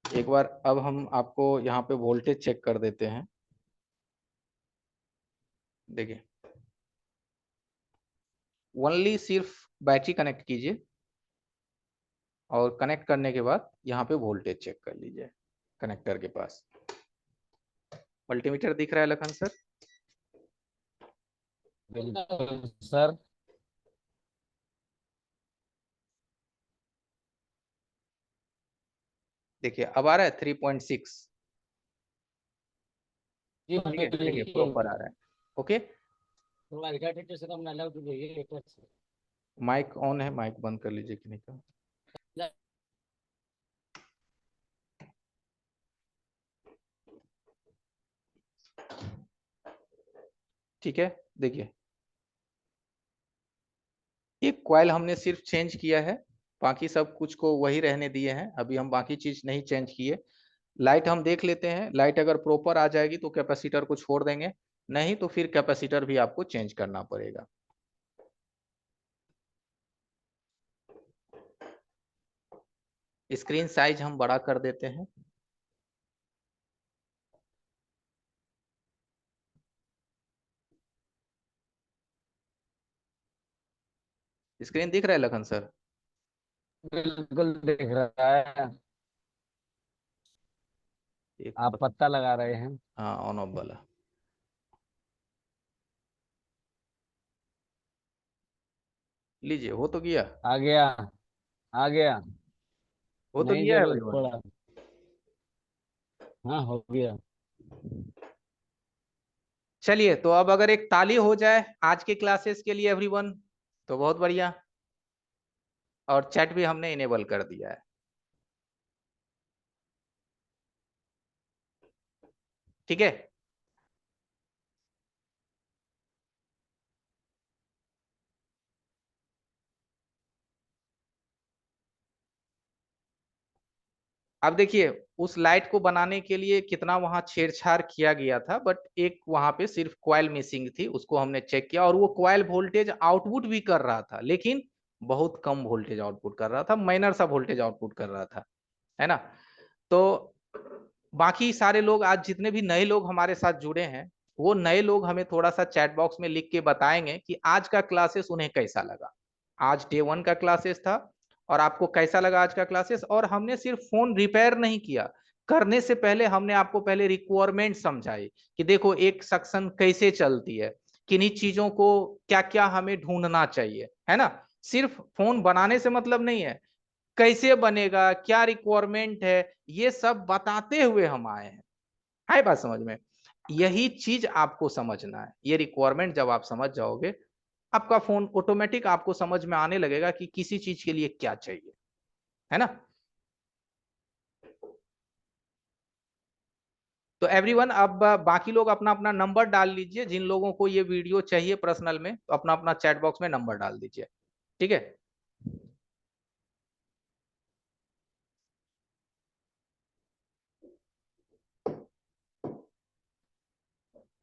एक बार अब हम आपको यहाँ पे वोल्टेज चेक कर देते हैं। देखिए, ओनली सिर्फ बैटरी कनेक्ट कीजिए और कनेक्ट करने के बाद यहाँ पे वोल्टेज चेक कर लीजिए कनेक्टर के पास। मल्टीमीटर दिख रहा है लखन सर? बिल्कुल सर। देखिए अब आ रहा है 3.6। जी देखिए प्रॉपर आ रहा है। ओके, थोड़ा से कम ना तो देखिए। माइक ऑन है, माइक बंद कर लीजिए कि नहीं का। ठीक है, देखिए एक कॉइल हमने सिर्फ चेंज किया है, बाकी सब कुछ को वही रहने दिए हैं। अभी हम बाकी चीज नहीं चेंज किए। लाइट हम देख लेते हैं, लाइट अगर प्रॉपर आ जाएगी तो कैपेसिटर को छोड़ देंगे, नहीं तो फिर कैपेसिटर भी आपको चेंज करना पड़ेगा। स्क्रीन साइज हम बड़ा कर देते हैं। स्क्रीन दिख रहा है लखन सर? बिल्कुल दिख रहा है। एक आप पत्ता लगा रहे हैं? हाँ, ऑन ऑफ वाला। लीजिए, हो तो गया। आ गया, आ गया। हो तो नहीं गया जरूरत एवरीवन। पड़ा। हाँ हो गया। चलिए, तो अब अगर एक ताली हो जाए आज के क्लासेस के लिए एवरीवन, तो बहुत बढ़िया। और चैट भी हमने इनेबल कर दिया है। ठीक है, अब देखिए उस लाइट को बनाने के लिए कितना वहां छेड़छाड़ किया गया था, बट एक वहां पे सिर्फ कॉइल मिसिंग थी, उसको हमने चेक किया और वो कॉइल वोल्टेज आउटपुट भी कर रहा था, लेकिन बहुत कम वोल्टेज आउटपुट कर रहा था, माइनर सा वोल्टेज आउटपुट कर रहा था, है ना। तो बाकी सारे लोग आज जितने भी नए लोग हमारे साथ जुड़े हैं, वो नए लोग हमें थोड़ा सा चैट बॉक्स में लिख के बताएंगे कि आज का क्लासेस उन्हें कैसा लगा। आज डे 1 का क्लासेस था और आपको कैसा लगा आज का क्लासेस। और हमने सिर्फ फोन रिपेयर नहीं किया, करने से पहले हमने आपको पहले रिक्वायरमेंट समझाई कि देखो एक सक्शन कैसे चलती है, किन्हीं चीजों को क्या क्या हमें ढूंढना चाहिए, है ना। सिर्फ फोन बनाने से मतलब नहीं है, कैसे बनेगा, क्या रिक्वायरमेंट है, ये सब बताते हुए हम आए हैं। है बात समझ में? यही चीज आपको समझना है, ये रिक्वायरमेंट जब आप समझ जाओगे, आपका फोन ऑटोमेटिक आपको समझ में आने लगेगा कि किसी चीज के लिए क्या चाहिए, है ना? तो एवरीवन, अब बाकी लोग अपना अपना नंबर डाल लीजिए, जिन लोगों को ये वीडियो चाहिए पर्सनल में, तो अपना अपना चैट बॉक्स में नंबर डाल दीजिए, ठीक है?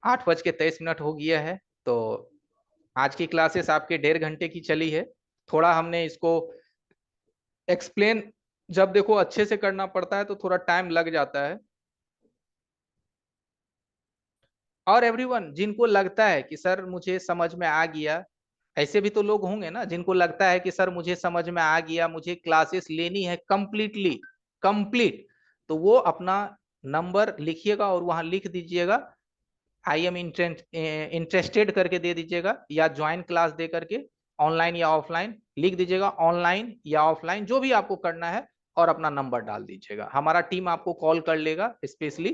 8:23 हो गया है। तो आज की क्लासेस आपके 1.5 घंटे की चली है। थोड़ा हमने इसको एक्सप्लेन, जब देखो अच्छे से करना पड़ता है तो थोड़ा टाइम लग जाता है। और एवरीवन, जिनको लगता है कि सर मुझे समझ में आ गया, ऐसे भी तो लोग होंगे ना जिनको लगता है कि सर मुझे समझ में आ गया, मुझे क्लासेस लेनी है कंप्लीटली कंप्लीट, तो वो अपना नंबर लिखिएगा और वहां लिख दीजिएगा आई एम इंटरेस्टेड करके दे दीजिएगा, या ज्वाइन क्लास दे करके, ऑनलाइन या ऑफलाइन लिख दीजिएगा, ऑनलाइन या ऑफलाइन जो भी आपको करना है, और अपना नंबर डाल दीजिएगा। हमारा टीम आपको कॉल कर लेगा, स्पेशली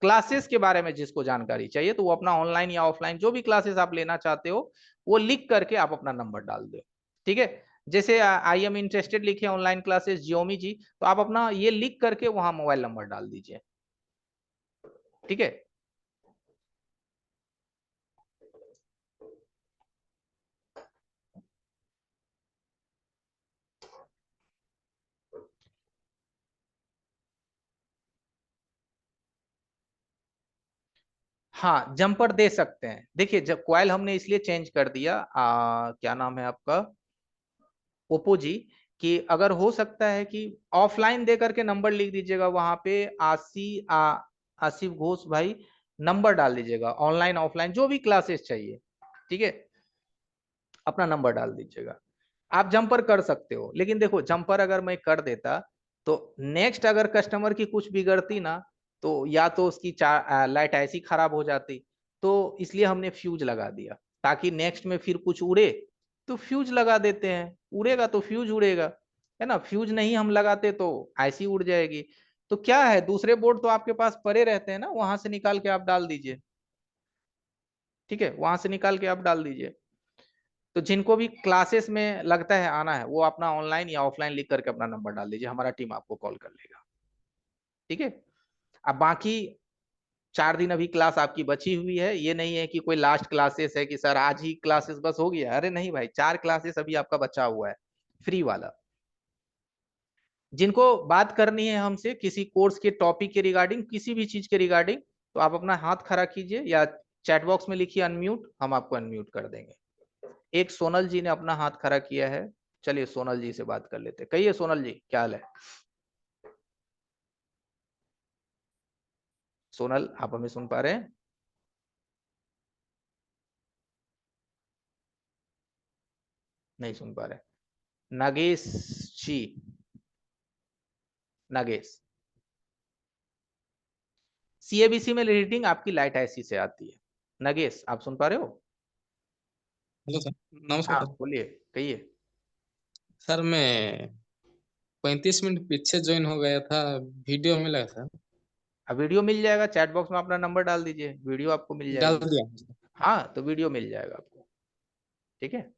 क्लासेस के बारे में जिसको जानकारी चाहिए, तो वो अपना ऑनलाइन या ऑफलाइन जो भी क्लासेस आप लेना चाहते हो वो लिख करके आप अपना नंबर डाल दो, ठीक है? जैसे आई एम इंटरेस्टेड लिखे ऑनलाइन क्लासेस जियोमी जी, तो आप अपना ये लिख करके वहां मोबाइल नंबर डाल दीजिए, ठीक है? हाँ, जंपर दे सकते हैं। देखिए, जब कॉइल हमने इसलिए चेंज कर दिया, क्या नाम है आपका, ओप्पो जी, कि अगर हो सकता है कि ऑफलाइन दे करके नंबर लिख दीजिएगा, वहां पे आसिफ घोष भाई नंबर डाल दीजिएगा, ऑनलाइन ऑफलाइन जो भी क्लासेस चाहिए, ठीक है? अपना नंबर डाल दीजिएगा। आप जंपर कर सकते हो, लेकिन देखो जंपर अगर मैं कर देता तो नेक्स्ट अगर कस्टमर की कुछ बिगड़ती ना, तो या तो उसकी लाइट ऐसी खराब हो जाती, तो इसलिए हमने फ्यूज लगा दिया, ताकि नेक्स्ट में फिर कुछ उड़े तो फ्यूज लगा देते हैं, उड़ेगा तो फ्यूज उड़ेगा, है ना? फ्यूज नहीं हम लगाते तो ऐसी उड़ जाएगी। तो क्या है, दूसरे बोर्ड तो आपके पास पड़े रहते हैं ना, वहां से निकाल के आप डाल दीजिए, ठीक है? वहां से निकाल के आप डाल दीजिए। तो जिनको भी क्लासेस में लगता है आना है, वो अपना ऑनलाइन या ऑफलाइन लिख करके अपना नंबर डाल दीजिए, हमारा टीम आपको कॉल कर लेगा, ठीक है? अब बाकी 4 दिन अभी क्लास आपकी बची हुई है, ये नहीं है कि कोई लास्ट क्लासेस है कि सर आज ही क्लासेस बस हो गया, अरे नहीं भाई, 4 क्लासेस अभी आपका बचा हुआ है, फ्री वाला। जिनको बात करनी है हमसे किसी कोर्स के टॉपिक के रिगार्डिंग, किसी भी चीज के रिगार्डिंग, तो आप अपना हाथ खड़ा कीजिए या चैट बॉक्स में लिखिए अनम्यूट, हम आपको अनम्यूट कर देंगे। एक सोनल जी ने अपना हाथ खड़ा किया है, चलिए सोनल जी से बात कर लेते हैं। कहिए सोनल जी, क्या हाल है? सोनल, आप हमें सुन पा रहे हैं? नहीं सुन पा रहे? नागेश जी, नागेश, सीएबीसी में रीडिंग आपकी लाइट ऐसी से आती है। नागेश, आप सुन पा रहे हो? Hello sir. नमस्कार हाँ सर। बोलिए, कहिए। सर मैं 35 मिनट पीछे ज्वाइन हो गया था, वीडियो मिला सर। अब वीडियो मिल जाएगा, चैट बॉक्स में अपना नंबर डाल दीजिए, वीडियो आपको मिल डाल जाएगी। दिया। हाँ, तो वीडियो मिल जाएगा आपको, ठीक है?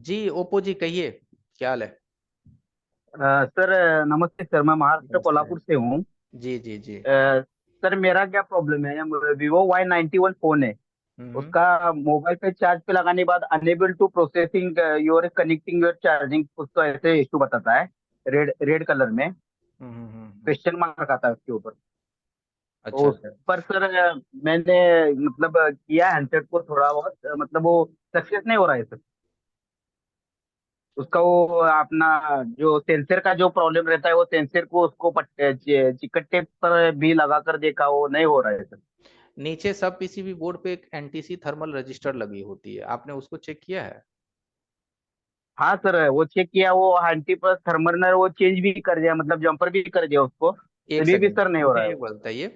जी ओप्पो जी, कहिए, क्या हाल है? सर नमस्ते सर, मैं महाराष्ट्र नमस्ते। कोल्हापुर से हूँ। जी जी जी। सर मेरा क्या प्रॉब्लम है, वीवो Y91 फोन है। हम्म उसका मोबाइल पे चार्ज पे लगाने के बाद unable to processing your connecting your charging, उसको ऐसे इशू बताता है। रेड रेड कलर में क्वेश्चन मार्क आता है उसके ऊपर। तो अच्छा उस अच्छा। पर सर मैंने मतलब किया हैंडसेट को थोड़ा बहुत, मतलब वो सक्सेस नहीं हो रहा है सर। उसका वो अपना जो सेंसर का जो प्रॉब्लम रहता है, वो सेंसर को उसको चिकट टेप पर भी लगा कर देखा, वो नहीं हो रहा है सर। नीचे सब पीसीबी बोर्ड पे एक एनटीसी थर्मल रजिस्टर लगी होती है, आपने उसको चेक किया है? हाँ सर, वो चेक किया, वो आंटी प्लस थर्मल वो चेंज भी कर दिया, मतलब जंपर भी कर दिया उसको, एक तभी भी सेकंड सर नहीं हो मुझे रहा है ये वो। बताइए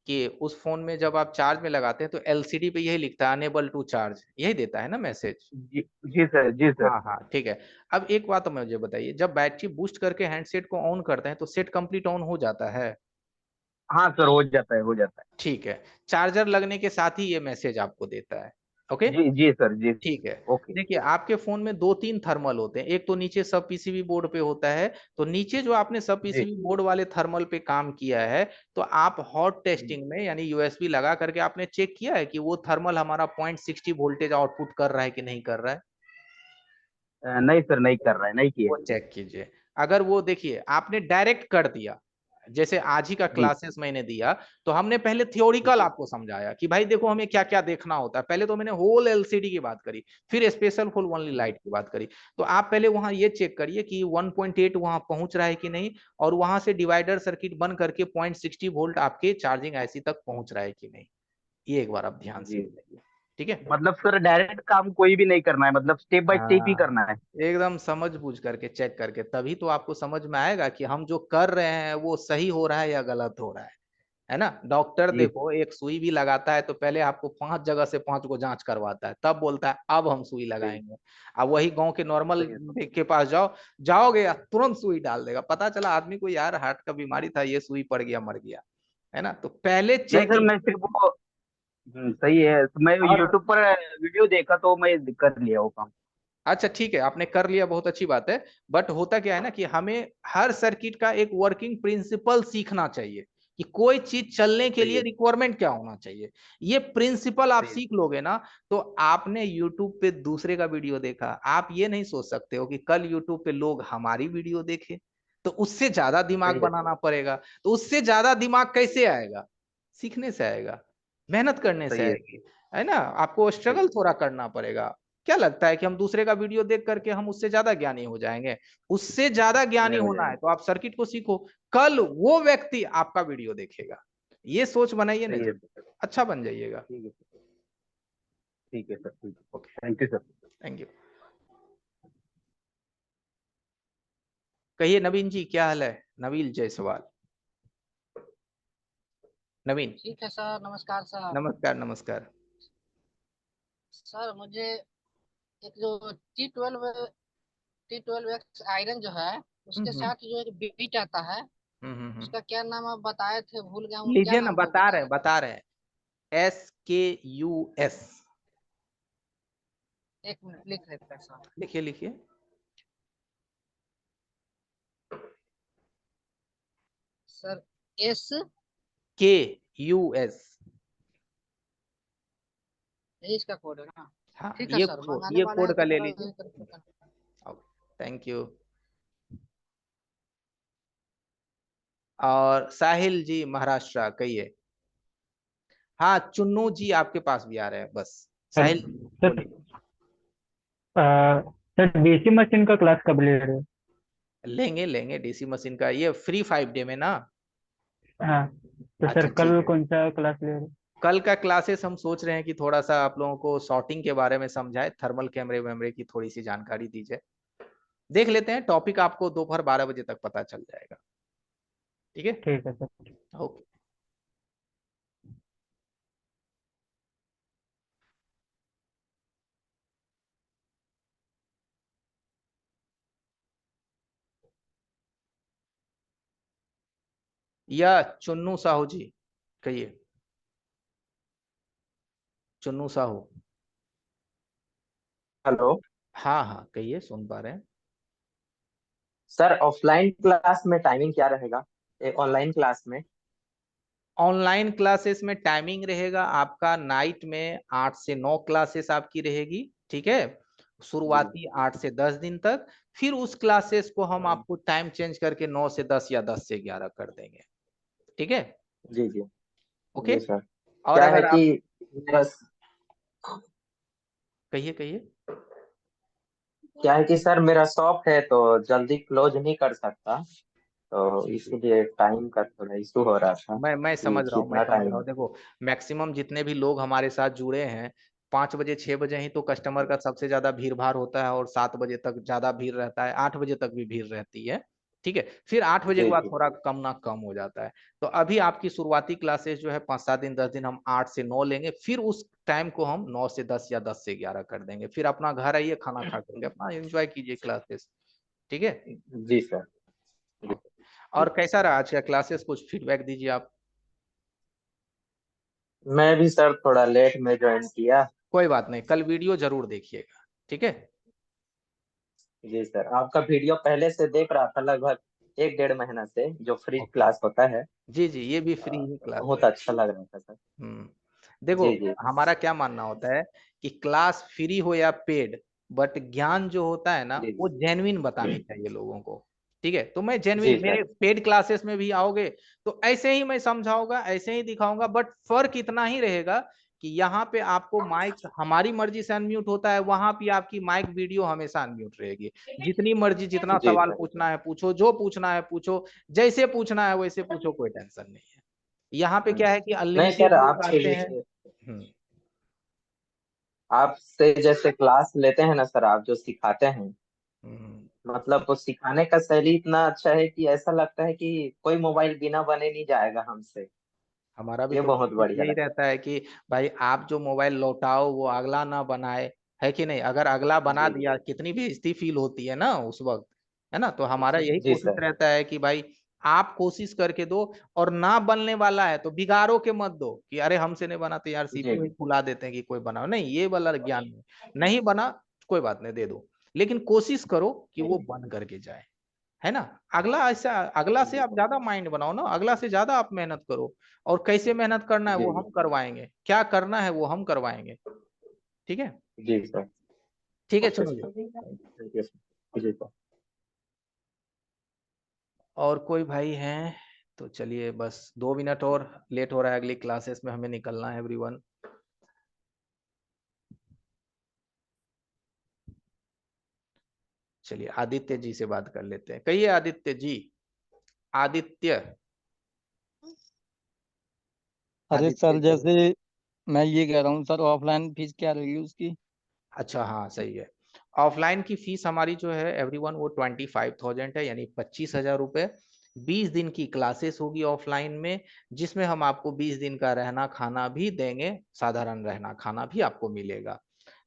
कि उस फोन में जब आप चार्ज में लगाते हैं तो एलसीडी पे यही लिखता है अनेबल टू चार्ज, यही देता है ना मैसेज? जी जी सर, जी सर। हाँ हाँ ठीक है। अब एक बात तो मुझे बताइए, जब बैटरी बूस्ट करके हैंडसेट को ऑन करते हैं तो सेट कंप्लीट ऑन हो जाता है? हाँ सर, हो जाता है, हो जाता ठीक है। चार्जर लगने के साथ ही ये मैसेज आपको देता है। ओके, है। जी जी सर, जी ठीक सर। है। ओके। देखिए आपके फोन में दो तीन थर्मल होते हैं, एक तो नीचे सब पीसीबी बोर्ड पे होता है, तो नीचे जो आपने सब जी पीसीबी बोर्ड वाले थर्मल पे काम किया है, तो आप हॉट जी। टेस्टिंग में यानी यूएसबी लगा करके आपने चेक किया है कि वो थर्मल हमारा 0.60 वोल्टेज आउटपुट कर रहा है कि नहीं कर रहा है? नहीं सर, नहीं कर रहा है, नहीं किए। वो चेक कीजिए। अगर वो देखिए आपने डायरेक्ट कर दिया, जैसे आज ही का जी क्लासेस मैंने दिया, तो हमने पहले थियोरिकल जी आपको समझाया कि भाई देखो हमें क्या क्या देखना होता है। पहले तो मैंने होल एलसीडी की बात करी, फिर स्पेशल फुल ओनली जी लाइट की बात करी। तो आप पहले वहां ये चेक करिए कि 1.8 वहां पहुंच रहा है कि नहीं, और वहां से डिवाइडर सर्किट बन करके 0.60 वोल्ट आपके चार्जिंग आईसी तक पहुंच रहा है कि नहीं, ये एक बार आप ध्यान से जी। बताइए। ठीक है। मतलब सर डायरेक्ट काम कोई भी नहीं करना है, मतलब स्टेप बाय स्टेप ही हाँ, करना है। एकदम समझ बूझ करके चेक करके, तभी तो आपको समझ में आएगा कि हम जो कर रहे हैं वो सही हो रहा है या गलत हो रहा है ना? डॉक्टर जी देखो एक सुई भी लगाता है तो पहले आपको 5 जगह से 5 को जांच करवाता है, तब बोलता है अब हम सुई जी। लगाएंगे। अब वही गांव के नॉर्मल सही है सर। के पास जाओगे या तुरंत सुई डाल देगा, पता चला आदमी को यार हार्ट का बीमारी था, ये सुई पड़ गया मर गया, है ना? तो पहले नहीं सर, चेकिंग। मैं सिर्फ वो सही है, तो मैं और यूट्यूब पर वीडियो देखा तो मैं कर लिया वो काम। अच्छा ठीक है, आपने कर लिया, बहुत अच्छी बात है। बट होता क्या है ना कि हमें हर सर्किट का एक वर्किंग प्रिंसिपल सीखना चाहिए कि कोई चीज चलने के सही लिए है, रिक्वायरमेंट क्या होना चाहिए। ये प्रिंसिपल आप सही है। सीख लोगे ना, तो आपने यूट्यूब पे दूसरे का वीडियो देखा, आप ये नहीं सोच सकते हो कि कल यूट्यूब पे लोग हमारी वीडियो देखे, तो उससे ज्यादा दिमाग सही है, बनाना पड़ेगा। तो उससे ज्यादा दिमाग कैसे आएगा? सीखने से आएगा, मेहनत करने से सही है, आएगी, है ना? आपको सही स्ट्रगल थोड़ा करना पड़ेगा। क्या लगता है कि हम दूसरे का वीडियो देख करके हम उससे ज्यादा ज्ञानी हो जाएंगे? उससे ज्यादा ज्ञानी नहीं हो होना है जाएगा। तो आप सर्किट को सीखो, कल वो व्यक्ति आपका वीडियो देखेगा। ये सोच बनाइए ना सही जी, है सर। अच्छा बन जाइएगा। ठीक है सर, ठीक है सर, ठीक ओके, है, thank you sir. Thank you. कहिए नवीन जी, क्या हाल है? नवील जायसवाल। नवीन। ठीक है सर, नमस्कार सर। नमस्कार नमस्कार। सर मुझे एक जो टी ट्वेल्व एक्स आयरन जो है, उसके हम्म साथ जो एक बीट आता है, हम्म। उसका क्या नाम आप बताए थे, भूल गया हूँ, क्या लीजिए ना, नाम वो बताए? बता रहे हैं, SKUS। एक मिनट लिख लेते हैं सर। लिखिए लिखिए। Sir S, KUS। यही इसका कोड है ना? हाँ, ठीक है सर, मंगाने ये वाले कोड हैं का तो ले थोड़ा लीजिए। Thank you. और साहिल जी महाराष्ट्र, कहिए। हाँ, चुन्नू जी आपके पास भी आ रहे हैं, बस। सर साहिल सर बोलिए। सर डीसी मशीन का क्लास कब ले रहे हो? लेंगे लेंगे डीसी मशीन का, ये फ्री 5 डे में ना? हाँ, तो अच्छा सर ठीक कल है। कौन सा क्लास ले रहे हो? कल का क्लासेस हम सोच रहे हैं कि थोड़ा सा आप लोगों को शॉर्टिंग के बारे में समझाए, थर्मल कैमरे वैमरे की थोड़ी सी जानकारी दीजिए। देख लेते हैं, टॉपिक आपको दोपहर 12 बजे तक पता चल जाएगा। ठीक है। ठीक है सर। ओके। या चुन्नू साहू जी, कहिए। चुन्नू साहू। हेलो हाँ हाँ कहिए, सुन पा रहे हैं। सर, ऑफलाइन क्लास में टाइमिंग क्या रहेगा, ऑनलाइन क्लास में? ऑनलाइन क्लासेस में टाइमिंग रहेगा आपका नाइट में 8 से 9 क्लासेस आपकी रहेगी। ठीक है, जी। शुरुआती 8 से 10 दिन तक। फिर उस क्लासेस को हम हाँ, आपको टाइम चेंज करके 9 से 10 या 10 से 11 कर देंगे। ठीक है। जी जी। ओके। जी सर। और क्या है अगर कि आप, मेरा कहिए कहिए। क्या है कि सर मेरा शॉप है तो जल्दी क्लोज नहीं कर सकता, तो जी जी, इसीलिए टाइम का थोड़ा इशू हो रहा था मैं कि समझ रहा हूँ, मैं कितना समझ रहा टाइम। हूँ। देखो मैक्सिमम जितने भी लोग हमारे साथ जुड़े हैं, 5 बजे 6 बजे ही तो कस्टमर का सबसे ज्यादा भीड़ भाड़ होता है, और 7 बजे तक ज्यादा भीड़ रहता है, 8 बजे तक भी भीड़ रहती है। ठीक है, फिर 8 बजे के जी बाद जी थोड़ा कम ना कम हो जाता है। तो अभी आपकी शुरुआती क्लासेस जो है 5-7 दिन 10 दिन हम 8 से 9 लेंगे, फिर उस टाइम को हम 9 से 10 या 10 से 11 कर देंगे। फिर अपना घर आइए, खाना खा करके अपना एंजॉय कीजिए क्लासेस। ठीक है, जी सर। जी। और कैसा रहा आज का क्लासेस, कुछ फीडबैक दीजिए आप। मैं भी सर थोड़ा लेट में ज्वाइन किया। कोई बात नहीं, कल वीडियो जरूर देखिएगा। ठीक है, जी सर, आपका वीडियो पहले से देख रहा था, लगभग 1-1.5 महीना से, जो फ्री ओके। क्लास होता है। जी जी, ये भी फ्री ही क्लास बहुत है। अच्छा लग रहा था सर। देखो, जी जी हमारा क्या मानना होता है कि क्लास फ्री हो या पेड, बट ज्ञान जो होता है ना जी वो जेन्युइन बतानी चाहिए लोगों को। ठीक है, तो मैं जी जेन्युइन, मेरे सर। पेड क्लासेस में भी आओगे तो ऐसे ही मैं समझाऊंगा, ऐसे ही दिखाऊंगा, बट फर्क इतना ही रहेगा कि यहाँ पे आपको माइक हमारी मर्जी से अनम्यूट होता है, वहां पे आपकी माइक वीडियो हमेशा अनम्यूट रहेगी। जितनी मर्जी जितना जी सवाल सर। पूछना है पूछो, जो पूछना है पूछो, जैसे पूछना है वैसे पूछो, कोई टेंशन नहीं है। यहाँ पे क्या है कि नहीं सर, अनलिमिटेड लोग आपसे आते हैं। जैसे हम्म। आपसे जैसे क्लास लेते हैं ना सर, आप जो सिखाते हैं, हम्म। मतलब वो सिखाने का शैली इतना अच्छा है कि ऐसा लगता है कि कोई मोबाइल बिना बने नहीं जाएगा हमसे। हमारा भी ये तो बहुत कोशिश बढ़िया यही लगता रहता है कि भाई आप जो मोबाइल लौटाओ वो अगला ना बनाए, है कि नहीं। अगर अगला है। बना जी दिया कितनी बेइज्जती फील होती है ना उस वक्त, है ना। तो हमारा यही जी कोशिश सर। रहता है कि भाई आप कोशिश करके दो, और ना बनने वाला है तो बिगाड़ो के मत दो कि अरे हमसे नहीं बना तो यार जी सीपीयू ही खुला देते हैं कि कोई बनाओ, नहीं, ये वाला ज्ञान नहीं। नहीं बना, कोई बात नहीं, दे दो, लेकिन कोशिश करो कि वो बन करके जाए, है ना। अगला ऐसा, अगला से आप ज्यादा माइंड बनाओ ना, अगला से ज्यादा आप मेहनत करो, और कैसे मेहनत करना है जी वो जी हम करवाएंगे, क्या करना है वो हम करवाएंगे। ठीक है, जी सर। ठीक है, ओके चलो जी। Sir, thank you sir. जी सर। और कोई भाई हैं तो चलिए, बस 2 मिनट और लेट हो रहा है, अगली क्लासेस में हमें निकलना है एवरीवन। चलिए आदित्य जी से बात कर लेते हैं, कहिए आदित्य जी। आदित्य। अरे आदित्य सर, जी। जैसे मैं ये कह रहा हूँ सर, ऑफलाइन फीस क्या रहेगी उसकी? अच्छा, हाँ सही है। ऑफलाइन की फीस हमारी जो है एवरीवन वो 25,000 है, यानी 25,000 रुपये। 20 दिन की क्लासेस होगी ऑफलाइन में, जिसमें हम आपको 20 दिन का रहना खाना भी देंगे, साधारण रहना खाना भी आपको मिलेगा।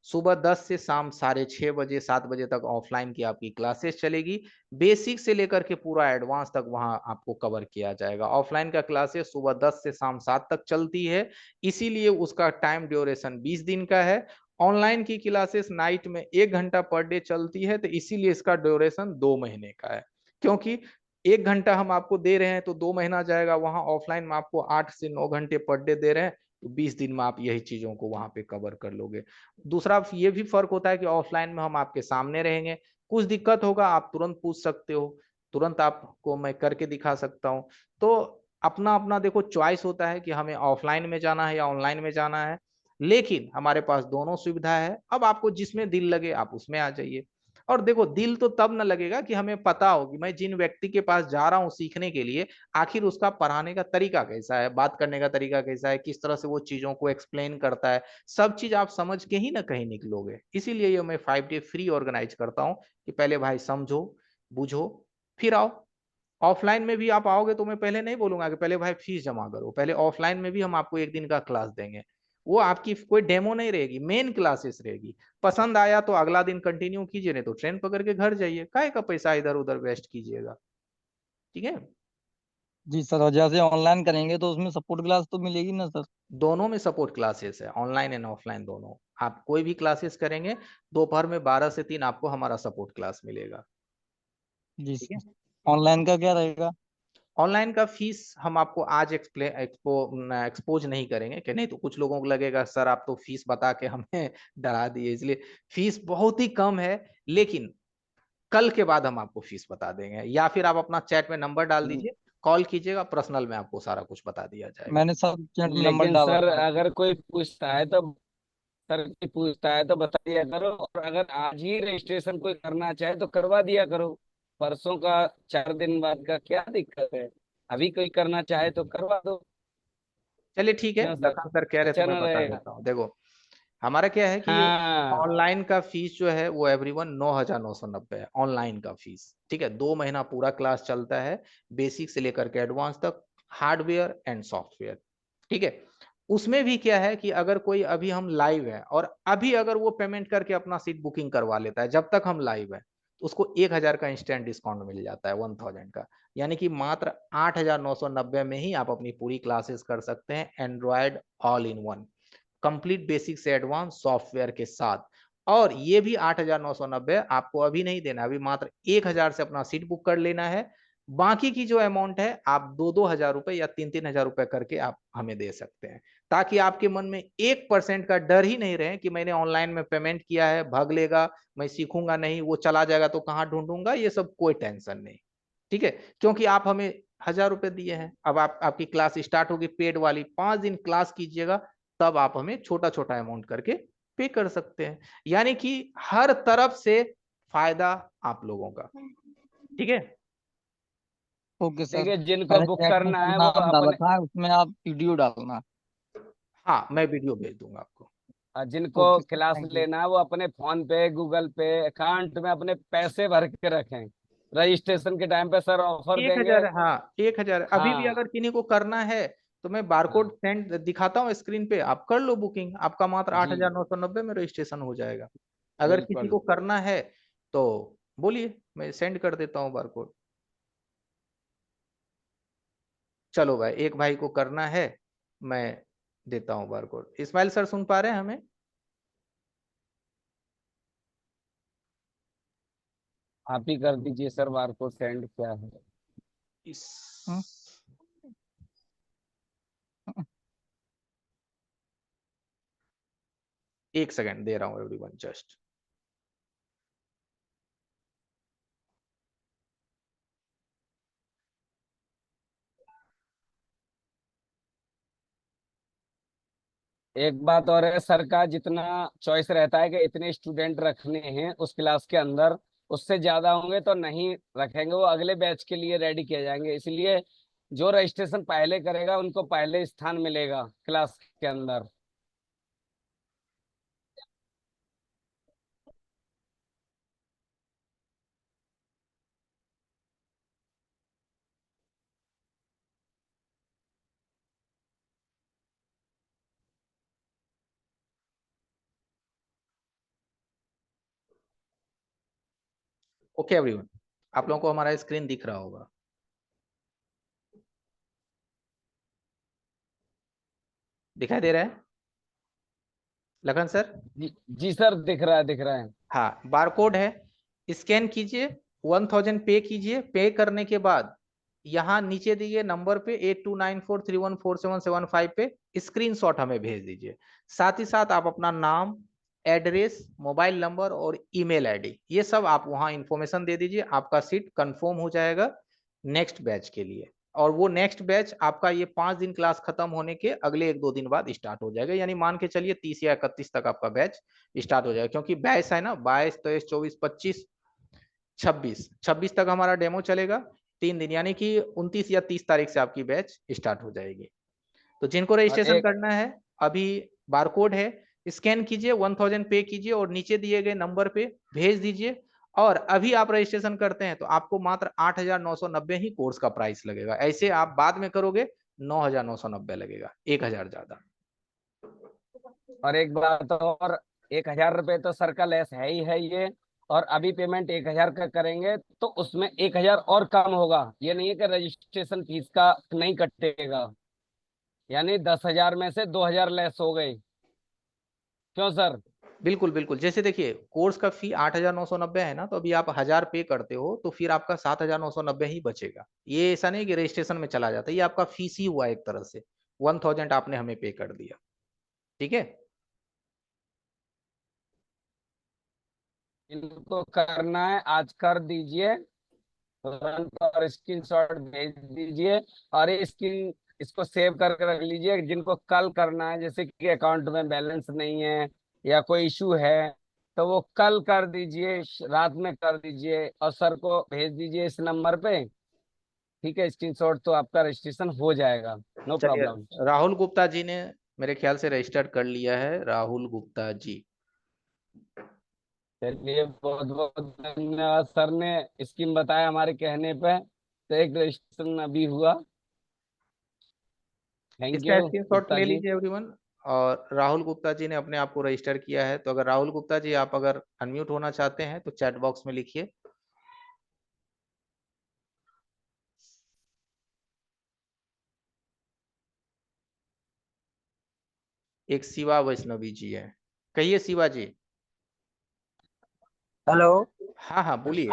सुबह 10 से शाम 6:30 बजे 7 बजे तक ऑफलाइन की आपकी क्लासेस चलेगी। बेसिक से लेकर के पूरा एडवांस तक वहां आपको कवर किया जाएगा। ऑफलाइन का क्लासेस सुबह 10 से शाम 7 तक चलती है, इसीलिए उसका टाइम ड्यूरेशन 20 दिन का है। ऑनलाइन की क्लासेस नाइट में 1 घंटा पर डे चलती है, तो इसीलिए इसका ड्यूरेशन 2 महीने का है। क्योंकि 1 घंटा हम आपको दे रहे हैं तो 2 महीना जाएगा, वहां ऑफलाइन में आपको 8 से 9 घंटे पर डे दे रहे हैं, तो 20 दिन में आप यही चीजों को वहां पे कवर कर लोगे। दूसरा ये भी फर्क होता है कि ऑफलाइन में हम आपके सामने रहेंगे, कुछ दिक्कत होगा आप तुरंत पूछ सकते हो, तुरंत आपको मैं करके दिखा सकता हूँ। तो अपना अपना देखो चॉइस होता है कि हमें ऑफलाइन में जाना है या ऑनलाइन में जाना है, लेकिन हमारे पास दोनों सुविधा है। अब आपको जिसमें दिल लगे आप उसमें आ जाइए। और देखो, दिल तो तब न लगेगा कि हमें पता हो कि मैं जिन व्यक्ति के पास जा रहा हूँ सीखने के लिए, आखिर उसका पढ़ाने का तरीका कैसा है, बात करने का तरीका कैसा है, किस तरह से वो चीजों को एक्सप्लेन करता है, सब चीज आप समझ के ही ना कहीं निकलोगे। इसीलिए ये मैं 5 डे फ्री ऑर्गेनाइज करता हूँ कि पहले भाई समझो, बुझो, फिर आओ। ऑफलाइन में भी आप आओगे तो मैं पहले नहीं बोलूंगा कि पहले भाई फीस जमा करो, पहले ऑफलाइन में भी हम आपको 1 दिन का क्लास देंगे। वो आपकी कोई डेमो नहीं रहेगी, मेन क्लासेस रहेगी। पसंद आया तो अगला दिन कंटिन्यू कीजिए, नहीं तो ट्रेन पकड़ के घर जाइए, काहे का पैसा इधर उधर वेस्ट कीजिएगा। ठीक है, जी सर, और जैसे ऑनलाइन करेंगे तो उसमें सपोर्ट क्लास तो मिलेगी ना सर? दोनों में सपोर्ट क्लासेस है, ऑनलाइन एंड ऑफलाइन दोनों। आप कोई भी क्लासेस करेंगे, दोपहर में 12 से 3 आपको हमारा सपोर्ट क्लास मिलेगा। जी ठीक है, सर। ऑनलाइन का क्या रहेगा? ऑनलाइन का फीस हम आपको आज एक्सपोज नहीं करेंगे, कि नहीं तो कुछ लोगों को लगेगा सर आप तो फीस बता के हमें डरा दिए, इसलिए फीस बहुत ही कम है। लेकिन कल के बाद हम आपको फीस बता देंगे, या फिर आप अपना चैट में नंबर डाल दीजिए, कॉल कीजिएगा, पर्सनल में आपको सारा कुछ बता दिया जाएगा। मैंने सब चैट में नंबर लेकिन डाल सर रखा है। अगर कोई पूछता है तो सर कोई पूछता है तो बता दिया करो, और अगर आज ही रजिस्ट्रेशन कोई करना चाहे तो करवा दिया करो। परसों का 4 दिन बाद का क्या दिक्कत है? अभी कोई करना चाहे तो करवा दो। चलिए ठीक है, क्यों सर? लखन सर कह रहे तो अच्छा मैं ना बता रहेगा? देता हूँ। देखो, हमारा क्या है कि हाँ ऑनलाइन का फीस जो है वो एवरीवन 9,990 है ऑनलाइन का फीस। ठीक है, 2 महीना पूरा क्लास चलता है, बेसिक से लेकर के एडवांस तक, हार्डवेयर एंड सॉफ्टवेयर। ठीक है, उसमें भी क्या है कि अगर कोई अभी हम लाइव है और अभी अगर वो पेमेंट करके अपना सीट बुकिंग करवा लेता है जब तक हम लाइव है, तो उसको 1,000 का इंस्टेंट डिस्काउंट मिल जाता है, 1,000 का। यानी कि मात्र 8,990 में ही आप अपनी पूरी क्लासेस कर सकते हैं, Android all in one, complete basic से एडवांस सॉफ्टवेयर के साथ। और ये भी 8,990 आपको अभी नहीं देना, अभी मात्र 1,000 से अपना सीट बुक कर लेना है। बाकी की जो अमाउंट है आप 2-2 हजार रुपए या 3-3 हजार रुपए करके आप हमें दे सकते हैं, ताकि आपके मन में 1% का डर ही नहीं रहे कि मैंने ऑनलाइन में पेमेंट किया है, भाग लेगा, मैं सीखूंगा नहीं, वो चला जाएगा तो कहाँ ढूंढूंगा, ये सब कोई टेंशन नहीं। ठीक है, क्योंकि आप हमें 1,000 रुपए दिए हैं, अब आपकी क्लास स्टार्ट होगी पेड वाली, 5 दिन क्लास कीजिएगा, तब आप हमें छोटा छोटा अमाउंट करके पे कर सकते हैं। यानी कि हर तरफ से फायदा आप लोगों का। ठीक है, ओके सर। देखिए, जिनको मैंने बुक चैट में करना सर है वो नाम डाल अपने, रखा है, उसमें आप वीडियो डालना। हाँ मैं वीडियो भेज दूंगा आपको। जिनको okay sir, class thank you. लेना है वो अपने फोन पे, गूगल पे अकाउंट में अपने पैसे भर के रखें। रजिस्ट्रेशन के टाइम पे सर ऑफर एक देंगे। हजार हाँ 1,000 अभी भी हाँ अगर किन्हीं को करना है तो मैं बारकोड हाँ सेंड दिखाता हूँ स्क्रीन पे, आप कर लो बुकिंग, आपका मात्र जी 8,990 में रजिस्ट्रेशन हो जाएगा। अगर किसी बिल्कुल। को करना है तो बोलिए, मैं सेंड कर देता हूँ बारकोड। चलो भाई, एक भाई को करना है, मैं देता हूँ बारकोड। इस्माइल सर सुन पा रहे हैं हमें? आप ही कर दीजिए सर, बार को सेंड क्या है। इस हम्म, 1 सेकंड दे रहा हूँ एवरीवन, जस्ट। एक बात और है सर का, जितना चॉइस रहता है कि इतने स्टूडेंट रखने हैं उस क्लास के अंदर, उससे ज्यादा होंगे तो नहीं रखेंगे, वो अगले बैच के लिए रेडी किए जाएंगे। इसलिए जो रजिस्ट्रेशन पहले करेगा उनको पहले स्थान मिलेगा क्लास के अंदर। ओके एवरीवन, आप लोगों को हमारा स्क्रीन दिख रहा होगा, दिखाई दे रहा है लखन सर? जी सर, दिख रहा है दिख रहा है। हाँ, बारकोड है, स्कैन कीजिए, 1,000 पे कीजिए। पे करने के बाद यहाँ नीचे दिए नंबर पे 8294314775 पे स्क्रीनशॉट हमें भेज दीजिए। साथ ही साथ आप अपना नाम, एड्रेस, मोबाइल नंबर और ईमेल आईडी, ये सब आप वहाँ इंफॉर्मेशन दे दीजिए, आपका सीट कंफर्म हो जाएगा नेक्स्ट बैच के लिए। और वो नेक्स्ट बैच आपका ये 5 दिन क्लास खत्म होने के अगले 1-2 दिन बाद स्टार्ट हो जाएगा, यानी मान के चलिए 30 या 31 तक आपका बैच स्टार्ट हो जाएगा। क्योंकि बैच है ना, 22, 23, 24, 25, 26 तक हमारा डेमो चलेगा, 3 दिन, यानी कि 29 या 30 तारीख से आपकी बैच स्टार्ट हो जाएगी। तो जिनको और रजिस्ट्रेशन एक, करना है, अभी बारकोड है, स्कैन कीजिए, 1,000 पे कीजिए और नीचे दिए गए नंबर पे भेज दीजिए। और अभी आप रजिस्ट्रेशन करते हैं तो आपको मात्र 8,990 ही कोर्स का प्राइस लगेगा। ऐसे आप बाद में करोगे 9,990 लगेगा, 1,000 ज्यादा। और एक बात और, 1,000 रुपये तो सर का लेस है ही है ये। और अभी पेमेंट 1,000 का करेंगे तो उसमें 1,000 और कम होगा। ये नहीं है कि रजिस्ट्रेशन फीस का नहीं कटेगा, यानी 10,000 में से 2,000 लेस हो गई। क्यों सर? बिल्कुल बिल्कुल, जैसे देखिए कोर्स का फी 8,990 है ना, तो अभी आप 1,000 पे करते हो तो फिर आपका 7,990 ही बचेगा। ये ऐसा नहीं कि रजिस्ट्रेशन में चला जाता है, ये आपका फीस ही हुआ एक तरह से, 1,000 आपने हमें पे कर दिया। ठीक है, इनको करना है आज कर दीजिए तुरंत, और स्क्रीनशॉट भेज दीजिए। और ये स्क्रीन, इसको सेव करके रख लीजिए। जिनको कल करना है, जैसे कि अकाउंट में बैलेंस नहीं है या कोई इशू है, तो वो कल कर दीजिए, रात में कर दीजिए और सर को भेज दीजिए इस नंबर पे। ठीक है, स्क्रीनशॉट तो आपका रजिस्ट्रेशन हो जाएगा, नो चलिए, प्रॉब्लम। राहुल गुप्ता जी ने मेरे ख्याल से रजिस्टर कर लिया है राहुल गुप्ता जी। चलिए बहुत बहुत धन्यवाद, सर ने स्कीम बताया हमारे कहने पे, तो एक रजिस्ट्रेशन अभी हुआ। थैंक इसका यू स्क्रीनशॉट गुप्ता ले जी। लीजिए एवरीवन। और राहुल गुप्ता जी ने अपने आप को रजिस्टर किया है, तो अगर राहुल गुप्ता जी आप अगर अनम्यूट होना चाहते हैं तो चैट बॉक्स में लिखिए। एक शिवा वैष्णवी जी है, कहिए शिवा जी। हेलो हाँ हाँ बोलिए।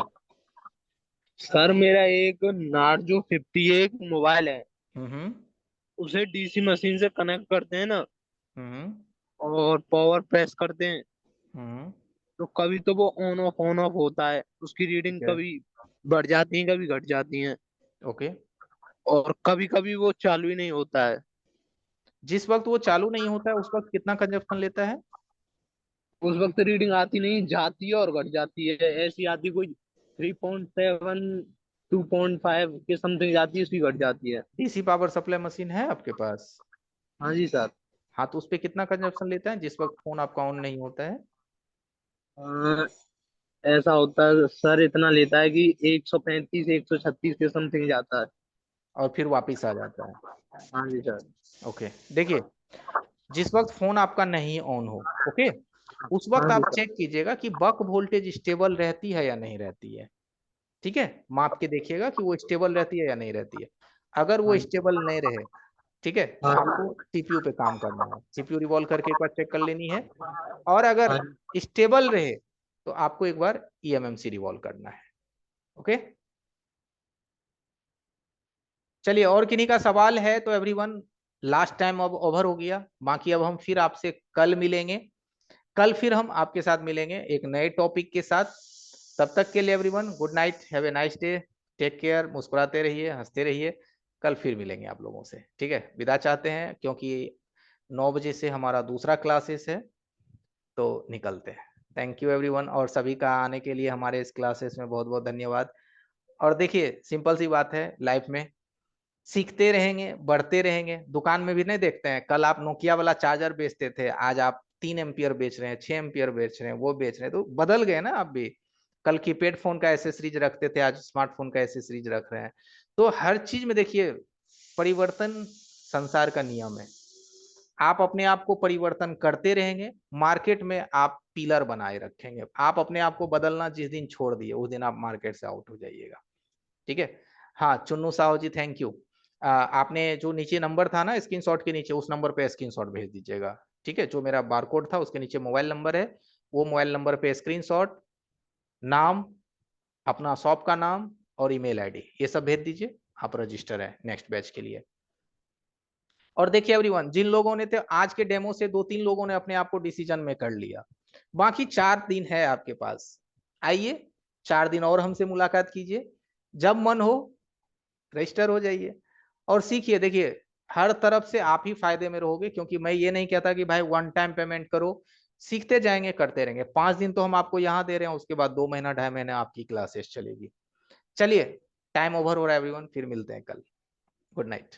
सर, मेरा एक नार्जो 58 मोबाइल है। हम्म उसे डीसी मशीन से कनेक्ट करते हैं ना, हम्म और पावर प्रेस करते हैं, हम्म। तो कभी तो वो ऑन ऑफ होता है। उसकी रीडिंग ठीक है। कभी बढ़ जाती है, कभी घट जाती है, ओके। और कभी कभी वो चालू ही नहीं होता है। जिस वक्त वो चालू नहीं होता है उस वक्त कितना कंजप्शन लेता है? उस वक्त रीडिंग आती नहीं, जाती है और घट जाती है। ऐसी आती कोई 3.7, 2.5 के समथिंग जाती है, उसकी घट जाती है। डीसी पावर सप्लाई मशीन है आपके पास? हाँ जी सर। हाँ, तो उस पे कितना कंजप्शन लेता है जिस वक्त फोन आपका ऑन नहीं होता है? अ, ऐसा होता है सर, इतना लेता है कि 135 136 के समथिंग जाता है। और फिर वापिस आ जाता है? हाँ जी सर। ओके, देखिए जिस वक्त फोन आपका नहीं ऑन हो, ओके, उस वक्त हाँ जी आप सर। चेक कीजिएगा कि बक वोल्टेज स्टेबल रहती है या नहीं रहती है। ठीक है, माप के देखिएगा कि वो स्टेबल रहती है या नहीं रहती है। अगर वो हाँ जी। स्टेबल नहीं रहे, ठीक है, तो हाँ आपको सीपीयू पे काम करना है, सीपीयू रिवॉल्व करके एक बार चेक कर लेनी है। और अगर हाँ जी। स्टेबल रहे तो आपको एक बार ईएमएमसी रिवॉल्व करना है। ओके, चलिए, और किन्हीं का सवाल है तो एवरीवन, लास्ट टाइम अब ओवर हो गया, बाकी अब हम फिर आपसे कल मिलेंगे। कल फिर हम आपके साथ मिलेंगे एक नए टॉपिक के साथ। तब तक के लिए everyone good night, have a nice day, take care, मुस्कुराते रहिए, हंसते रहिए। कल फिर मिलेंगे आप लोगों से, ठीक है, विदा चाहते हैं क्योंकि 9 बजे से हमारा दूसरा क्लासेस है, तो निकलते हैं। थैंक यू एवरीवन, और सभी का आने के लिए हमारे इस क्लासेस में बहुत बहुत धन्यवाद। और देखिए सिंपल सी बात है, लाइफ में सीखते रहेंगे, बढ़ते रहेंगे। दुकान में भी नहीं देखते हैं, कल आप नोकिया वाला चार्जर बेचते थे, आज आप 3 एम्पियर बेच रहे हैं, 6 एम्पियर बेच रहे हैं, वो बेच रहे हैं, तो बदल गए ना आप भी। कल कीपैड फोन का एसेसरीज रखते थे, आज स्मार्टफोन का एसेसरीज रख रहे हैं। तो हर चीज में देखिए परिवर्तन संसार का नियम है। आप अपने आप को परिवर्तन करते रहेंगे, मार्केट में आप पिलर बनाए रखेंगे। आप अपने आप को बदलना जिस दिन छोड़ दिए उस दिन आप मार्केट से आउट हो जाइएगा, ठीक है। हाँ चुन्नू साहू जी, थैंक यू। आपने जो नीचे नंबर था ना स्क्रीनशॉट के नीचे, उस नंबर पे स्क्रीनशॉट भेज दीजिएगा, ठीक है। जो मेरा बारकोड था उसके नीचे मोबाइल नंबर है, वो मोबाइल नंबर पे स्क्रीनशॉट, नाम, अपना शॉप का नाम और ईमेल आईडी, ये सब भेज दीजिए। आप रजिस्टर है नेक्स्ट बैच के लिए। और देखिए एवरीवन, जिन लोगों ने तो आज के डेमो से 2-3 लोगों ने अपने आप को डिसीजन में कर लिया, बाकी 4 दिन है आपके पास। आइए 4 दिन और हमसे मुलाकात कीजिए, जब मन हो रजिस्टर हो जाइए और सीखिए। देखिए हर तरफ से आप ही फायदे में रहोगे, क्योंकि मैं ये नहीं कहता कि भाई वन टाइम पेमेंट करो, सीखते जाएंगे, करते रहेंगे। 5 दिन तो हम आपको यहाँ दे रहे हैं, उसके बाद 2 महीना 2.5 महीने आपकी क्लासेस चलेगी। चलिए, टाइम ओवर हो रहा है एवरीवन, फिर मिलते हैं कल। Good night.